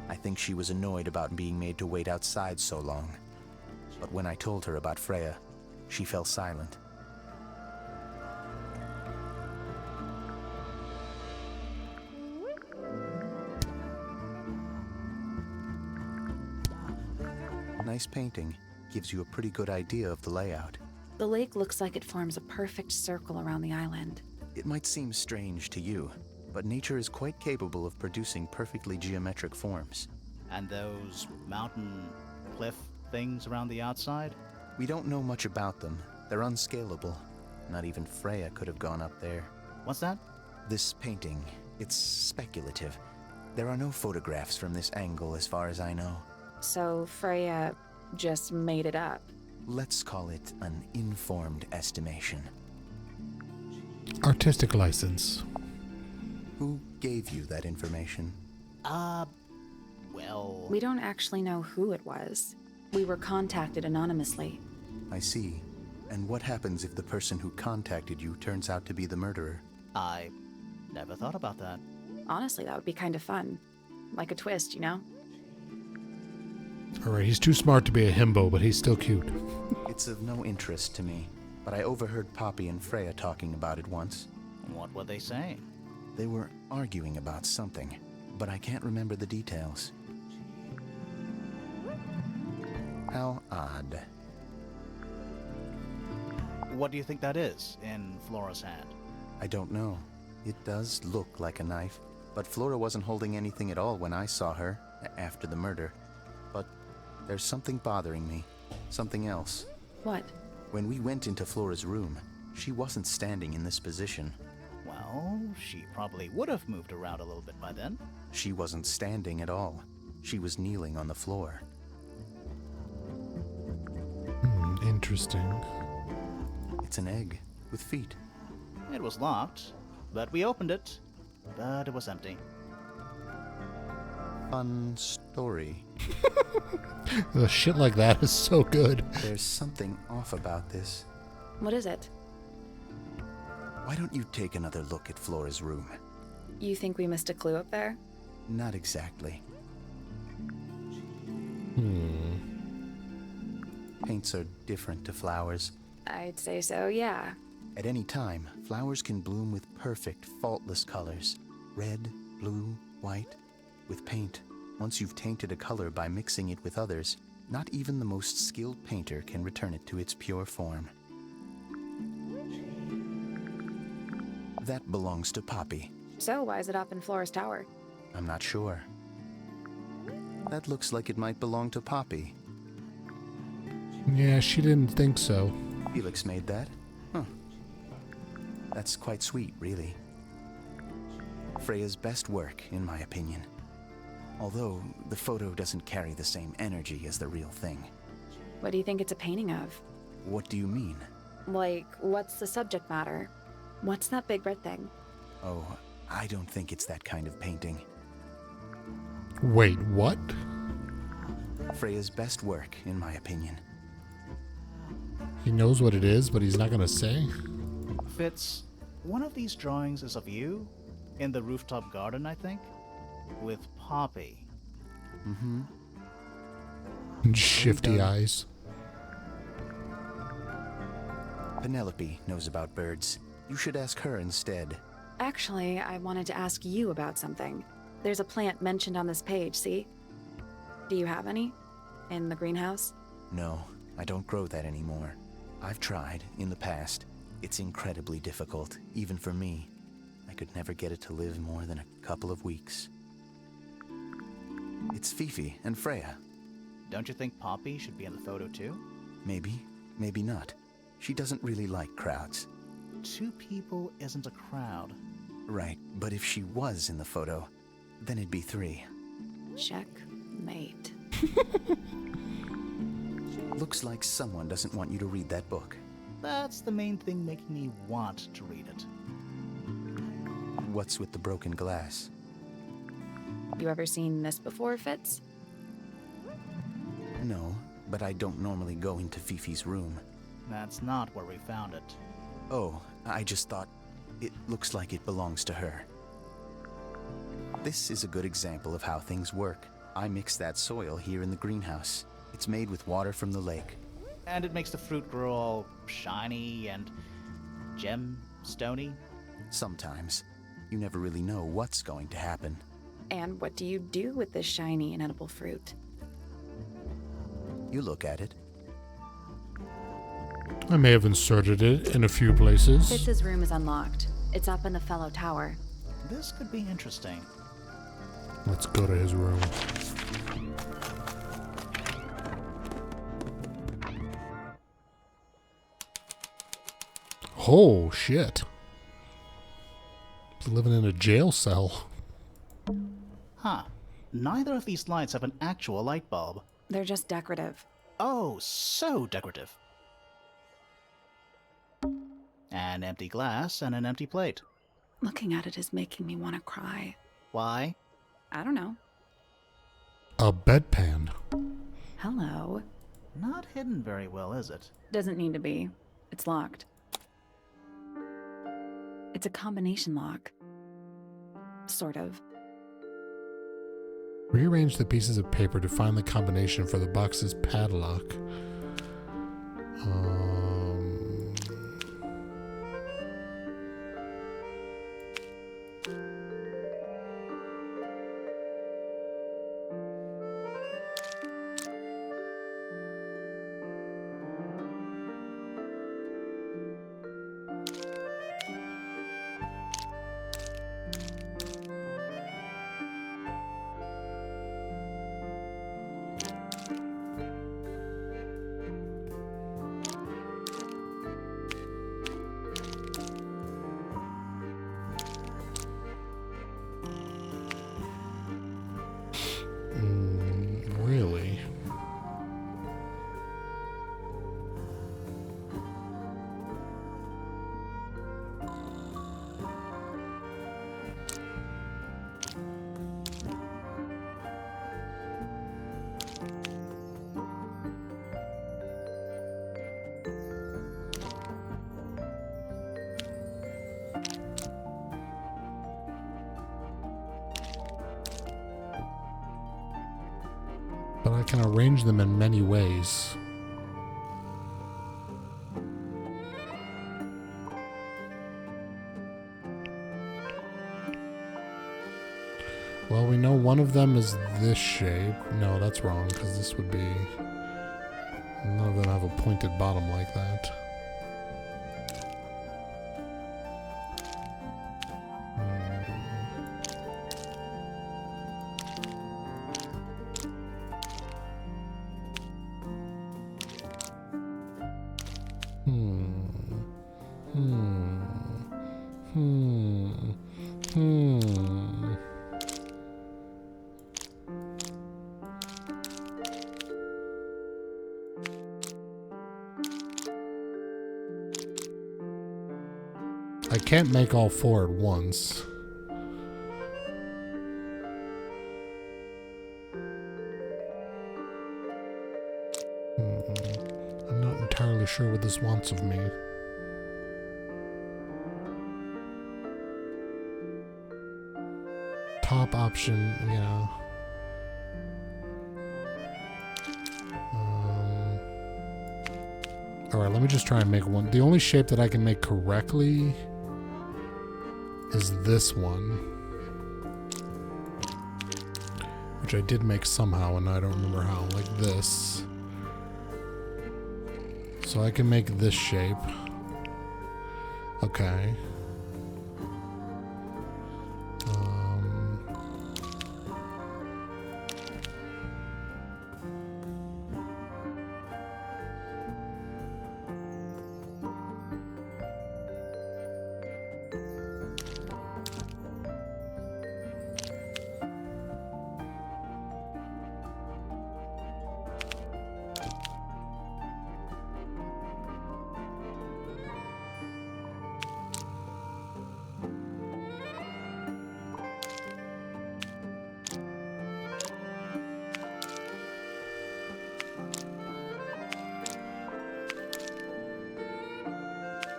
I think she was annoyed about being made to wait outside so long. But when I told her about Freya, she fell silent. Nice painting. Gives you a pretty good idea of the layout.
The lake looks like it forms a perfect circle around the island.
It might seem strange to you, but nature is quite capable of producing perfectly geometric forms.
And those mountain cliff things around the outside?
We don't know much about them. They're unscalable. Not even Freya could have gone up there.
What's that?
This painting, it's speculative. There are no photographs from this angle as far as I know.
So Freya just made it up.
Let's call it an informed estimation.
Artistic license.
Who gave you that information?
Well...
We don't actually know who it was. We were contacted anonymously.
I see. And what happens if the person who contacted you turns out to be the murderer?
I never thought about that.
Honestly, that would be kind of fun. Like a twist, you know?
Alright, he's too smart to be a himbo, but he's still cute.
It's of no interest to me, but I overheard Poppy and Freya talking about it once.
What were they saying?
They were arguing about something, but I can't remember the details. How odd.
What do you think that is in Flora's hand?
I don't know. It does look like a knife, but Flora wasn't holding anything at all when I saw her after the murder. But there's something bothering me. Something else.
What?
When we went into Flora's room, she wasn't standing in this position.
Well, she probably would have moved around a little bit by then.
She wasn't standing at all. She was kneeling on the floor.
Interesting.
It's an egg with feet.
It was locked, but we opened it, but it was empty.
Fun story.
The shit like that is so good.
There's something off about this.
What is it?
Why don't you take another look at Flora's room?
You think we missed a clue up there?
Not exactly. Paints are different to flowers.
I'd say so, yeah.
At any time, flowers can bloom with perfect, faultless colors. Red, blue, white. With paint, once you've tainted a color by mixing it with others, not even the most skilled painter can return it to its pure form. That belongs to Poppy.
So why is it up in Flora's tower?
I'm not sure. That looks like it might belong to Poppy.
Yeah, she didn't think so.
Felix made that? Huh. That's quite sweet, really. Freya's best work, in my opinion. Although, the photo doesn't carry the same energy as the real thing.
What do you think it's a painting of?
What do you mean?
Like, what's the subject matter? What's that big red thing?
Oh, I don't think it's that kind of painting.
Wait, what?
Freya's best work, in my opinion.
He knows what it is, but he's not gonna say?
Fitz, one of these drawings is of you, in the rooftop garden, I think, with Poppy.
Mm-hmm.
Shifty eyes.
Penelope knows about birds. You should ask her instead.
Actually, I wanted to ask you about something. There's a plant mentioned on this page, see? Do you have any? In the greenhouse?
No, I don't grow that anymore. I've tried, in the past. It's incredibly difficult, even for me. I could never get it to live more than a couple of weeks. It's Fifi and Freya.
Don't you think Poppy should be in the photo too?
Maybe, maybe not. She doesn't really like crowds.
2 people isn't a crowd.
Right, but if she was in the photo, then it'd be 3.
Checkmate.
Looks like someone doesn't want you to read that book.
That's the main thing making me want to read it.
What's with the broken glass?
You ever seen this before, Fitz?
No, but I don't normally go into Fifi's room.
That's not where we found it.
Oh, I just thought it looks like it belongs to her. This is a good example of how things work. I mixed that soil here in the greenhouse. It's made with water from the lake.
And it makes the fruit grow all shiny and gem-stony.
Sometimes. You never really know what's going to happen.
And what do you do with this shiny, inedible fruit?
You look at it.
I may have inserted it in a few places.
Fitz's room is unlocked. It's up in the fellow tower.
This could be interesting.
Let's go to his room. Oh, shit. He's living in a jail cell.
Huh. Neither of these lights have an actual light bulb.
They're just decorative.
Oh, so decorative. An empty glass and an empty plate.
Looking at it is making me want to cry.
Why?
I don't know.
A bedpan.
Hello.
Not hidden very well, is it?
Doesn't need to be. It's locked. It's a combination lock. Sort of.
Rearrange the pieces of paper to find the combination for the box's padlock. Really? But I can arrange them in many ways. Well, we know one of them is this shape. No, that's wrong, because this would be... None of them have a pointed bottom like that. I can't make all four at once. I'm not entirely sure what this wants of me. Top option, yeah. Alright, let me just try and make one. The only shape that I can make correctly is this one, which I did make somehow and I don't remember how, like this. So I can make this shape. Okay.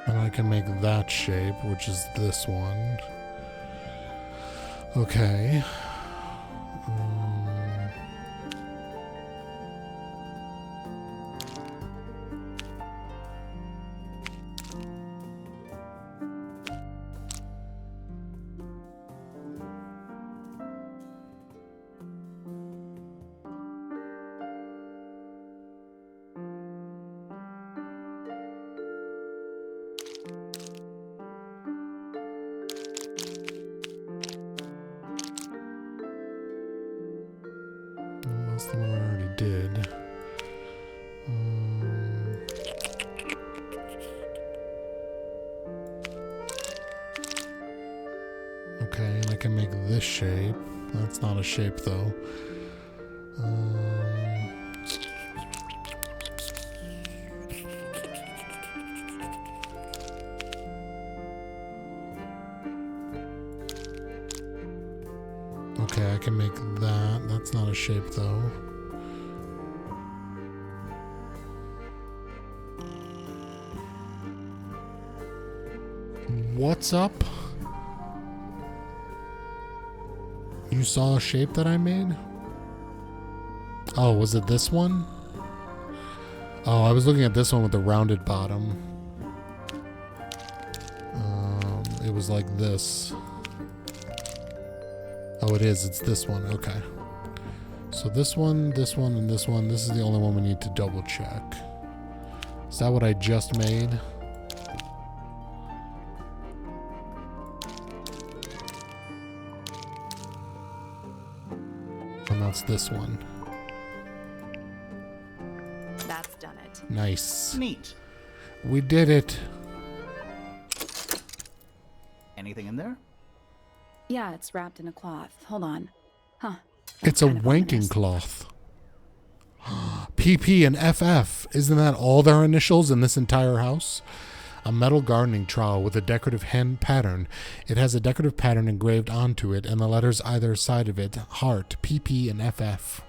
And I can make that shape, which is this one. Okay. That's the one I already did. Okay, and I can make this shape. That's not a shape though. Okay, I can make that. That's not a shape though. What's up? You saw a shape that I made? Oh, was it this one? Oh, I was looking at this one with the rounded bottom. It was like this. Oh, it is. It's this one. Okay. So this one, and this one. This is the only one we need to double check. Is that what I just made? And that's this one.
That's done it.
Nice.
Neat.
We did it.
Anything in there?
Yeah, it's wrapped in a cloth. Hold on. Huh.
It's a
kind of
wanking
ominous.
cloth. PP and FF. Isn't that all their initials in this entire house? A metal gardening trowel with a decorative hand pattern. It has a decorative pattern engraved onto it and the letters either side of it. Heart, PP, and FF.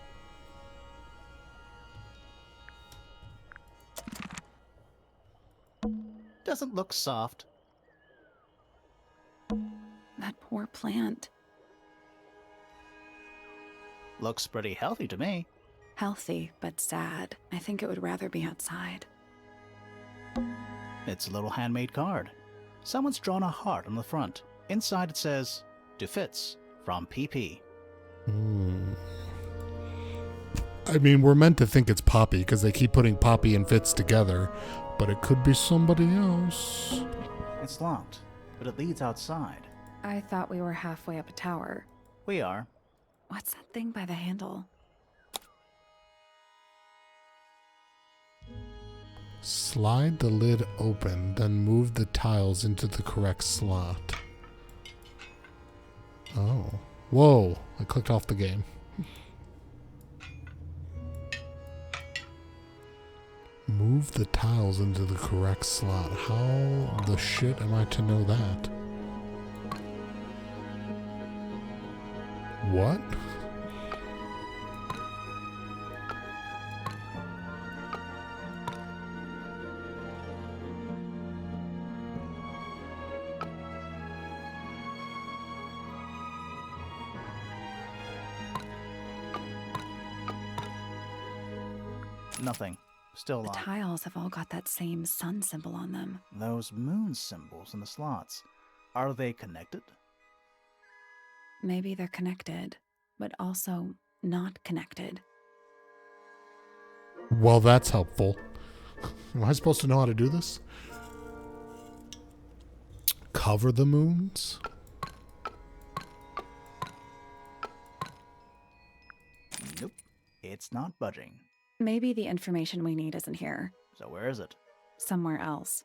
Doesn't look soft.
That poor plant.
Looks pretty healthy to me.
Healthy, but sad. I think it would rather be outside.
It's a little handmade card. Someone's drawn a heart on the front. Inside it says, "To Fitz, from PP."
I mean, we're meant to think it's Poppy because they keep putting Poppy and Fitz together, but it could be somebody else.
It's locked, but it leads outside.
I thought we were halfway up a tower.
We are.
What's that thing by the handle?
Slide the lid open, then move the tiles into the correct slot. Oh. Whoa. I clicked off the game. Move the tiles into the correct slot. How the shit am I to know that? What?
Nothing. Still
The
locked.
tiles have all got that same sun symbol on them.
Those moon symbols in the slots. Are they connected?
Maybe they're connected, but also not connected.
Well, that's helpful. Am I supposed to know how to do this? Cover the moons?
Nope. It's not budging.
Maybe the information we need isn't here.
So where is it?
Somewhere else.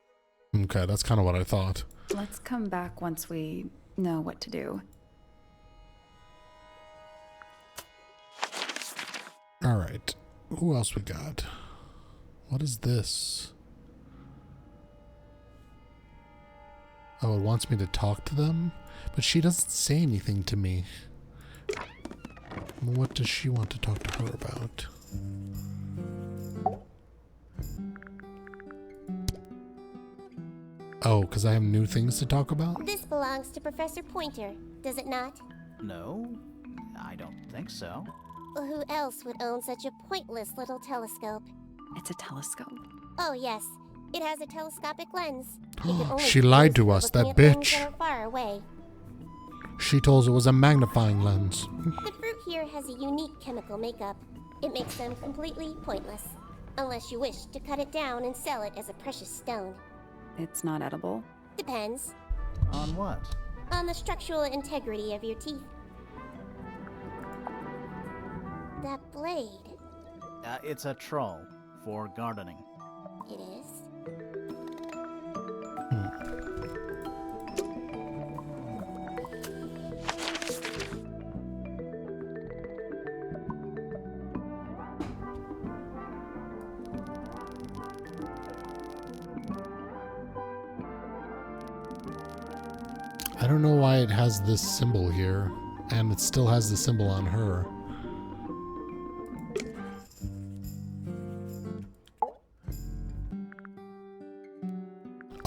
Okay, that's kind of what I thought.
Let's come back once we know what to do.
Alright. Who else we got? What is this? Oh, it wants me to talk to them? But she doesn't say anything to me. What does she want to talk to her about? Oh, because I have new things to talk about?
This belongs to Professor Pointer, does it not?
No, I don't think so.
Well, who else would own such a pointless little telescope?
It's a telescope.
Oh, yes. It has a telescopic lens. It can only
She
be
lied
used
to
for
us,
looking
that
at things
bitch.
that are far away.
She told us it was a magnifying lens.
The fruit here has a unique chemical makeup. It makes them completely pointless. Unless you wish to cut it down and sell it as a precious stone.
It's not edible.
Depends.
On what?
On the structural integrity of your teeth. That blade.
It's a troll for gardening.
It is.
I don't know why it has this symbol here, and it still has the symbol on her.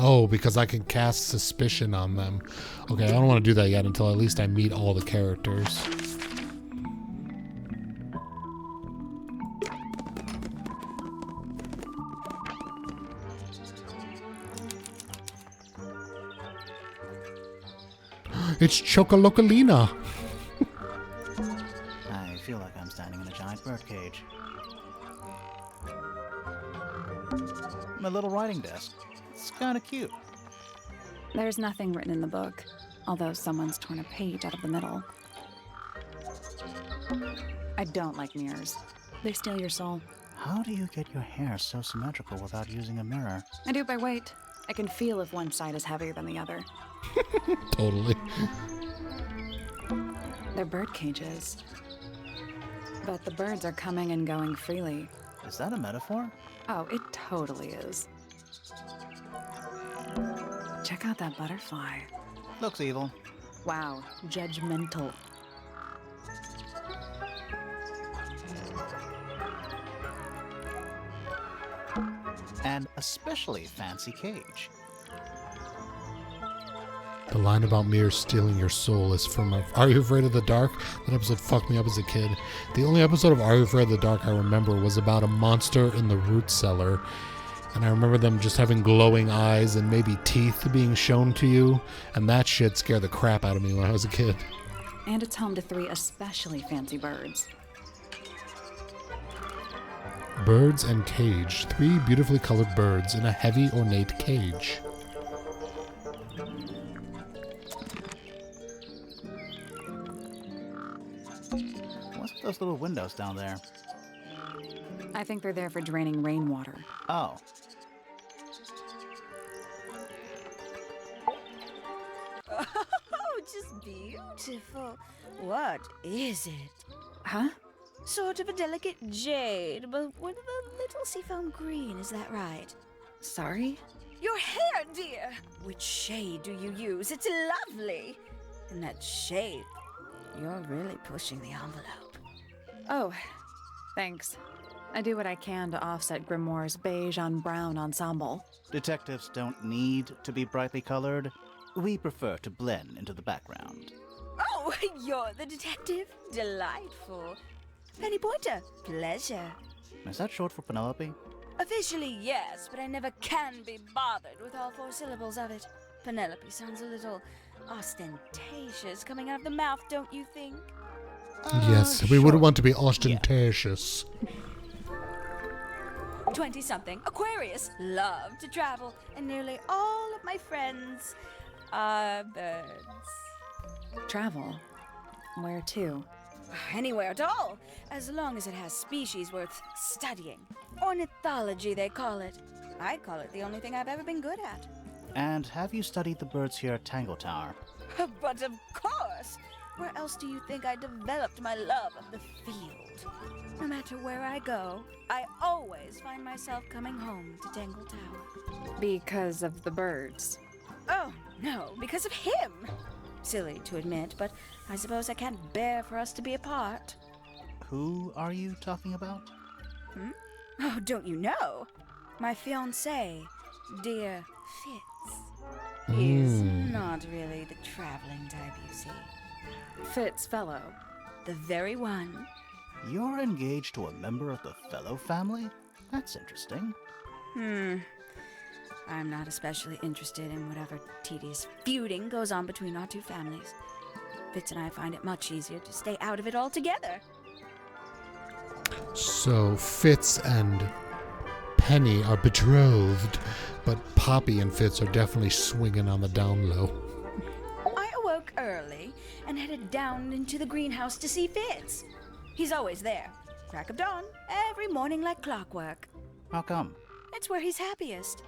Oh, because I can cast suspicion on them. Okay, I don't want to do that yet until at least I meet all the characters. It's Chocolocalina.
I feel like I'm standing in a giant birdcage. My little writing desk. It's kind of cute.
There's nothing written in the book, although someone's torn a page out of the middle. I don't like mirrors. They steal your soul.
How do you get your hair so symmetrical without using a mirror?
I do it by weight. I can feel if one side is heavier than the other.
Totally.
They're bird cages. But the birds are coming and going freely.
Is that a metaphor?
Oh, it totally is. Check out that butterfly.
Looks evil.
Wow, judgmental.
An especially fancy cage.
The line about mirrors stealing your soul is from Are You Afraid of the Dark? That episode fucked me up as a kid. The only episode of Are You Afraid of the Dark I remember was about a monster in the root cellar. And I remember them just having glowing eyes and maybe teeth being shown to you. And that shit scared the crap out of me when I was a kid.
And it's home to 3 especially fancy birds.
Birds and cage. 3 beautifully colored birds in a heavy, ornate cage.
What's with those little windows down there?
I think they're there for draining rainwater.
Oh.
Oh, just beautiful. What is it?
Huh?
Sort of a delicate jade, but with a little seafoam green, is that right?
Sorry?
Your hair, dear! Which shade do you use? It's lovely! In that shape, you're really pushing the envelope.
Oh, thanks. I do what I can to offset Grimoire's beige on brown ensemble.
Detectives don't need to be brightly colored. We prefer to blend into the background.
Oh, you're the detective? Delightful. Penny Pointer, pleasure.
Is that short for Penelope?
Officially, yes, but I never can be bothered with all 4 syllables of it. Penelope sounds a little ostentatious coming out of the mouth, don't you think?
Yes, we
sure.
wouldn't want to be ostentatious.
20-something, Aquarius, love to travel, and nearly all of my friends are birds.
Travel? Where to?
Anywhere at all, as long as it has species worth studying. Ornithology, they call it. I call it the only thing I've ever been good at.
And have you studied the birds here at Tangle Tower?
But of course! Where else do you think I developed my love of the field? No matter where I go, I always find myself coming home to Tangle Tower.
Because of the birds.
Oh, no, because of him! Silly to admit, but I suppose I can't bear for us to be apart.
Who are you talking about?
Oh, don't you know? My fiancé, dear Fitz. He's not really the traveling type, you see.
Fitz Fellow.
The very one.
You're engaged to a member of the Fellow family? That's interesting.
I'm not especially interested in whatever tedious feuding goes on between our 2 families. Fitz and I find it much easier to stay out of it altogether.
So Fitz and Penny are betrothed, but Poppy and Fitz are definitely swinging on the down low.
I awoke early and headed down into the greenhouse to see Fitz. He's always there, crack of dawn, every morning like clockwork.
How come?
It's where he's happiest.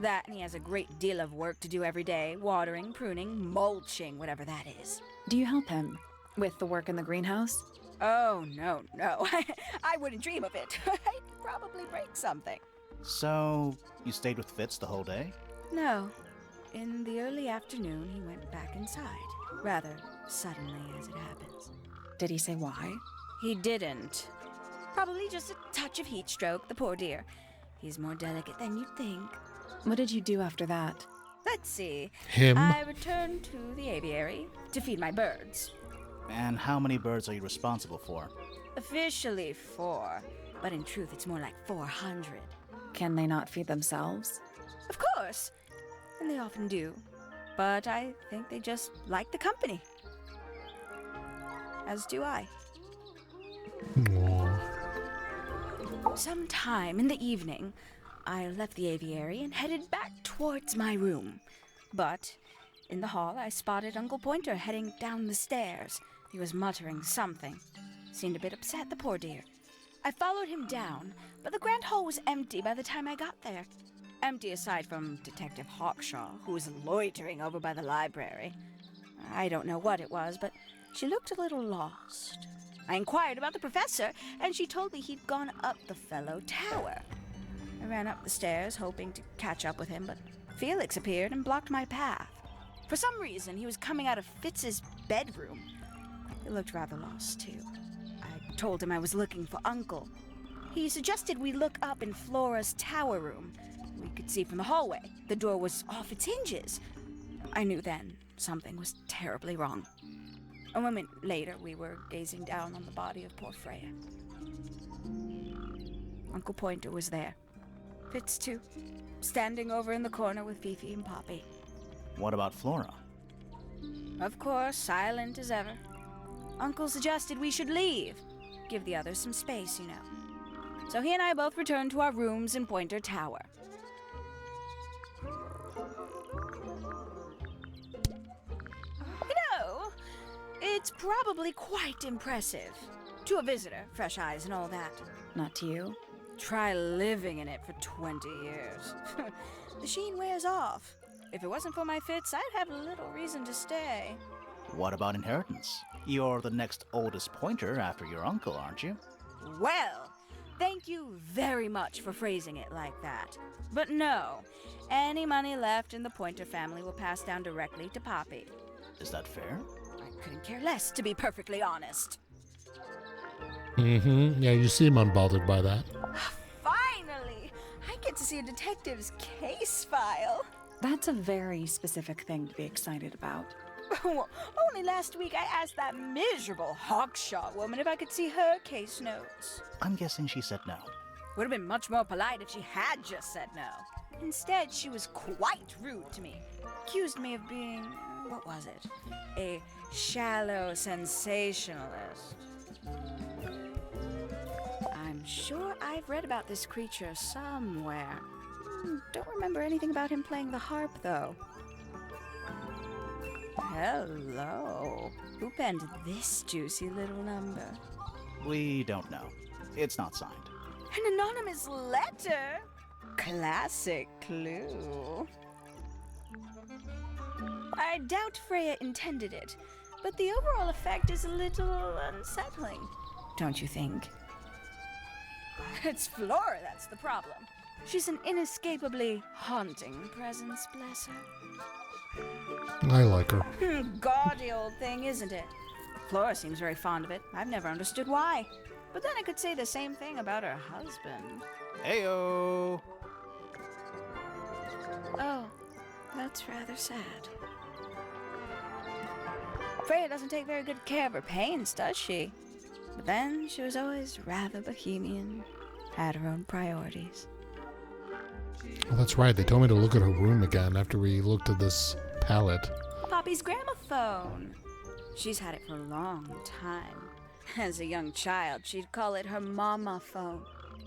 That, and he has a great deal of work to do every day, watering, pruning, mulching, whatever that is.
Do you help him with the work in the greenhouse?
Oh, no. I wouldn't dream of it. I'd probably break something.
So, you stayed with Fitz the whole day?
No. In the early afternoon, he went back inside. Rather suddenly, as it happens.
Did he say why?
He didn't. Probably just a touch of heat stroke, the poor dear. He's more delicate than you'd think.
What did you do after that?
Let's see.
Him?
I returned to the aviary to feed my birds.
And how many birds are you responsible for?
Officially 4, but in truth it's more like 400.
Can they not feed themselves?
Of course, and they often do. But I think they just like the company. As do I.
Aw.
Sometime in the evening, I left the aviary and headed back towards my room. But in the hall, I spotted Uncle Pointer heading down the stairs. He was muttering something. Seemed a bit upset, the poor dear. I followed him down, but the grand hall was empty by the time I got there. Empty aside from Detective Hawkshaw, who was loitering over by the library. I don't know what it was, but she looked a little lost. I inquired about the professor, and she told me he'd gone up the fellow tower. I ran up the stairs, hoping to catch up with him, but Felix appeared and blocked my path. For some reason, he was coming out of Fitz's bedroom. He looked rather lost, too. I told him I was looking for Uncle. He suggested we look up in Flora's tower room. We could see from the hallway. The door was off its hinges. I knew then something was terribly wrong. A moment later, we were gazing down on the body of poor Freya. Uncle Pointer was there. Fitz, too, standing over in the corner with Fifi and Poppy.
What about Flora?
Of course, silent as ever. Uncle suggested we should leave. Give the others some space, you know. So he and I both returned to our rooms in Pointer Tower. You know, it's probably quite impressive. To a visitor, fresh eyes and all that.
Not to you?
Try living in it for 20 years. The sheen wears off. If it wasn't for my Fitz, I'd have little reason to stay.
What about inheritance? You're the next oldest Pointer after your uncle, aren't you?
Well, thank you very much for phrasing it like that. But no, any money left in the Pointer family will pass down directly to Poppy.
Is that fair?
I couldn't care less, to be perfectly honest.
Mm-hmm. Yeah, you seem unbothered by that.
Finally! I get to see a detective's case file.
That's a very specific thing to be excited about.
Well, only last week I asked that miserable Hawkshaw woman if I could see her case notes.
I'm guessing she said no.
Would have been much more polite if she had just said no. Instead, she was quite rude to me. Accused me of being, what was it? A shallow sensationalist. I'm sure I've read about this creature somewhere. Don't remember anything about him playing the harp, though. Hello. Who penned this juicy little number?
We don't know. It's not signed.
An anonymous letter? Classic clue. I doubt Freya intended it, but the overall effect is a little unsettling. Don't you think? It's Flora that's the problem. She's an inescapably haunting presence, bless her.
I like her.
Gaudy old thing, isn't it? Flora seems very fond of it. I've never understood why. But then I could say the same thing about her husband.
Heyo!
Oh, that's rather sad. Freya doesn't take very good care of her pains, does she? But then she was always rather bohemian, had her own priorities.
Oh, that's right. They told me to look at her room again after we looked at this palette.
Poppy's gramophone. She's had it for a long time. As a young child, she'd call it her mama phone,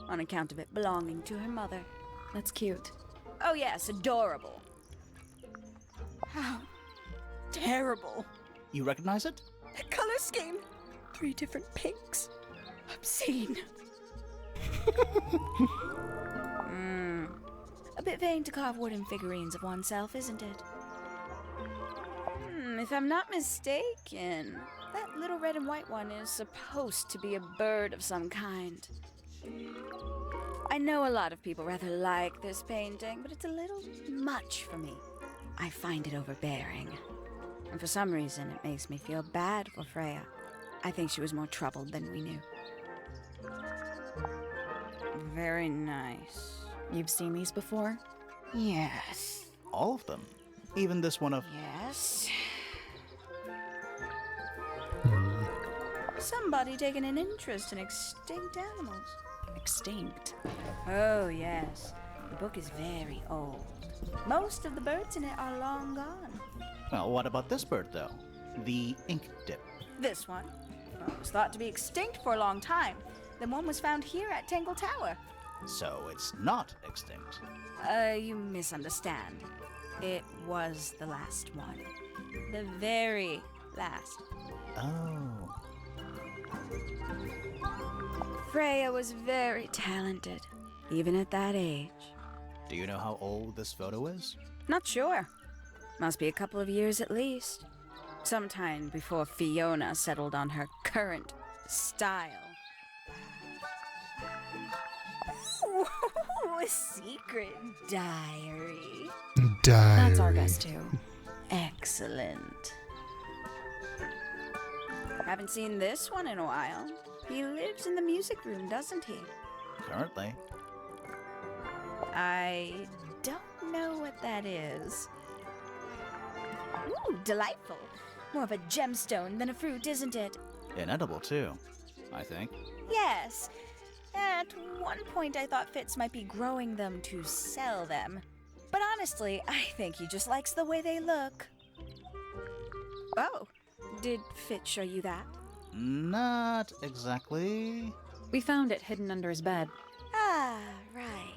on account of it belonging to her mother.
That's cute.
Oh yes, adorable. How terrible.
You recognize it?
The color scheme. 3 different pinks. Obscene. A bit vain to carve wooden figurines of oneself, isn't it? If I'm not mistaken, that little red and white one is supposed to be a bird of some kind. I know a lot of people rather like this painting, but it's a little much for me. I find it overbearing. And for some reason, it makes me feel bad for Freya. I think she was more troubled than we knew. Very nice.
You've seen these before?
Yes.
All of them. Even this one of...
Yes.
Hmm.
Somebody taking an interest in extinct animals.
Extinct.
Oh, yes. The book is very old. Most of the birds in it are long gone.
Well, what about this bird, though? The ink dip.
This one was thought to be extinct for a long time. Then one was found here at Tangle Tower.
So it's not extinct.
You misunderstand. It was the last one. The very last.
Oh.
Freya was very talented, even at that age.
Do you know how old this photo is?
Not sure. Must be a couple of years at least. Sometime before Fiona settled on her current style. Ooh, a secret diary.
That's our guess too.
Excellent. Haven't seen this one in a while. He lives in the music room, doesn't he?
Currently.
I don't know what that is. Ooh, delightful. More of a gemstone than a fruit, isn't it?
Inedible, too, I think.
Yes. At one point, I thought Fitz might be growing them to sell them. But honestly, I think he just likes the way they look. Oh, did Fitz show you that?
Not exactly.
We found it hidden under his bed.
Ah, right.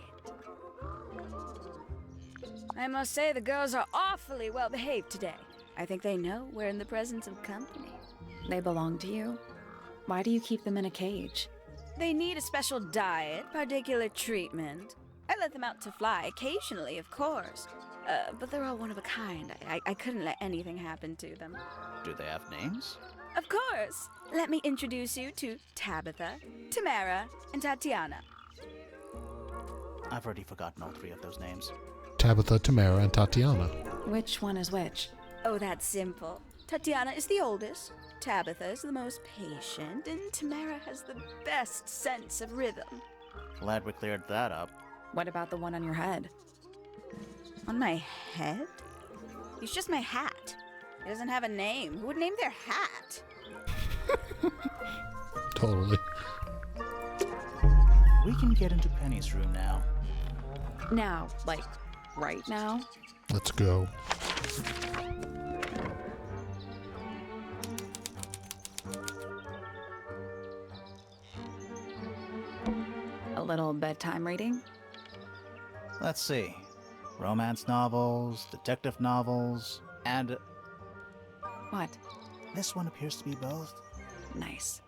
I must say the girls are awfully well behaved today. I think they know we're in the presence of company.
They belong to you. Why do you keep them in a cage?
They need a special diet, particular treatment. I let them out to fly occasionally, of course. But they're all one of a kind. I couldn't let anything happen to them.
Do they have names?
Of course. Let me introduce you to Tabitha, Tamara, and Tatiana.
I've already forgotten all three of those names.
Tabitha, Tamara, and Tatiana.
Which one is which?
Oh, that's simple. Tatiana is the oldest, Tabitha is the most patient, and Tamara has the best sense of rhythm.
Glad we cleared that up.
What about the one on your head?
On my head? It's just my hat. It doesn't have a name. Who would name their hat?
Totally.
We can get into Penny's room now.
Now, like, right now?
Let's go.
A little bedtime reading?
Let's see. Romance novels, detective novels, and
What?
this one appears to be both.
Nice.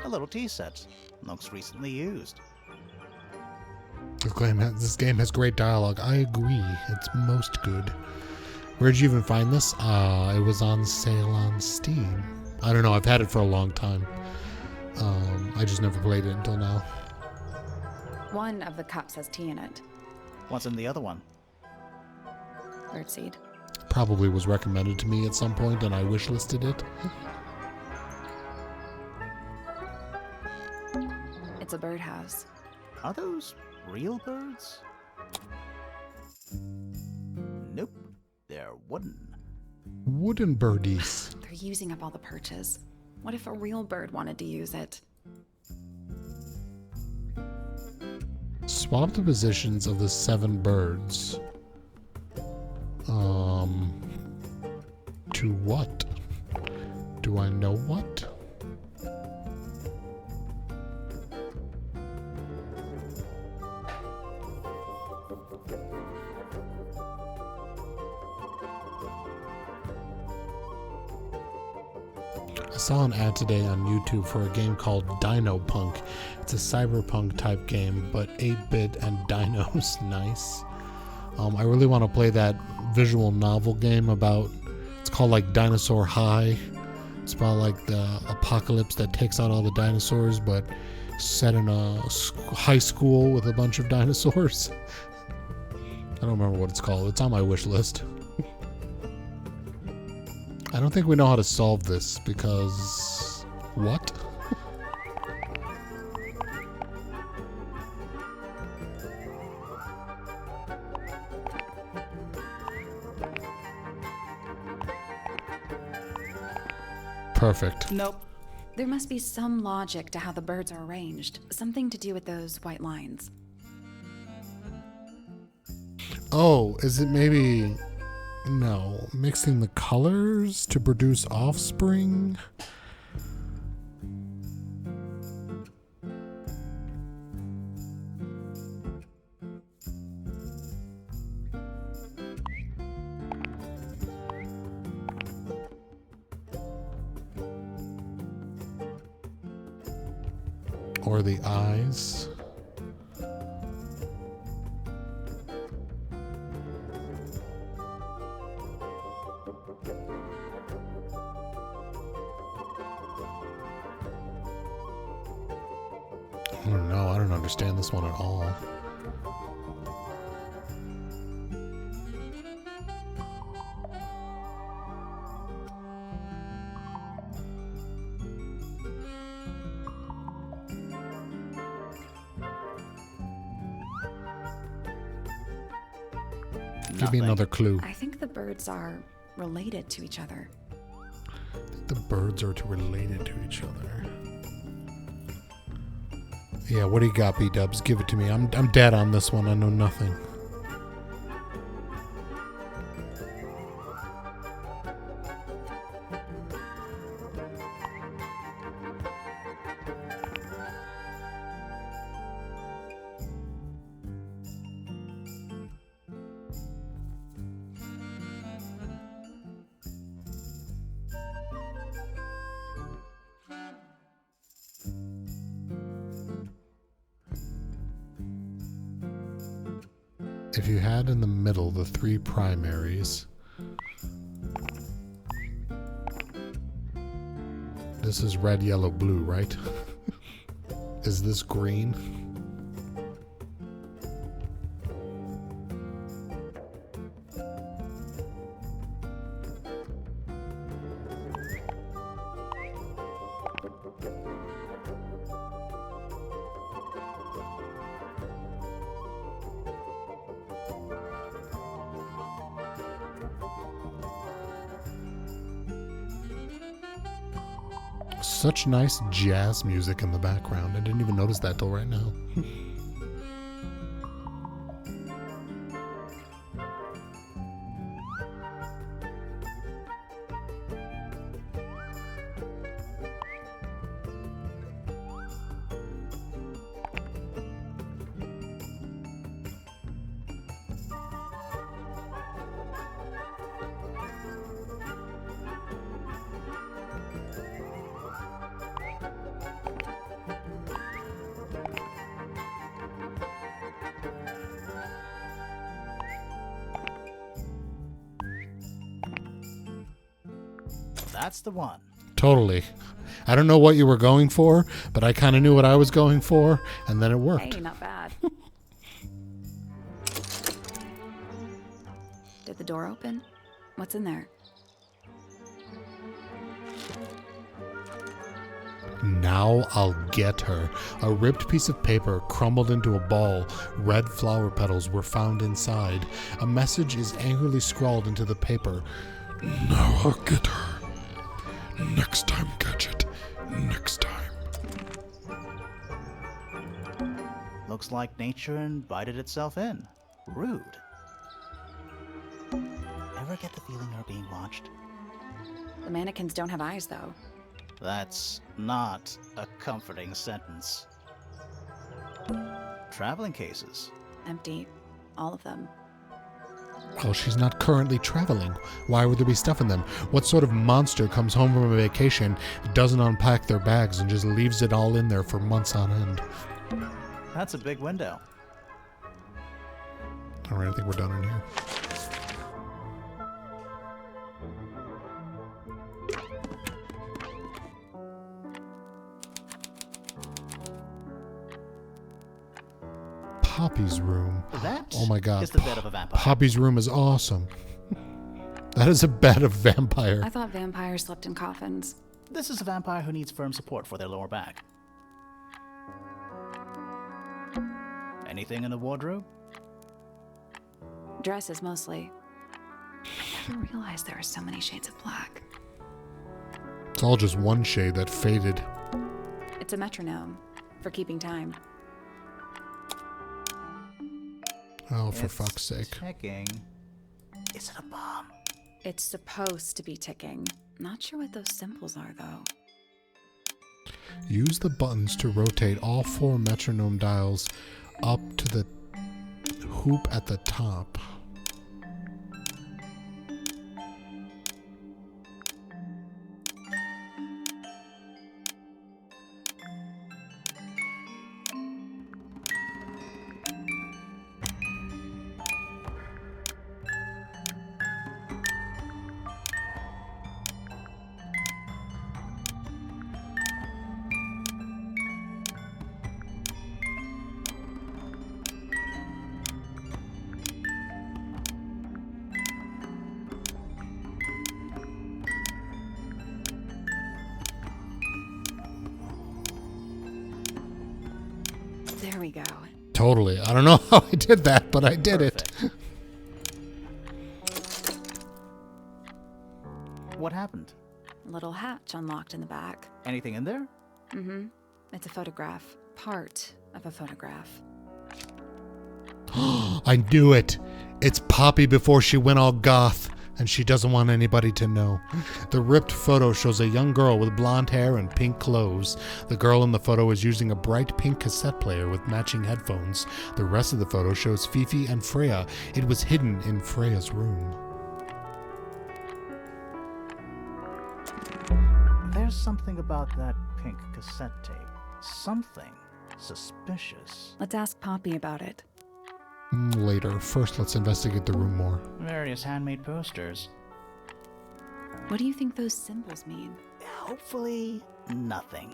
A little tea set. Looks recently used.
This game has great dialogue. I agree. It's most good. Where'd you even find this? It was on sale on Steam. I don't know. I've had it for a long time. I just never played it until now.
One of the cups has tea in it.
What's in the other one?
Birdseed.
Probably was recommended to me at some point and I wishlisted it.
It's a birdhouse.
Are those real birds? Nope. They're wooden.
Wooden birdies.
They're using up all the perches. What if a real bird wanted to use it?
Swap the positions of the 7 birds. To what? Do I know what? I saw an ad today on YouTube for a game called Dino Punk. It's a cyberpunk type game, but 8-bit and dinos. Nice. I really want to play that visual novel game about, it's called like Dinosaur High. It's about like the apocalypse that takes out all the dinosaurs, but set in a high school with a bunch of dinosaurs. I don't remember what it's called. It's on my wish list. I don't think we know how to solve this because... What? Perfect.
Nope.
There must be some logic to how the birds are arranged. Something to do with those white lines.
Oh, is it maybe... No, mixing the colors to produce offspring? Or the eyes? I don't know. I don't understand this one at all. Give me another clue.
I think the birds are related to each other.
The birds are related to each other. Yeah, what do you got, B-dubs? Give it to me. I'm dead on this one. I know nothing. If you had in the middle the three primaries, this is red, yellow, blue, right? Is this green? Such nice jazz music in the background. I didn't even notice that till right now.
That's the one.
Totally. I don't know what you were going for, but I kind of knew what I was going for, and then it worked.
Hey, not bad. Did the door open? What's in there?
Now I'll get her. A ripped piece of paper crumbled into a ball. Red flower petals were found inside. A message is angrily scrawled into the paper. Now I'll get her. Next time, Gadget. Next time.
Looks like nature invited itself in. Rude. Ever get the feeling you're being watched?
The mannequins don't have eyes, though.
That's not a comforting sentence. Traveling cases.
Empty. All of them.
Well, she's not currently traveling. Why would there be stuff in them? What sort of monster comes home from a vacation, doesn't unpack their bags, and just leaves it all in there for months on end?
That's a big window.
Alright, I think we're done in here. Poppy's room.
That
oh my god.
is the bed of a vampire.
Poppy's room is awesome. That is a bed of vampire.
I thought vampires slept in coffins.
This is a vampire who needs firm support for their lower back. Anything in the wardrobe?
Dresses, mostly. I never realized there were so many shades of black.
It's all just one shade that faded.
It's a metronome for keeping time.
Oh, for fuck's sake.
Ticking. Is it a bomb?
It's supposed to be ticking. Not sure what those symbols are, though.
Use the buttons to rotate all 4 metronome dials up to the hoop at the top.
There we go.
Totally. I don't know how I did that, but I did it.
What happened?
A little hatch unlocked in the back.
Anything in there?
Mm-hmm. It's a photograph. Part of a photograph.
I knew it. It's Poppy before she went all goth, and she doesn't want anybody to know. The ripped photo shows a young girl with blonde hair and pink clothes. The girl in the photo is using a bright pink cassette player with matching headphones. The rest of the photo shows Fifi and Freya. It was hidden in Freya's room.
There's something about that pink cassette tape. Something suspicious.
Let's ask Poppy about it.
Later. First, let's investigate the room more.
Various handmade posters.
What do you think those symbols mean?
Hopefully, nothing.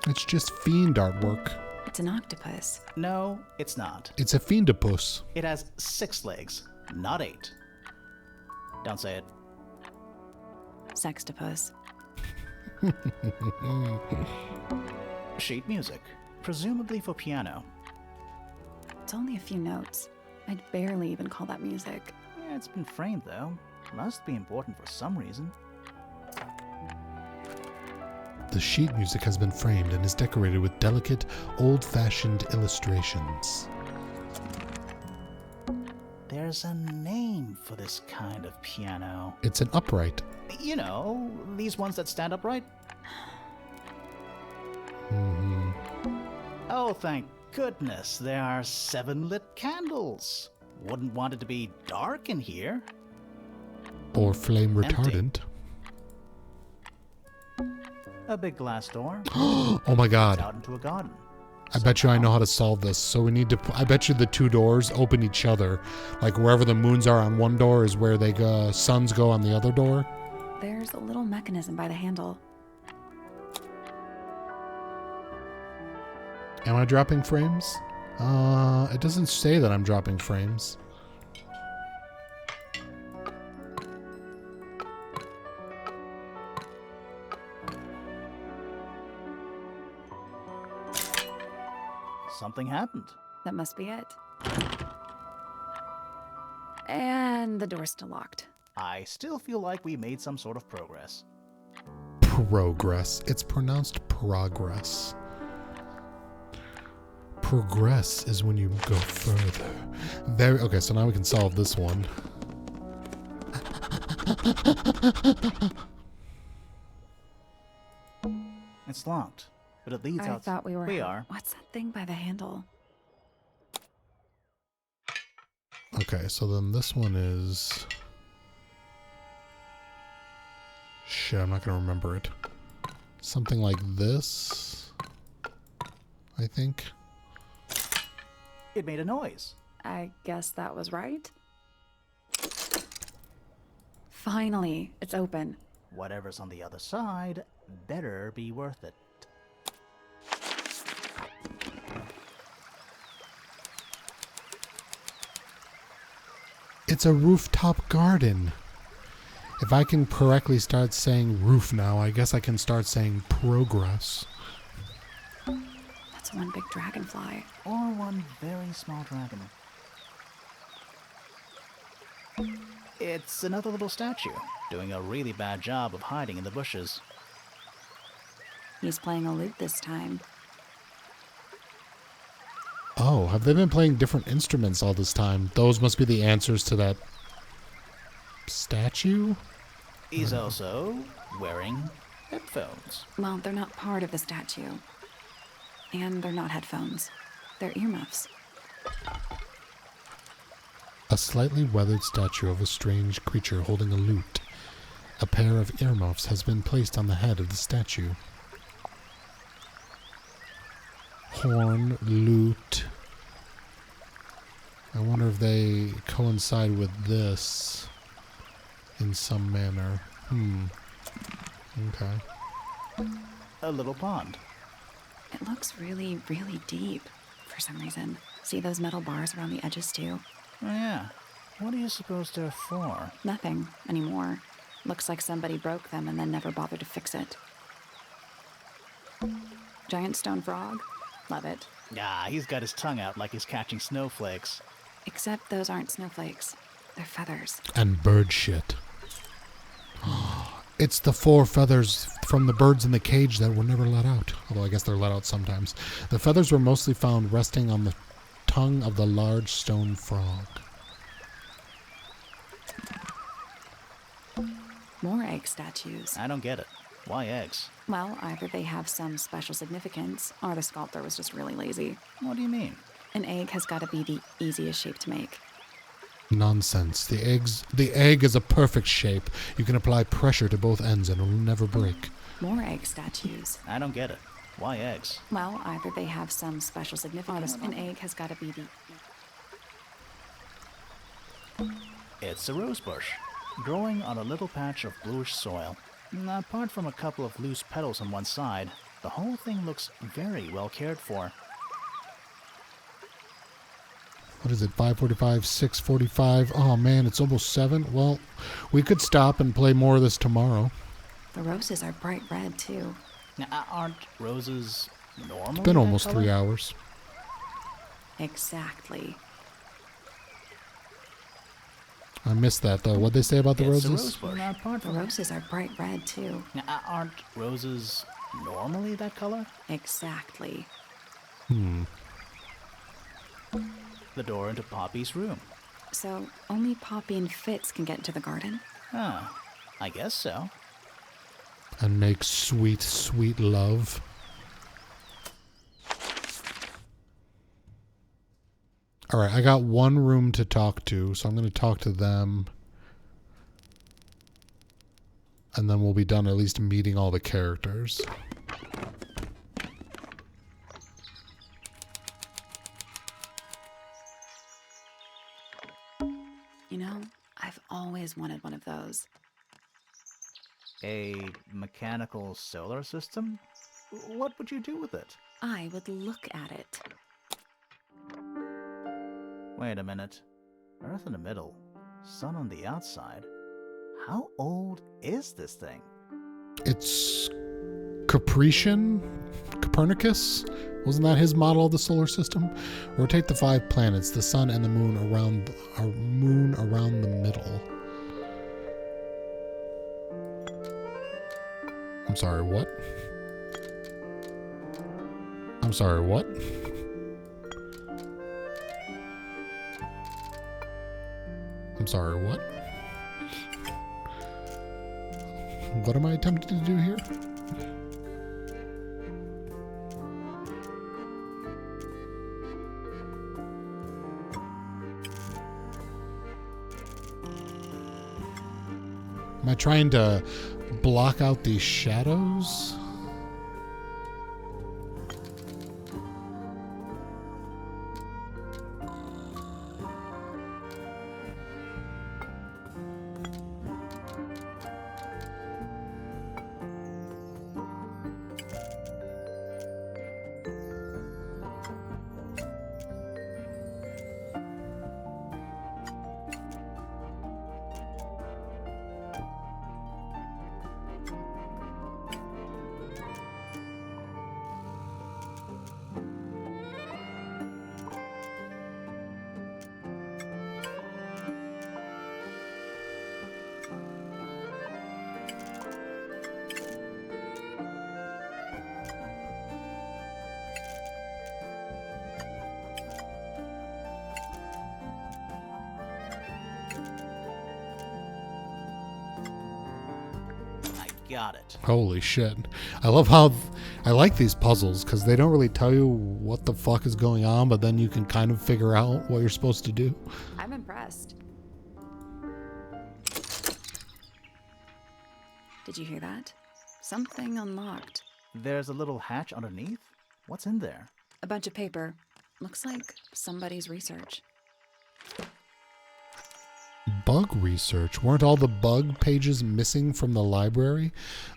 It's just fiend artwork.
It's an octopus.
No, it's not.
It's a fiendopus.
It has 6 legs, not 8. Don't say it.
Sextopus.
Sheet music, presumably for piano.
It's only a few notes. I'd barely even call that music.
Yeah, it's been framed though. Must be important for some reason.
The sheet music has been framed and is decorated with delicate, old-fashioned illustrations.
There's a name for this kind of piano.
It's an upright.
You know, these ones that stand upright?
Mm-hmm.
Oh, thank goodness, there are 7 lit candles. Wouldn't want it to be dark in here.
Or flame retardant.
A big glass door.
Oh my god.
Out into a garden.
I bet you I know how to solve this. So we need to... I bet you the 2 doors open each other. Like wherever the moons are on one door is where they go, suns go on the other door.
There's a little mechanism by the handle.
Am I dropping frames? It doesn't say that I'm dropping frames.
Something happened.
That must be it. And the door's still locked.
I still feel like we made some sort of progress.
Progress. It's pronounced progress. Progress is when you go further. Okay, so now we can solve this one.
It's locked, but it leads
I
out.
thought we were.
We are.
What's that thing by the handle?
Okay, so then this one is... Shit, I'm not going to remember it. Something like this, I think.
It made a noise.
I guess that was right. Finally, it's open.
Whatever's on the other side better be worth it.
It's a rooftop garden. If I can correctly start saying roof now, I guess I can start saying progress.
That's one big dragonfly.
Or one very small dragon. It's another little statue, doing a really bad job of hiding in the bushes.
He's playing a lute this time.
Oh, have they been playing different instruments all this time? Those must be the answers to that statue?
He's also wearing headphones.
Well, they're not part of the statue. And they're not headphones. They're earmuffs.
A slightly weathered statue of a strange creature holding a lute. A pair of earmuffs has been placed on the head of the statue. Horn, lute. I wonder if they coincide with this in some manner. Okay.
A little pond.
It looks really, really deep for some reason. See those metal bars around the edges too?
Oh yeah. What do you suppose they're for?
Nothing anymore. Looks like somebody broke them and then never bothered to fix it. Giant stone frog? Love it.
Ah, he's got his tongue out like he's catching snowflakes.
Except those aren't snowflakes. They're feathers.
And bird shit. It's the 4 feathers from the birds in the cage that were never let out. Although I guess they're let out sometimes. The feathers were mostly found resting on the tongue of the large stone frog.
More egg statues.
I don't get it. Why eggs?
Well, either they have some special significance, or the sculptor was just really lazy.
What do you mean?
An egg has got to be the easiest shape to make.
Nonsense. The egg is a perfect shape. You can apply pressure to both ends and it will never break.
More egg statues.
I don't get it. Why eggs?
Well, either they have some special significance. An egg has got to be the...
It's a rose bush, growing on a little patch of bluish soil. Apart from a couple of loose petals on one side, the whole thing looks very well cared for.
What is it, 5:45, 6:45? Oh man, it's almost 7. Well, we could stop and play more of this tomorrow.
The roses are bright red, too.
Now, aren't roses normal?
It's been almost 3 hours.
Exactly.
I missed that, though. What'd they say about the
It's a
roses?
rose bush.
The roses are bright red, too.
Now, aren't roses normally that color?
Exactly.
The door into Poppy's room.
So, only Poppy and Fitz can get into the garden?
Ah, I guess so.
And make sweet, sweet love. Alright, I got one room to talk to, so I'm going to talk to them. And then we'll be done at least meeting all the characters.
You know, I've always wanted one of those.
A mechanical solar system? What would you do with it?
I would look at it.
Wait a minute. Earth in the middle, sun on the outside. How old is this thing?
It's Caprician? Copernicus? Wasn't that his model of the solar system? Rotate the 5 planets, the sun and the moon around the middle. I'm sorry, what? I'm sorry, what? I'm sorry, what? What am I attempting to do here? Am I trying to block out these shadows?
Got it.
Holy shit. I love how I like these puzzles because they don't really tell you what the fuck is going on, but then you can kind of figure out what you're supposed to do.
I'm impressed. Did you hear that? Something unlocked.
There's a little hatch underneath? What's in there?
A bunch of paper. Looks like somebody's research.
Bug research. Weren't all the bug pages missing from the library?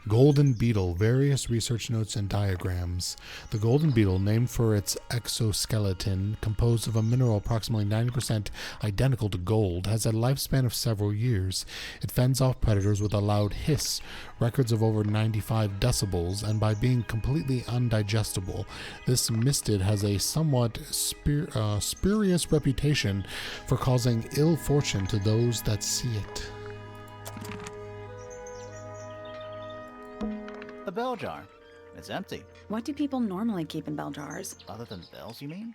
Golden beetle, various research notes and diagrams. The golden beetle, named for its exoskeleton, composed of a mineral approximately 90% identical to gold, has a lifespan of several years. It fends off predators with a loud hiss, records of over 95 decibels, and by being completely undigestible. This mistid has a somewhat spurious reputation for causing ill fortune to those that see it.
A bell jar. It's empty.
What do people normally keep in bell jars?
Other than bells, you mean?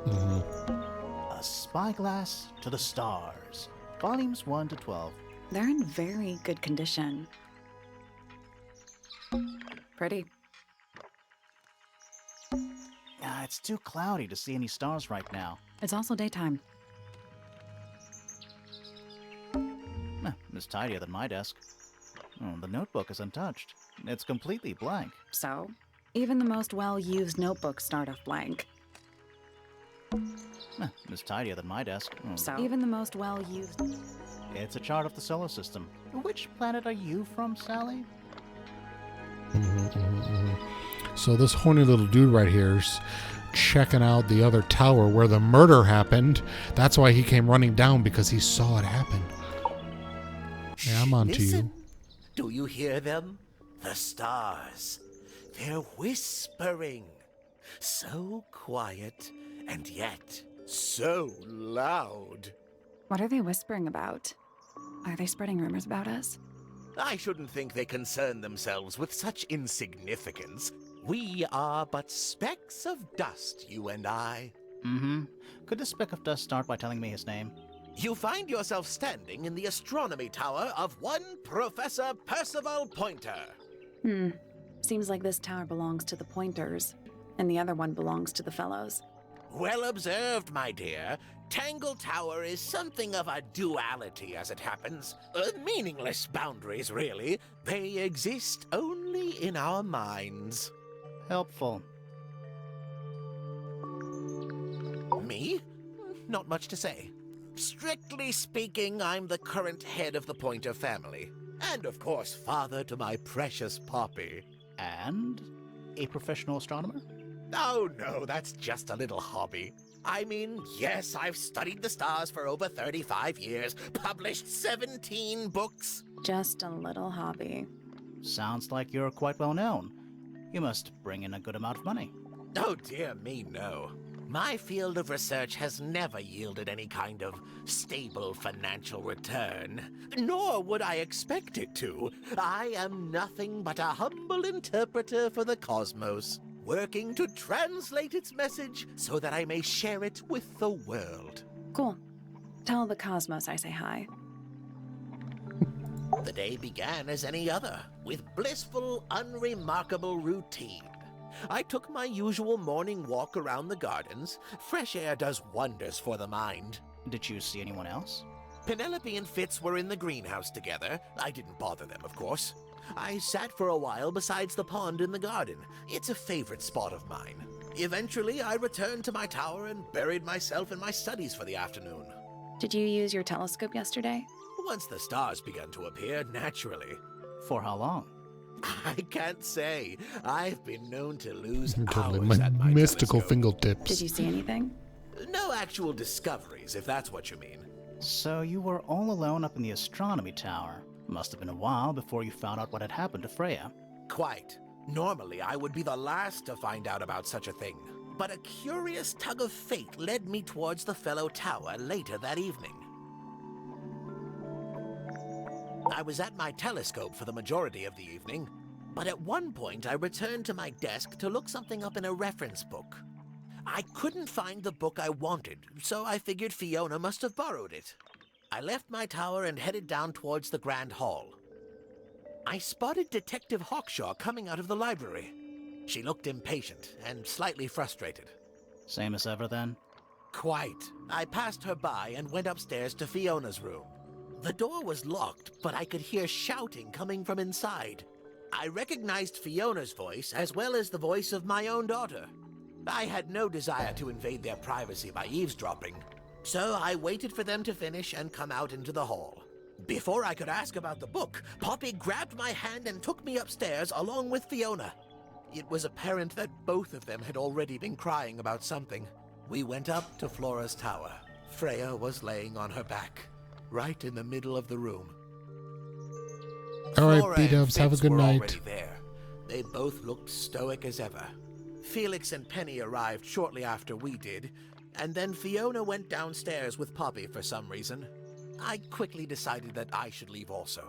Mm-hmm.
A Spyglass to the Stars. Volumes 1 to 12.
They're in very good condition. Pretty.
It's too cloudy to see any stars right now.
It's also daytime.
It's tidier than my desk. The notebook is untouched. It's completely blank.
So, even the most well-used notebooks start off blank.
It's tidier than my desk.
So, even the most well-used...
It's a chart of the solar system. Which planet are you from, Sally?
So this horny little dude right here's checking out the other tower where the murder happened. That's why he came running down, because he saw it happen. Yeah, I'm on to you.
Do you hear them? The stars. They're whispering. So quiet, and yet so loud.
What are they whispering about? Are they spreading rumors about us?
I shouldn't think they concern themselves with such insignificance. We are but specks of dust, you and I.
Could this speck of dust start by telling me his name?
You find yourself standing in the astronomy tower of one Professor Percival Pointer.
Seems like this tower belongs to the Pointers, and the other one belongs to the Fellows.
Well observed, my dear. Tangle Tower is something of a duality, as it happens. Meaningless boundaries, really. They exist only in our minds.
Helpful.
Me? Not much to say. Strictly speaking, I'm the current head of the Pointer family. And of course, father to my precious Poppy.
And a professional astronomer?
Oh no, that's just a little hobby. I mean, yes, I've studied the stars for over 35 years, published 17 books.
Just a little hobby.
Sounds like you're quite well known. You must bring in a good amount of money.
Oh dear me, no. My field of research has never yielded any kind of stable financial return, nor would I expect it to. I am nothing but a humble interpreter for the cosmos, working to translate its message so that I may share it with the world.
Cool. Tell the cosmos I say hi.
The day began as any other, with blissful, unremarkable routine. I took my usual morning walk around the gardens. Fresh air does wonders for the mind.
Did you see anyone else?
Penelope and Fitz were in the greenhouse together. I didn't bother them, of course. I sat for a while besides the pond in the garden. It's a favorite spot of mine. Eventually, I returned to my tower and buried myself in my studies for the afternoon.
Did you use your telescope yesterday?
Once the stars began to appear, naturally.
For how long?
I can't say. I've been known to lose
Totally
hours at my
mystical
telescope.
fingertips.
Did you see anything?
No actual discoveries, if that's what you mean.
So you were all alone up in the astronomy tower. Must have been a while before you found out what had happened to Freya.
Quite. Normally, I would be the last to find out about such a thing. But a curious tug of fate led me towards the fellow tower later that evening. I was at my telescope for the majority of the evening, but at one point I returned to my desk to look something up in a reference book. I couldn't find the book I wanted, so I figured Fiona must have borrowed it. I left my tower and headed down towards the Grand Hall.
I spotted Detective Hawkshaw coming out of the library. She looked impatient and slightly frustrated.
Same as ever, then?
Quite. I passed her by and went upstairs to Fiona's room. The door was locked, but I could hear shouting coming from inside. I recognized Fiona's voice as well as the voice of my own daughter. I had no desire to invade their privacy by eavesdropping, so I waited for them to finish and come out into the hall. Before I could ask about the book, Poppy grabbed my hand and took me upstairs along with Fiona. It was apparent that both of them had already been crying about something. We went up to Flora's tower. Freya was laying on her back, right in the middle of the room.
All right,
Flora
B-dubs,
and
have a
Fitz
good
were
night.
already there. They both looked stoic as ever. Felix and Penny arrived shortly after we did, and then Fiona went downstairs with Poppy for some reason. I quickly decided that I should leave also.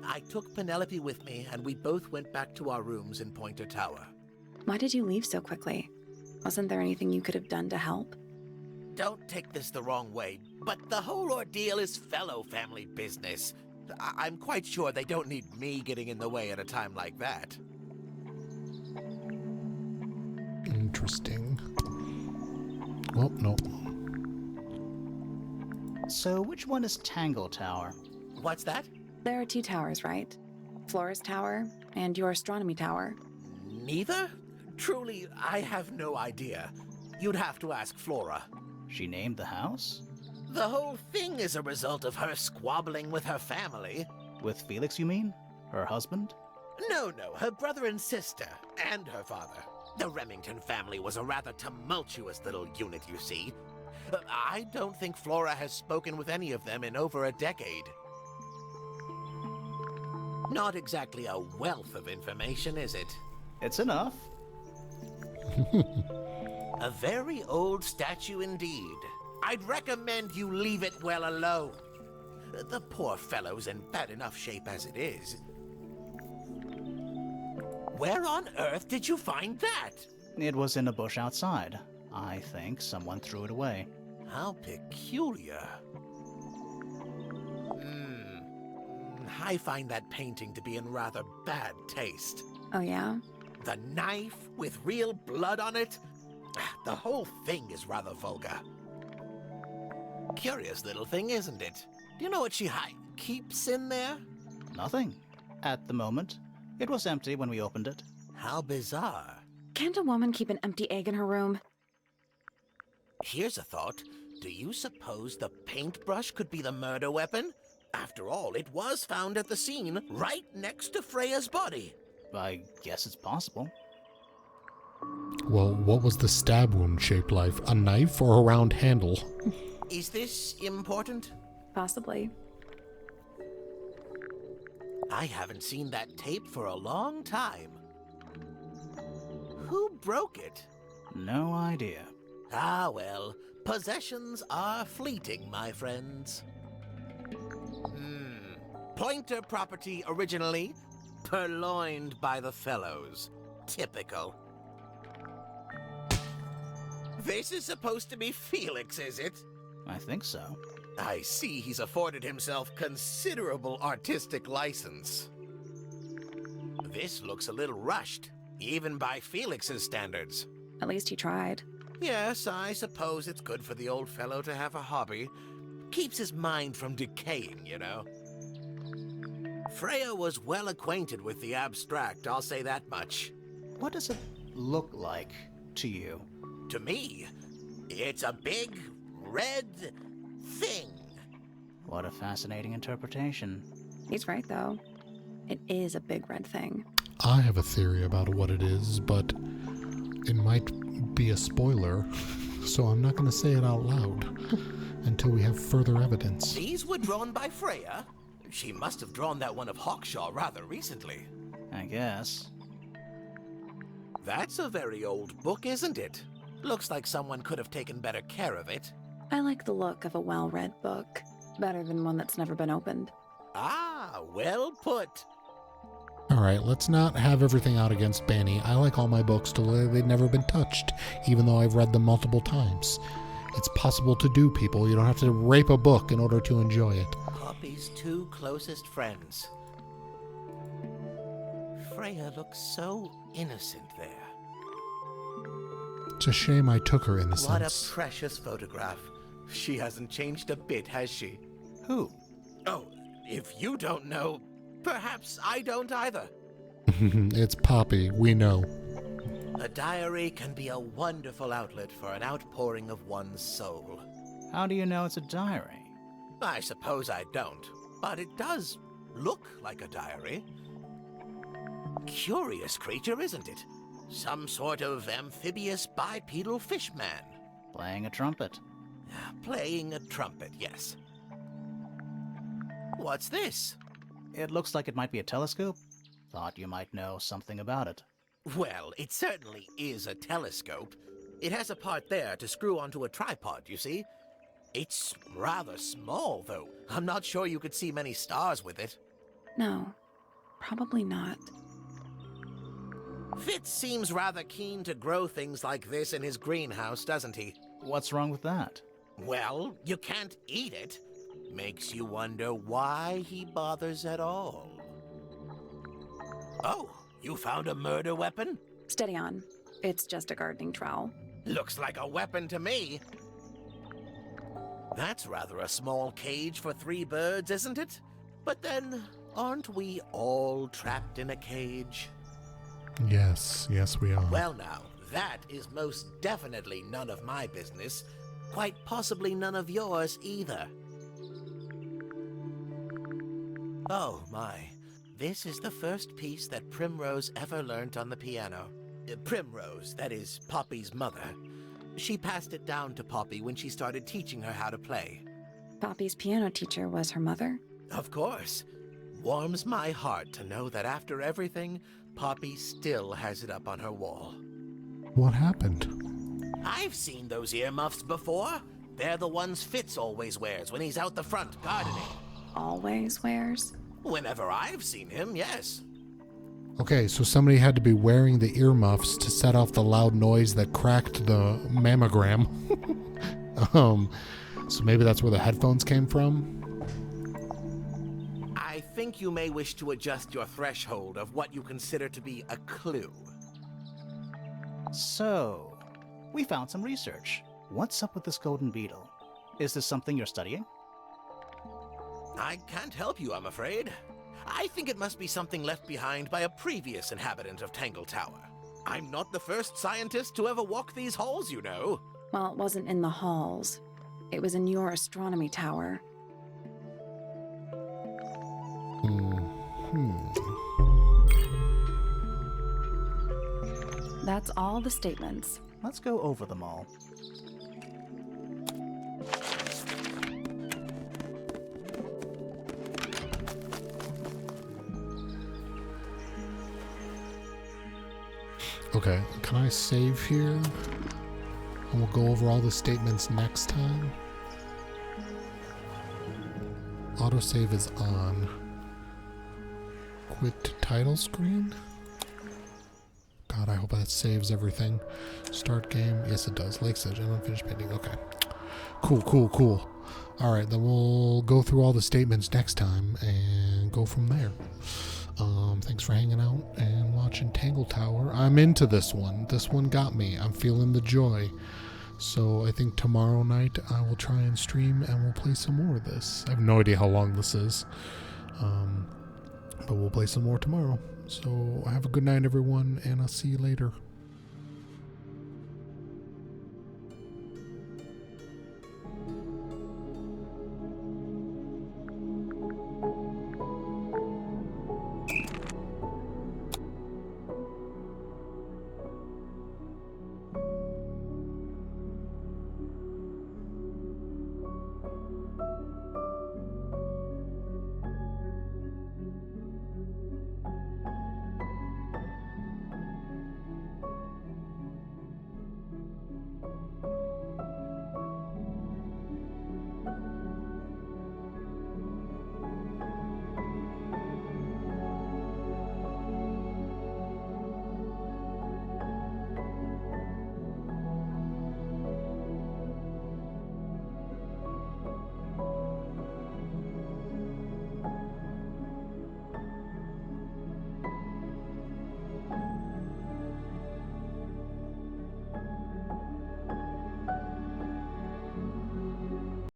I took Penelope with me, and we both went back to our rooms in Pointer Tower.
Why did you leave so quickly? Wasn't there anything you could have done to help?
Don't take this the wrong way, but the whole ordeal is fellow family business. I'm quite sure they don't need me getting in the way at a time like that.
Interesting. Oh, no.
So, which one is Tangle Tower?
What's that?
There are 2 towers, right? Flora's tower and your astronomy tower.
Neither? Truly, I have no idea. You'd have to ask Flora.
She named the house?
The whole thing is a result of her squabbling with her family.
With Felix, you mean? Her husband?
No, her brother and sister, and her father. The Remington family was a rather tumultuous little unit, you see. I don't think Flora has spoken with any of them in over a decade. Not exactly a wealth of information, is it?
It's enough.
A very old statue indeed. I'd recommend you leave it well alone. The poor fellow's in bad enough shape as it is. Where on earth did you find that?
It was in a bush outside. I think someone threw it away.
How peculiar. I find that painting to be in rather bad taste.
Oh, yeah?
The knife with real blood on it? The whole thing is rather vulgar. Curious little thing, isn't it? Do you know what she keeps in there?
Nothing. At the moment. It was empty when we opened it.
How bizarre.
Can't a woman keep an empty egg in her room?
Here's a thought. Do you suppose the paintbrush could be the murder weapon? After all, it was found at the scene, right next to Freya's body.
I guess it's possible.
Well, what was the stab wound shaped like? A knife or a round handle?
Is this important?
Possibly.
I haven't seen that tape for a long time. Who broke it?
No idea.
Ah, well, possessions are fleeting, my friends. Pointer property originally, purloined by the fellows. Typical. This is supposed to be Felix, is it?
I think so.
I see he's afforded himself considerable artistic license. This looks a little rushed, even by Felix's standards.
At least he tried.
Yes, I suppose it's good for the old fellow to have a hobby. Keeps his mind from decaying, you know. Freya was well acquainted with the abstract, I'll say that much.
What does it look like to you?
To me, it's a big, red thing.
What a fascinating interpretation.
He's right, though. It is a big red thing.
I have a theory about what it is, but it might be a spoiler, so I'm not going to say it out loud until we have further evidence.
These were drawn by Freya? She must have drawn that one of Hawkshaw rather recently.
I guess.
That's a very old book, isn't it? Looks like someone could have taken better care of it.
I like the look of a well-read book. Better than one that's never been opened.
Ah, well put.
Alright, let's not have everything out against Bani. I like all my books to where they've never been touched, even though I've read them multiple times. It's possible to do, people. You don't have to rape a book in order to enjoy it.
Poppy's 2 closest friends. Freya looks so innocent there.
It's a shame I took her
What
innocence.
a precious photograph. She hasn't changed a bit, has she?
Who?
Oh, if you don't know, perhaps I don't either.
It's Poppy, we know.
A diary can be a wonderful outlet for an outpouring of one's soul.
How do you know it's a diary?
I suppose I don't, but it does look like a diary. Curious creature, isn't it? Some sort of amphibious bipedal fish man.
Playing a trumpet.
Playing a trumpet, yes. What's this?
It looks like it might be a telescope. Thought you might know something about it.
Well, it certainly is a telescope. It has a part there to screw onto a tripod, you see. It's rather small, though. I'm not sure you could see many stars with it.
No, probably not.
Fitz seems rather keen to grow things like this in his greenhouse, doesn't he?
What's wrong with that?
Well, you can't eat it. Makes you wonder why he bothers at all. Oh, you found a murder weapon?
Steady on. It's just a gardening trowel.
Looks like a weapon to me. That's rather a small cage for 3 birds, isn't it? But then, aren't we all trapped in a cage?
Yes, we are.
Well now, that is most definitely none of my business. Quite possibly none of yours either. Oh my, this is the first piece that Primrose ever learnt on the piano. Primrose, that is Poppy's mother. She passed it down to Poppy when she started teaching her how to play.
Poppy's piano teacher was her mother?
Of course. Warms my heart to know that after everything, Poppy still has it up on her wall.
What happened?
I've seen those earmuffs before. They're the ones Fitz always wears when he's out the front gardening.
Always wears?
Whenever I've seen him, yes.
Okay, so somebody had to be wearing the earmuffs to set off the loud noise that cracked the mammogram. So maybe that's where the headphones came from?
I think you may wish to adjust your threshold of what you consider to be a clue.
So, we found some research. What's up with this golden beetle? Is this something you're studying?
I can't help you, I'm afraid. I think it must be something left behind by a previous inhabitant of Tangle Tower. I'm not the first scientist to ever walk these halls, you know.
Well, it wasn't in the halls. It was in your astronomy tower. That's all the statements.
Let's go over them all.
Okay, can I save here? And we'll go over all the statements next time. Autosave is on. Quit title screen? God, I hope that saves everything. Start game. Yes, it does. Lakes Edge. Unfinished painting. Okay. Cool. Alright, then we'll go through all the statements next time and go from there. Thanks for hanging out and watching Tangle Tower. I'm into this one. This one got me. I'm feeling the joy. So I think tomorrow night I will try and stream and we'll play some more of this. I have no idea how long this is. But we'll play some more tomorrow. So have a good night, everyone, and I'll see you later.